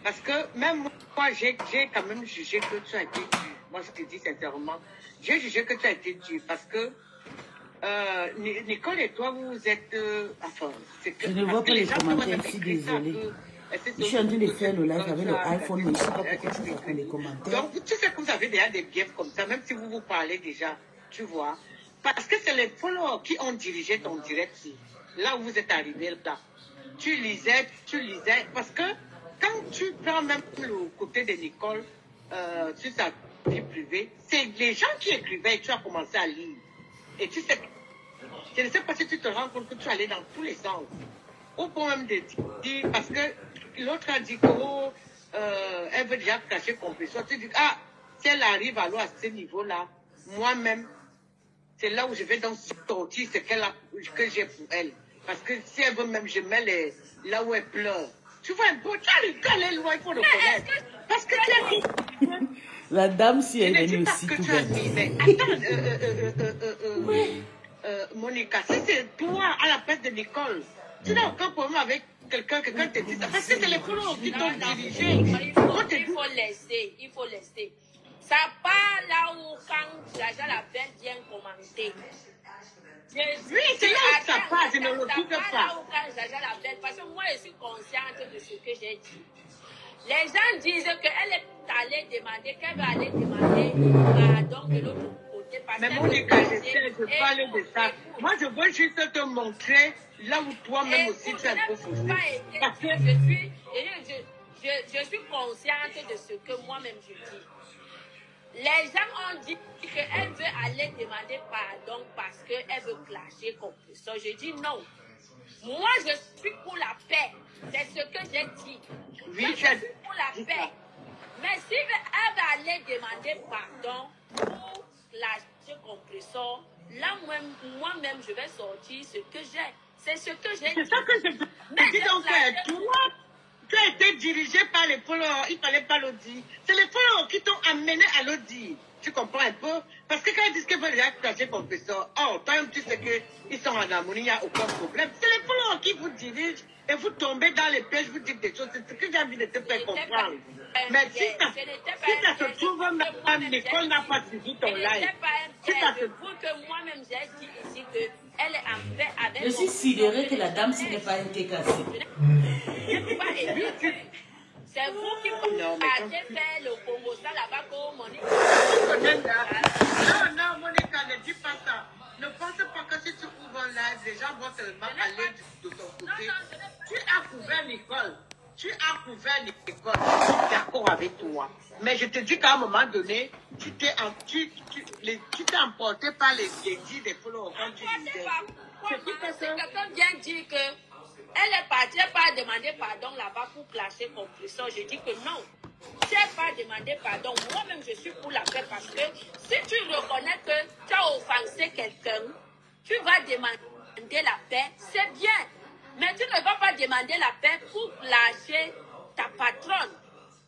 Parce que même moi, j'ai quand même jugé que tu as été dur. Moi, je te dis sincèrement, j'ai jugé que tu as été dur parce que Nicole et toi, vous êtes... je ne vois pas les commentaires, je suis désolée. Je suis en train de faire le live avec l'iPhone, mais je ne sais pas pourquoi je fais les commentaires. Donc, tu sais que vous avez déjà des biefs comme ça, même si vous vous parlez déjà, tu vois. Parce que c'est les followers qui ont dirigé ton direct. Là où vous êtes arrivé, là. Tu lisais. Parce que quand tu prends même le côté de Nicole sur sa vie privée, c'est les gens qui écrivaient et tu as commencé à lire. Et tu sais, Je ne sais pas si tu te rends compte que tu allais dans tous les sens. Au point même de dire, parce que l'autre a dit que elle veut déjà cacher compresseur. Tu dis, ah, si elle arrive alors à ce niveau-là, moi-même, c'est là où je vais donc sortir ce que j'ai pour elle. Parce que si elle veut même, je mets là où elle pleure. Tu vois un peu, elle est loin, il faut le connaître. Parce que tu as dit... La dame, si elle est aussi tout belle. Mais attends, Monica, si c'est toi à la place de Nicole, tu n'as aucun problème avec quelqu'un te dit ça. Parce que c'est les couleurs qui t'ont dirigé. Il faut laisser. Ça part là où quand Jaja la belle vient commenter. Oui, c'est là où ça part, je ne le retrouve pas. Là où quand Jaja la belle, parce que moi je suis consciente de ce que j'ai dit. Les gens disent qu'elle est allée demander, qu'elle va aller demander pardon de l'autre côté. Mais Monica, je parle de ça. Moi, je veux juste te montrer là où toi-même aussi tu es un peu faussé. Parce que je suis consciente de ce que moi-même je dis. Les gens ont dit qu'elle veut aller demander pardon parce qu'elle veut clasher contre ça. Je dis non. Moi, je suis pour la paix. C'est ce que j'ai dit. Oui, je suis pour la paix. Mais si elle va aller demander pardon pour clasher contre ça, là, moi-même, je vais sortir ce que j'ai. C'est ce que j'ai dit. C'est ça que je dis donc, toi, tu as été dirigé par les followers, il ne fallait pas le dire. C'est les followers qui t'ont amené à le dire. Tu comprends un peu? Parce que quand ils disent qu'ils veulent déjà clasher contre ça, oh, toi-même tu sais qu'ils sont en harmonie, il n'y a aucun problème. C'est les followers qui vous dirigent et vous tombez dans les pièges, vous dites des choses. C'est ce que j'ai envie de te faire comprendre. Mais si ça se trouve, même Nicole n'a pas suivi ton live. Si ça se trouve que moi-même j'ai dit ici qu'elle est en paix avec je suis sidérée que la dame s'il n'est pas été cassée. C'est vous qui avez fait le Congo, ça là-bas comme Monica. Non, Monica, ne dis pas ça. Ne pense pas que si tu ouvres un live, les gens vont seulement aller de ton côté. Tu as couvert Nicole. Tu as couvert Nicole. Je suis d'accord avec toi. Mais je te dis qu'à un moment donné, tu t'es emporté par les dits des followers quand tu disais. C'est quelqu'un vient dire que elle est partie, elle pas demander pardon là-bas pour clasher contre ça. Je dis que non. Si elle pas demandé pardon, moi-même je suis pour la paix parce que si tu reconnais que tu as offensé quelqu'un, tu vas demander la paix, c'est bien. Mais tu ne vas pas demander la paix pour clasher ta patronne.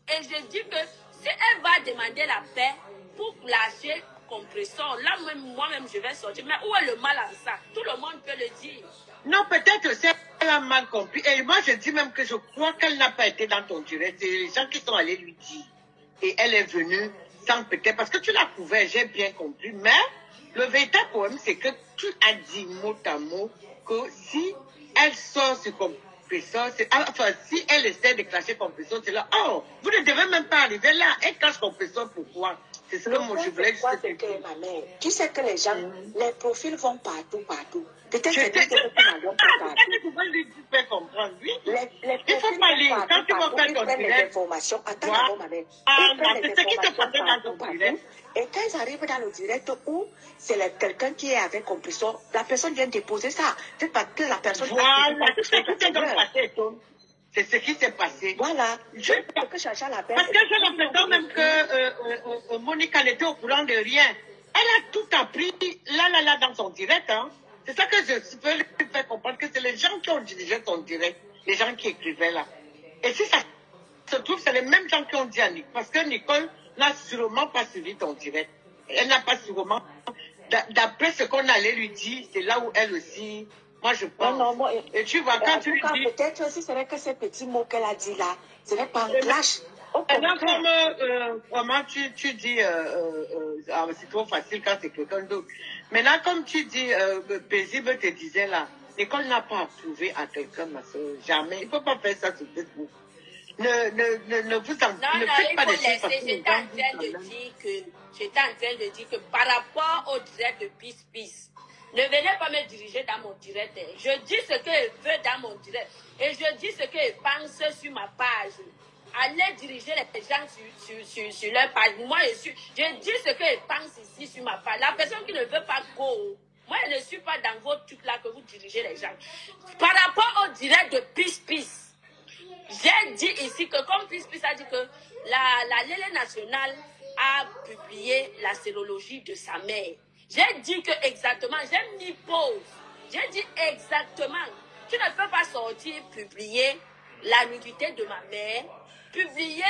Et je dis que si elle va demander la paix pour clasher contre ça, là moi-même je vais sortir. Mais où est le mal à ça? Tout le monde peut le dire. Non, peut-être qu'elle a mal compris. Et moi, je dis même que je crois qu'elle n'a pas été dans ton direct. C'est les gens qui sont allés lui dire. Et elle est venue sans peut-être... Parce que tu l'as couvert, j'ai bien compris. Mais le véritable problème, c'est que tu as dit mot à mot que si elle sort ce compresseur, enfin, si elle essaie de clasher compresseur, c'est là. Oh, vous ne devez même pas arriver là. Elle cache compresseur, pourquoi? C'est ce que moi, je voulais juste te dire. Ma mère, tu sais que les gens, les profils vont partout. Peut-être que tu peux lui faire comprendre, oui. Il faut pas lire. Quand tu vas faire ton direct, informations. Attends, ma mère. C'est ce qui se passe dans ton direct. Et quand ils arrivent dans le direct où c'est quelqu'un qui est avec compresseur, la personne vient déposer ça. C'est parce que la personne... Voilà, c'est ce qui s'est passé, Tom. C'est ce qui s'est passé. Voilà. Parce que j'ai l'impression même que Monica n'était au courant de rien. Elle a tout appris là dans son direct. Hein. C'est ça que je peux lui faire comprendre, que c'est les gens qui ont dirigé son direct, les gens qui écrivaient là. Et si ça se trouve, c'est les mêmes gens qui ont dit à Nicole, parce que Nicole n'a sûrement pas suivi ton direct. Elle n'a pas sûrement... D'après ce qu'on allait lui dire, c'est là où elle aussi... Moi, je pense. Non, et tu vois, quand tu lui dis... Peut-être aussi, c'est vrai que ces petits mots qu'elle a dit là, ce n'est pas un clash. Maintenant, comment tu dis, c'est trop facile quand c'est quelqu'un d'autre. Maintenant, comme tu dis, paisible te disait là, l'école n'a pas approuvé à quelqu'un, ma soeur, jamais. Il ne faut pas faire ça sur Facebook. Ne faites pas des choses parce que j'étais en train de dire que par rapport au direct de Peace, ne venez pas me diriger dans mon direct. Je dis ce que je veux dans mon direct. Et je dis ce que je pense sur ma page. Allez diriger les gens sur leur page. Moi, je dis ce que je pense ici sur ma page. La personne qui ne veut pas go, Moi, je ne suis pas dans vos trucs là que vous dirigez les gens. Par rapport au direct de Peace, j'ai dit ici que comme Peace a dit que la Lélé nationale a publié la sérologie de sa mère. J'ai dit que exactement, j'ai mis pause. J'ai dit exactement, tu ne peux pas sortir publier la nudité de ma mère, publier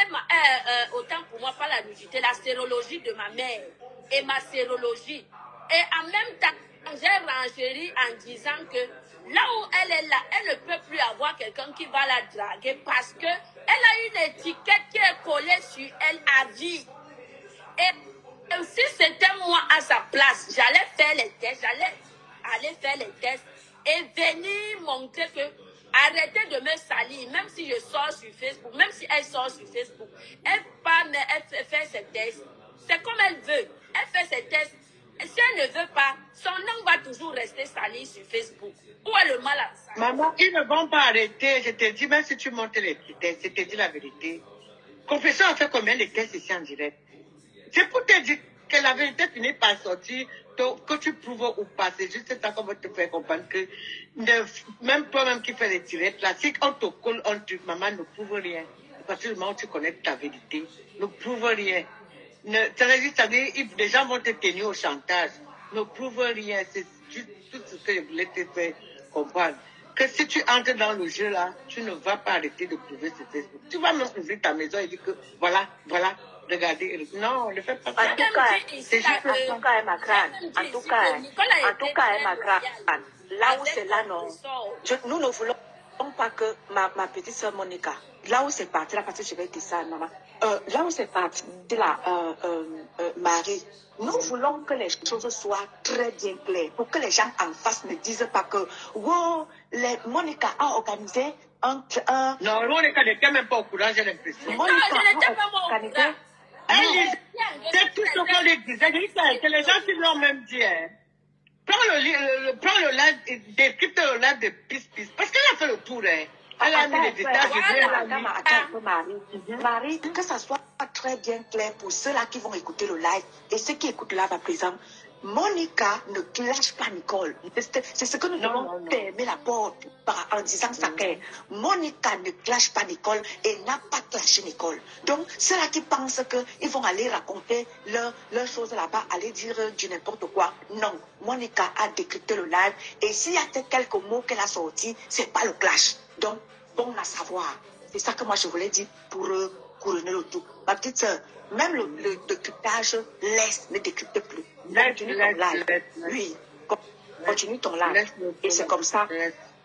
autant pour moi pas la nudité, la sérologie de ma mère et ma sérologie. Et en même temps, j'ai renchéri en disant que là où elle est là, elle ne peut plus avoir quelqu'un qui va la draguer parce que elle a une étiquette qui est collée sur elle à vie. Et si c'était moi à sa place, j'allais faire les tests, et venir montrer que arrêtez de me salir, même si je sors sur Facebook, même si elle sort sur Facebook, elle fait ses tests. C'est comme elle veut, elle fait ses tests. Et si elle ne veut pas, son nom va toujours rester sali sur Facebook. Où est le mal à ça? Maman, ils ne vont pas arrêter. Je te dis, même si tu montes les tests, je te dis la vérité. Confession a fait combien de tests ici en direct? C'est pour te dire que la vérité finit par sortir, que tu prouves ou pas. C'est juste ça qu'on va te faire comprendre que même toi-même qui fais les directs, là, si on te colle, maman ne prouve rien. Parce que le moment où tu connais ta vérité, ne prouve rien. C'est-à-dire, les gens vont te tenir au chantage. Ne prouve rien. C'est juste tout ce que je voulais te faire comprendre. Que si tu entres dans le jeu là, tu ne vas pas arrêter de prouver sur Facebook. Tu vas même ouvrir ta maison et dire que voilà, regardez. Non, ne fais pas ça. En tout cas, ma crâne. Là où c'est là, non. Nous ne voulons pas que ma petite soeur Monica, là où c'est parti, là, parce que je vais dire ça, maman. Là où c'est parti, là, Marie, nous voulons que les choses soient très bien claires pour que les gens en face ne disent pas que wow, Monica a organisé un. Non, Monica n'était même pas au courant, j'ai l'impression. Monica a organisé. C'est tout ce qu'on lui disait. Que les gens qui l'ont même dit. Hein. Prends le live, décrypte le live de Peace. Parce qu'elle a fait le tour. Hein. Elle a mis les détails. Marie, que ça soit très bien clair pour ceux-là qui vont écouter le live et ceux qui écoutent le live à présent. Monica ne clash pas Nicole. C'est ce que nous devons fermer la porte en disant ça. Monica ne clash pas Nicole et n'a pas clashé Nicole. Donc, ceux-là qui pensent qu'ils vont aller raconter leurs choses là-bas, aller dire du n'importe quoi. Non, Monica a décrypté le live et s'il y a quelques mots qu'elle a sortis, c'est pas le clash. Donc, bon à savoir. C'est ça que moi je voulais dire pour couronner le tout. Ma petite soeur, même le décryptage, ne décrypte plus. Continue ton live. Oui, continue ton live. Et c'est comme ça.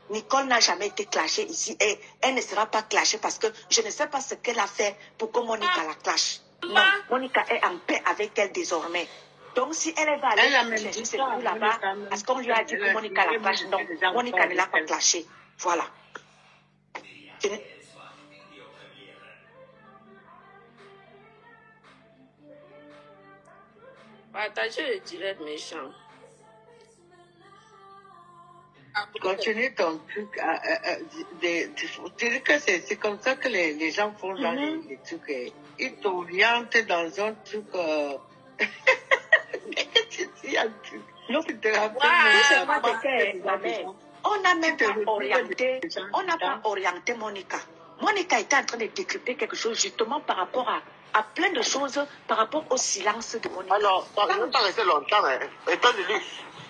Nicole n'a jamais été clashée ici et elle ne sera pas clashée parce que je ne sais pas ce qu'elle a fait pour que Monica la clash. Non, Monica est en paix avec elle désormais. Donc si elle va aller chercher ses coups là-bas, parce qu'on lui a dit que Monica la clash, non, Monica ne l'a pas clashée. Voilà. Partagez le direct méchant. Continue ton truc. Tu dis que c'est comme ça que les gens font dans les trucs. Ils t'orientent dans un truc. Tu dis un truc. On n'a même pas orienté. On n'a pas orienté Monica. Monica était en train de décrypter quelque chose justement par rapport à plein de choses par rapport au silence de Monica. Alors, ça ne peut pas rester longtemps. Étant de luxe.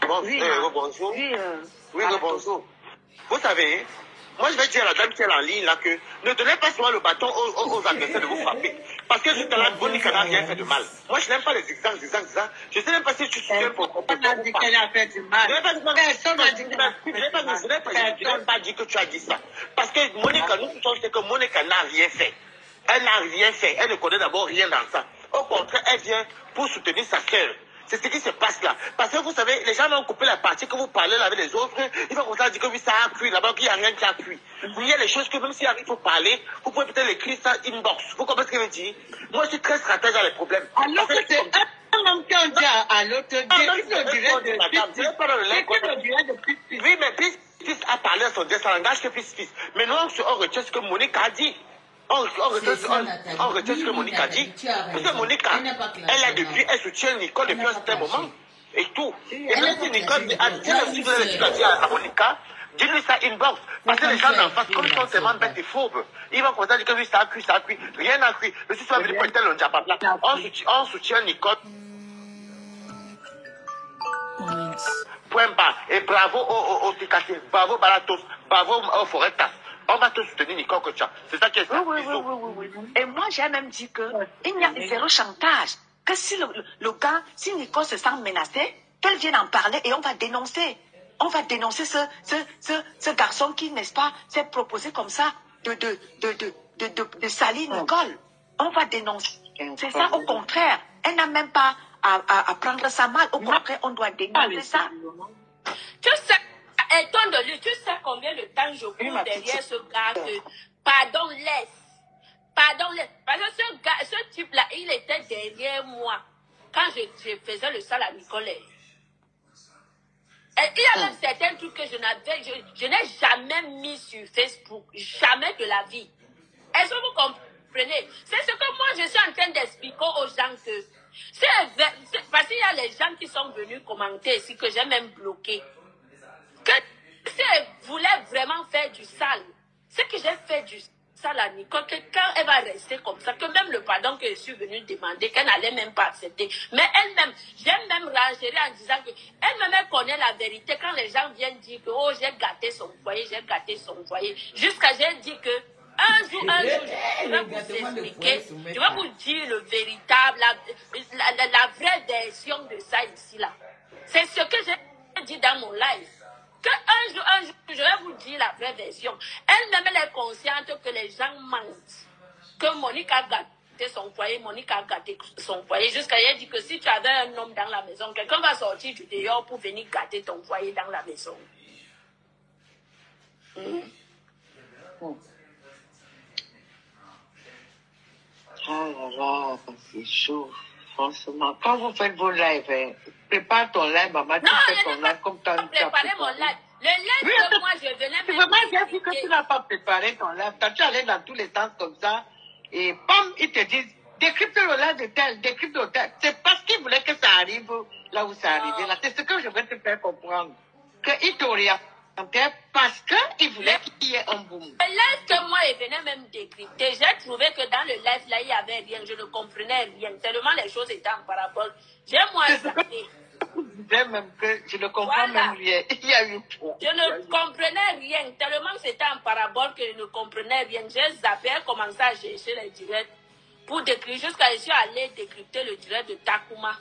Bonjour. Oui, bonjour. Vous savez, moi je vais dire à la dame qui est en ligne là que ne donnez pas souvent le bâton aux adversaires de vous frapper. Parce que jusqu'à là, Monica n'a rien fait de mal. Moi je n'aime pas les zigzags. Je ne sais même pas si tu soutiens pour on a dit qu'elle a fait du mal. Je n'ai pas dit que tu as dit ça. Parce que Monica, nous tous c'est que Monica n'a rien fait. Elle n'a rien fait. Elle ne connaît d'abord rien dans ça. Au contraire, elle vient pour soutenir sa sœur. C'est ce qui se passe là. Parce que vous savez, les gens ont coupé la partie que vous parlez là avec les autres. Ils vont commencer à dire que oui, ça a cuit là-bas, qu'il n'y a rien qui a cuit. Il y a les choses que même s'il faut parler, vous pouvez peut-être écrire ça inbox. Vous comprenez ce que je veux dire? Moi, je suis très stratège dans les problèmes. Alors que c'est un homme qui a dit à l'autre, oui, mais Peace a parlé à son Dieu, ça n'engage que Peace. Mais nous, on retient ce que Monica a dit. On retient ce que Monica a dit. Parce que Monica, elle a depuis, elle soutient Nicole depuis un certain moment. et tout. Et même si Nicole, tu as dit à Monica, dis-lui ça inbox. Parce que les gens d'en face, comme ils sont tellement bêtes et fourbes, ils vont commencer à dire que oui, ça a cuit, rien n'a cuit. Le soir, venu pour tel, on dit pas. On soutient Nicole. Point bas. Et bravo au Tikati, bravo Balatos, bravo au Foretas. On va te soutenir, Nicole Kocha. C'est ça qui est ça. Oui. Et moi, j'ai même dit qu'il y a zéro chantage. Que si le gars, si Nicole se sent menacée, qu'elle vienne en parler et on va dénoncer. On va dénoncer ce garçon qui, n'est-ce pas, s'est proposé comme ça de salir Nicole. On va dénoncer. C'est ça, au contraire. Elle n'a même pas à prendre ça mal. Au contraire, on doit dénoncer ça. Tu sais, étant de lui, tu sais combien de temps je cours derrière ce gars que, pardon, laisse. Parce que ce type-là, il était derrière moi quand je faisais le sale à Nicolas. Et il y a même certains trucs que je n'ai jamais mis sur Facebook. Jamais de la vie. Est-ce que vous comprenez? C'est ce que moi, je suis en train d'expliquer aux gens que... parce qu'il y a les gens qui sont venus commenter ici, que j'ai même bloqué. Que si elle voulait vraiment faire du sale, c'est que j'ai fait du sale à Nicole, que quand elle va rester comme ça, que même le pardon que je suis venue demander, qu'elle n'allait même pas accepter. Mais elle-même, j'ai même rangéré en disant que elle-même connaît la vérité quand les gens viennent dire que oh, j'ai gâté son foyer, jusqu'à j'ai dit que un jour, je vais vous expliquer, je vais vous dire le véritable, la vraie version de ça ici là. C'est ce que j'ai dit dans mon live. Que un jour, je vais vous dire la vraie version. Elle-même, elle est consciente que les gens mentent. Que Monique a gâté son foyer, jusqu'à elle dit que si tu avais un homme dans la maison, quelqu'un va sortir du dehors pour venir gâter ton foyer dans la maison. Oh là là, c'est chaud. Franchement, quand vous faites vos lives, prépare ton live, maman, tu fais ton live comme t'as préparé mon live. Le live que moi je venais c'est vraiment bien dit que tu n'as pas préparé ton live. Quand tu allais dans tous les sens comme ça, et bam, ils te disent, décrypte le live de tel, décrypte le tel. C'est parce qu'ils voulaient que ça arrive là où ça arrivait. Là, c'est ce que je veux te faire comprendre. Qu'ils t'orientent parce qu'ils voulaient qu'il y ait un boom. Le live que moi je venais même décrypter, j'ai trouvé que dans le live là, il n'y avait rien. Je ne comprenais rien. Tellement les choses étaient en parabole. J'ai moi zappé. Même que je ne comprends même rien. Il y a eu trop. Je ne comprenais rien. Tellement c'était en parabole que je ne comprenais rien. J'ai zappé, commencé à chercher les directs pour décrypter jusqu'à je suis allé décrypter le direct de Takuma.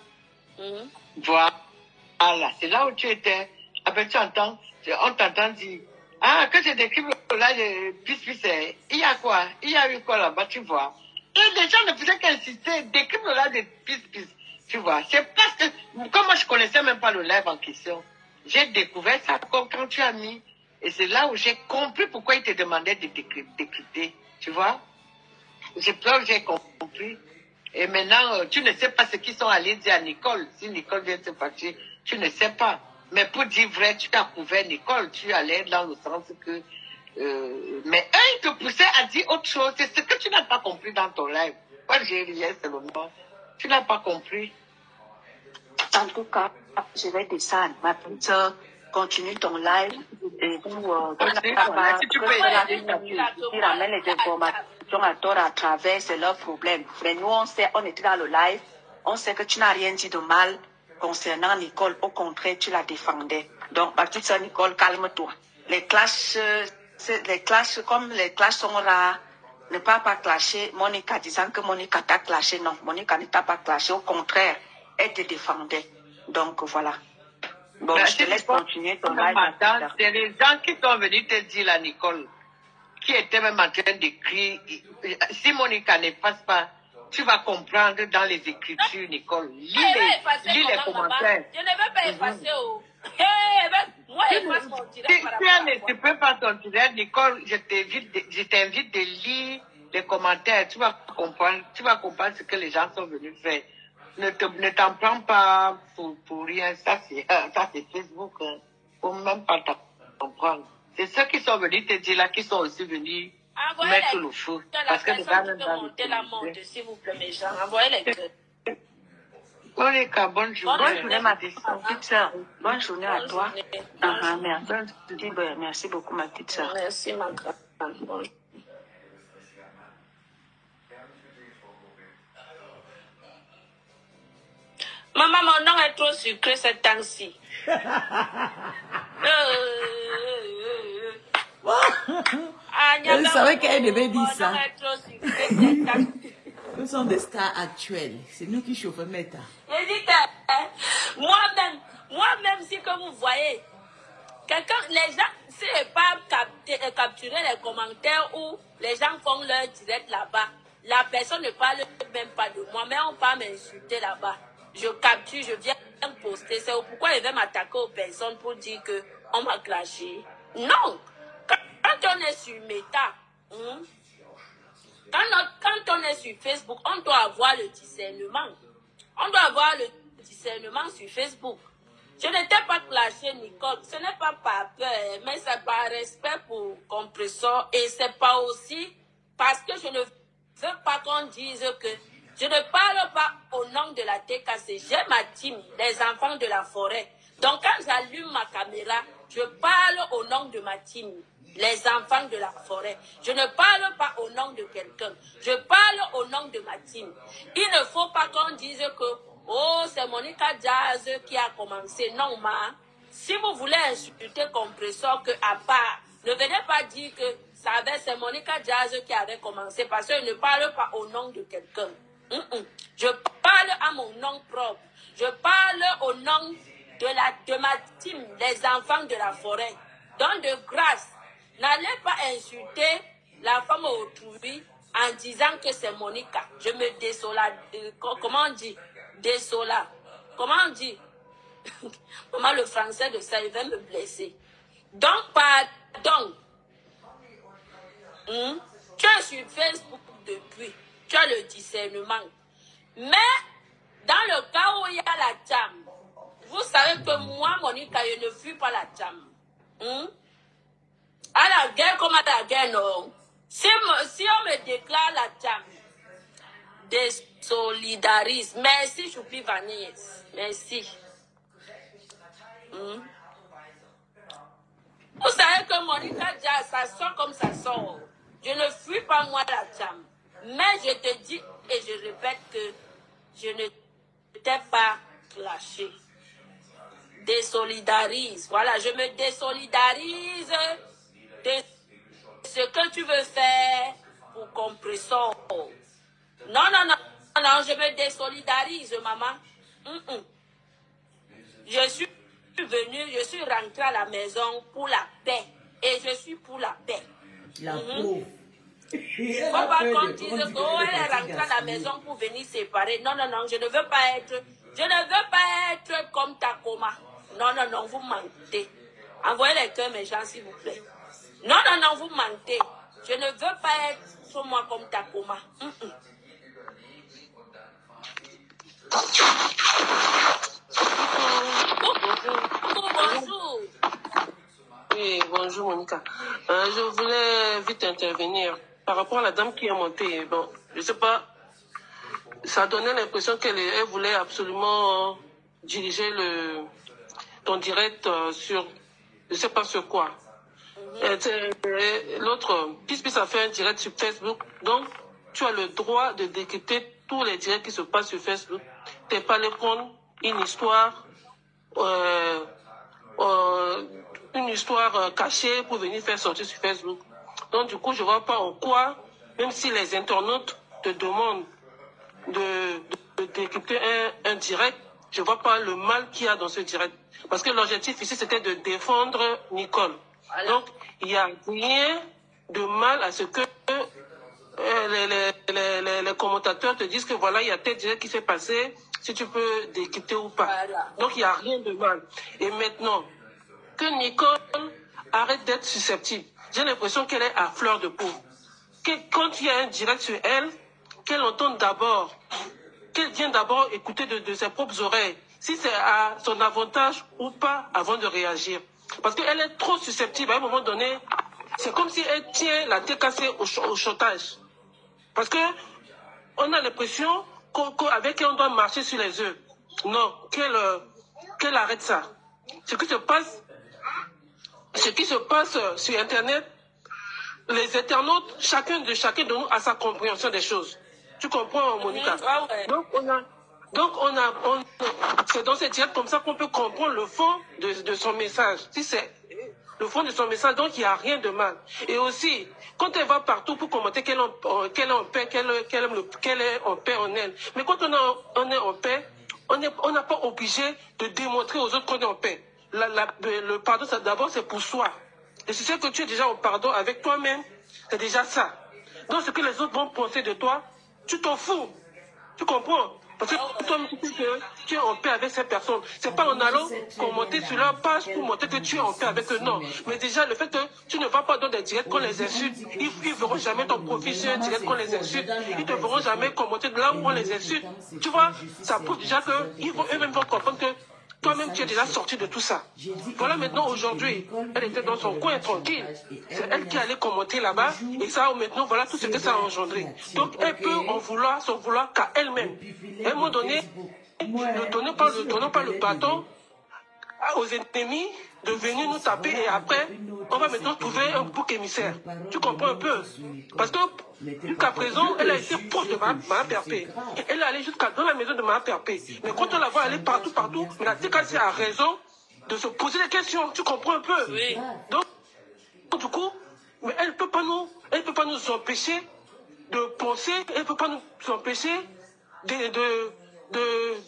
Voilà, c'est là où tu étais. Après, tu entends, on t'entend dire, ah, que je décrypte là, il y a quoi? Il y a eu quoi là-bas, tu vois? Et les gens ne faisaient qu'insister, décrypte là de pisse. Tu vois, c'est parce que, comme moi je connaissais même pas le live en question, j'ai découvert ça comme quand tu as mis, et c'est là où j'ai compris pourquoi il te demandait de décrypter, tu vois. C'est là où j'ai compris. Et maintenant, tu ne sais pas ce qu'ils sont allés dire à Nicole. Si Nicole vient de se partir, tu ne sais pas. Mais pour dire vrai, tu as couvert Nicole, tu allais dans le sens que... mais eux, ils te poussaient à dire autre chose. C'est ce que tu n'as pas compris dans ton live. Moi, j'ai rien, c'est le moment. Tu n'as pas compris. En tout cas, je vais descendre. Ma petite soeur, continue ton live. Et vous, tu ramènes les informations à tort à travers, c'est leur problème. Mais nous, on sait, on était dans le live. On sait que tu n'as rien dit de mal concernant Nicole. Au contraire, tu la défendais. Donc, ma petite soeur Nicole, calme-toi. Les clashs, comme les clashs sont rares, ne pas clasher Monica disant que Monica t'a clashé. Non, Monica ne t'a pas clashé. Au contraire, elle te défendait. Donc, voilà. Bon, je te laisse continuer ton live. C'est les gens qui sont venus te dire, la Nicole, qui étaient même en train d'écrire. Si Monica n'efface pas, tu vas comprendre dans les écritures, Nicole. Lis les commentaires. Je ne vais pas effacer. Moi, efface mon direct par rapport à moi. Tu peux pas ton direct, Nicole. Je t'invite de lire les commentaires. Tu vas comprendre ce que les gens sont venus faire. Ne t'en prends pas pour rien. Ça, c'est Facebook. Hein. Faut même pas t'en prendre. C'est ceux qui sont venus te dire là, qui sont aussi venus mettre le feu. Parce que les gars, monter la monte, s'il vous plaît, mes gens. Envoyez les Monica, bonne journée. Bonne journée, ma petite soeur. Bonne journée à toi. Merci beaucoup, ma petite soeur. Merci, ma grande. Bonjour. Maman, mon nom est trop sucré ce temps-ci. Je savais qu'elle devait dire ça. Mon nom est trop sucré ce temps-ci. Nous sommes des stars actuelles. C'est nous qui chauffons Meta. Je dis que moi-même, si que vous voyez, les gens, si je n'ai pas capturé les commentaires où les gens font leur direct là-bas, la personne ne parle même pas de moi, mais on va m'insulter là-bas. Je capture, je viens poster. C'est pourquoi je vais m'attaquer aux personnes pour dire qu'on m'a clashé. Non! Quand on est sur Meta, quand on est sur Facebook, on doit avoir le discernement. On doit avoir le discernement sur Facebook. Je n'étais pas clashé, Nicole. Ce n'est pas par peur, mais c'est par respect pour Compressor. Et c'est pas aussi parce que je ne veux pas qu'on dise que je ne parle pas au nom de la TKC. J'ai ma team, les enfants de la forêt. Donc quand j'allume ma caméra, je parle au nom de ma team, les enfants de la forêt. Je ne parle pas au nom de quelqu'un. Je parle au nom de ma team. Il ne faut pas qu'on dise que oh, c'est Monica Jazz qui a commencé. Non, ma. Si vous voulez insulter Compressor, que à part, ne venez pas dire que c'est Monica Jazz qui avait commencé, parce que je ne parle pas au nom de quelqu'un. Je parle à mon nom propre. Je parle au nom de ma team, les enfants de la forêt. Donc, de grâce, n'allez pas insulter la femme autrui en disant que c'est Monica. Je me désolarise. Comment on dit? Désola. Comment on dit? Maman, le français de ça, il va me blesser. Donc, pardon. Tu es sur Facebook depuis. Tu as le discernement. Mais, dans le cas où il y a la jam, vous savez que moi, Monica, je ne fuis pas la jam. À la guerre comme à la guerre, non. Si on me déclare la jam, désolidarise. Merci, Choupi Vanille. Merci. Vous savez que Monica Jazz, ça sort comme ça sort. Je ne fuis pas moi la jam. Mais je te dis et je répète que je ne t'ai pas clashé. Désolidarise. Voilà, je me désolidarise de ce que tu veux faire pour Compressor. Non, je me désolidarise, maman. Je suis venue, je suis rentrée à la maison pour la paix. Et je suis pour la paix. La pauvre. Il ne faut pas qu'on dise qu'elle est rentrée à la maison pour venir séparer. Non, je ne veux pas être comme Takoma. Non, vous mentez. Envoyez les cœurs méchants, s'il vous plaît. Non, vous mentez. Je ne veux pas être moi comme Takoma. Bonjour. Oui, bonjour Monica. Je voulais vite intervenir par rapport à la dame qui est montée. Bon, je ne sais pas, ça donnait l'impression qu'elle voulait absolument diriger ton direct sur, je ne sais pas sur quoi. L'autre, puisque ça fait un direct sur Facebook, donc tu as le droit de décrypter tous les directs qui se passent sur Facebook. Tu n'es pas le prendre une histoire cachée pour venir faire sortir sur Facebook. Donc du coup, je ne vois pas en quoi, même si les internautes te demandent de décrypter un direct, je ne vois pas le mal qu'il y a dans ce direct. Parce que l'objectif ici, c'était de défendre Nicole. Voilà. Donc, il n'y a rien de mal à ce que les commentateurs te disent que voilà, il y a tel direct qui s'est passé, si tu peux décrypter ou pas. Voilà. Donc, il n'y a rien de mal. Et maintenant, que Nicole arrête d'être susceptible. J'ai l'impression qu'elle est à fleur de peau. Quand il y a un direct sur elle, qu'elle entende d'abord, qu'elle vienne d'abord écouter de ses propres oreilles, si c'est à son avantage ou pas, avant de réagir. Parce qu'elle est trop susceptible. À un moment donné, c'est comme si elle tient la TKC au chantage. Parce que on a l'impression qu'avec elle, on doit marcher sur les œufs. Non, qu'elle arrête ça. Ce qui se passe sur Internet, les internautes, chacun de nous a sa compréhension des choses. Tu comprends, Monica? Ah ouais. C'est dans cette directe comme ça qu'on peut comprendre le fond de son message. Si c'est le fond de son message, donc il n'y a rien de mal. Et aussi, quand elle va partout pour commenter qu'elle est en paix, qu'elle est en paix en elle. Mais quand on est en paix, on n'a pas obligé de démontrer aux autres qu'on est en paix. Le pardon, d'abord, c'est pour soi. Et si c'est que tu es déjà en pardon avec toi-même, c'est déjà ça. Donc, ce que les autres vont penser de toi, tu t'en fous. Tu comprends? Parce que toi-même, tu es en paix avec ces personnes. C'est pas en allant commenter sur leur page pour montrer que tu es en paix avec eux, non. Mais déjà, le fait que tu ne vas pas dans des directs qu'on les insulte, ils ne verront jamais ton profil sur un direct qu'on les insulte. Ils ne te verront jamais commenter de là où on les insulte. Tu vois, ça prouve déjà qu'ils vont eux-mêmes vont comprendre que toi-même, tu es déjà sorti de tout ça. Voilà, maintenant, aujourd'hui, elle était dans son coin tranquille. C'est elle qui allait commenter là-bas. Et ça, maintenant, voilà tout ce que ça a engendré. Donc, elle peut en vouloir, s'en vouloir qu'à elle-même. À un moment donné, ne donnons pas le bâton aux ennemis de venir nous taper et après, on va maintenant trouver un bouc émissaire. Tu comprends un peu? Parce que jusqu'à présent, elle a été proche de ma Perpé. Elle est allée jusqu'à dans la maison de ma Perpé. Mais quand on la voit aller partout, mais la TKC a raison de se poser des questions. Tu comprends un peu? Oui. Donc, du coup, mais elle ne peut pas nous empêcher de penser, elle ne peut pas nous empêcher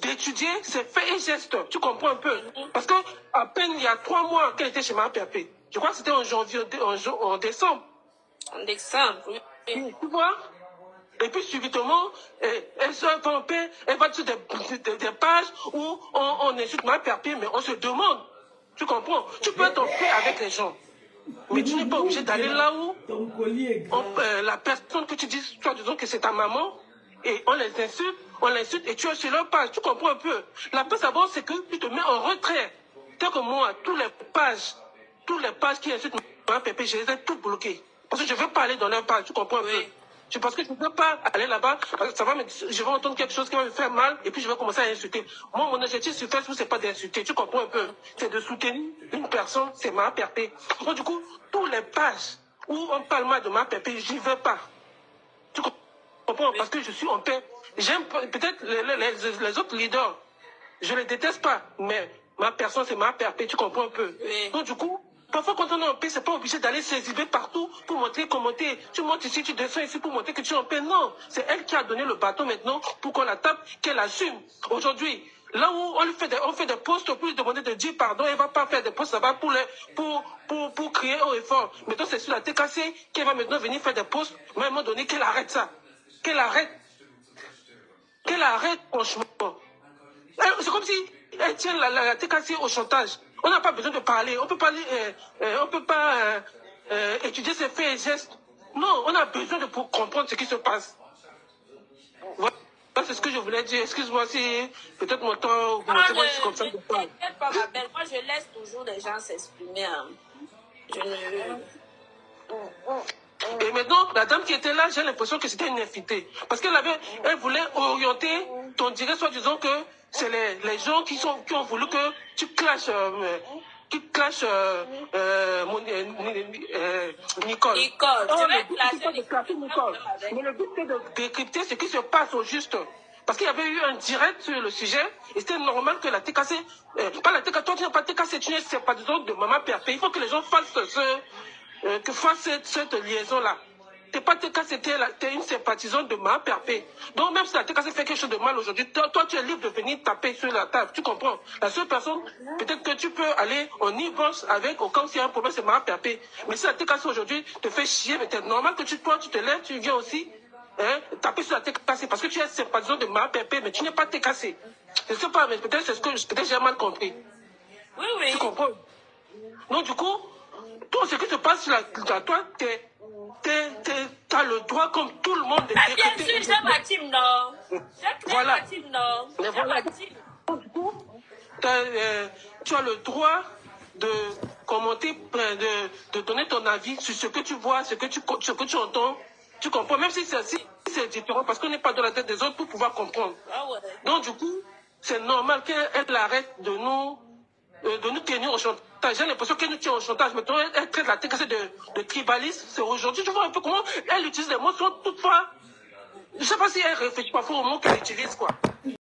d'étudier ses faits et gestes. Tu comprends un peu? Parce que à peine il y a 3 mois qu'elle était chez ma Perpé. Je crois que c'était en décembre. En décembre, oui. Tu vois? Et puis subitement, elle se va en paix, elle va sur des pages où on insulte ma Perpé, mais on se demande. Tu comprends? Tu peux être en paix avec les gens. Mais tu n'es pas obligé d'aller là où la personne que tu dis, toi disons que c'est ta maman, et on l'insulte et tu es sur leur page. Tu comprends un peu? La paix d'abord, c'est que tu te mets en retrait. Tel que moi, toutes les pages qui insultent ma Pépé, je les ai toutes bloquées. Parce que je ne veux pas aller dans leur page, tu comprends un peu? C'est parce que je ne veux pas aller là-bas, parce que je vais entendre quelque chose qui va me faire mal, et puis je vais commencer à insulter. Moi, mon objectif sur Facebook, c'est pas d'insulter, tu comprends un peu? C'est de soutenir une personne, c'est ma Pépé. Donc, du coup, toutes les pages où on parle mal de ma Pépé, j'y vais pas. Tu comprends? Parce que je suis en paix. J'aime peut-être les autres leaders, je les déteste pas, mais ma personne, c'est ma Pépé, tu comprends un peu? Donc, du coup, parfois, quand on est en paix, c'est pas obligé d'aller s'exhiber partout pour montrer, commenter. Tu montes ici, tu descends ici pour montrer que tu es en paix. Non, c'est elle qui a donné le bâton maintenant pour qu'on la tape, qu'elle assume. Aujourd'hui, là où on fait des posts pour lui demander de dire pardon, elle va pas faire des posts là-bas pour crier haut et fort. Maintenant, c'est sur la TKC qu'elle va maintenant venir faire des posts, mais à un moment donné, qu'elle arrête ça. Qu'elle arrête, franchement. C'est comme si elle tient la TKC au chantage. On n'a pas besoin de parler. On peut pas étudier ses faits et gestes. Non, on a besoin de comprendre ce qui se passe. Voilà, c'est ce que je voulais dire. Excuse-moi si peut-être mon temps ou mon temps c'est comme ça. T'inquiète pas, ma belle. Moi, je laisse toujours les gens s'exprimer. Hein. Et maintenant, la dame qui était là, j'ai l'impression que c'était une invitée. Parce elle voulait orienter ton direct, soit disant que c'est les gens qui ont voulu que tu clashes Nicole. Je vais clasher Nicole. Mais le but c'est de décrypter ce qui se passe au juste. Parce qu'il y avait eu un direct sur le sujet, et c'était normal que la TKC, pas la TKC, toi tu n'as pas TKC, tu n'es pas disons de Maman Perpé. Il faut que les gens fassent cette liaison-là. T'es pas TKC, t'es une sympathisante de ma Perpé. Donc même si la TKC fait quelque chose de mal aujourd'hui, toi tu es libre de venir taper sur la table, tu comprends? La seule personne, peut-être que tu peux aller en divorce avec, ou comme s'il y a un problème, c'est ma Perpé. Mais si la TKC aujourd'hui te fait chier, mais c'est normal que toi tu te lèves, tu viens aussi taper sur la TKC, parce que tu es sympathisant de ma Perpé, mais tu n'es pas TKC. Je sais pas, mais peut-être j'ai mal compris. Oui. Tu comprends? Donc du coup, tout ce qui se passe là, toi, t'as le droit comme tout le monde de décrypter. Bien sûr, j'ai ma team, non. Voilà. Ma team, non. Mais voilà. Tu as le droit de commenter, de donner ton avis sur ce que tu vois, ce que tu entends. Tu comprends, même si c'est différent, parce qu'on n'est pas dans la tête des autres pour pouvoir comprendre. Ah ouais. Donc du coup, c'est normal qu'elle arrête de nous tenir au chantage. J'ai l'impression qu'elle nous tient au chantage. Maintenant, elle traite la tête de tribaliste. C'est aujourd'hui, tu vois un peu comment elle utilise les mots, toutefois. Je ne sais pas si elle réfléchit pas au mot qu'elle utilise, quoi.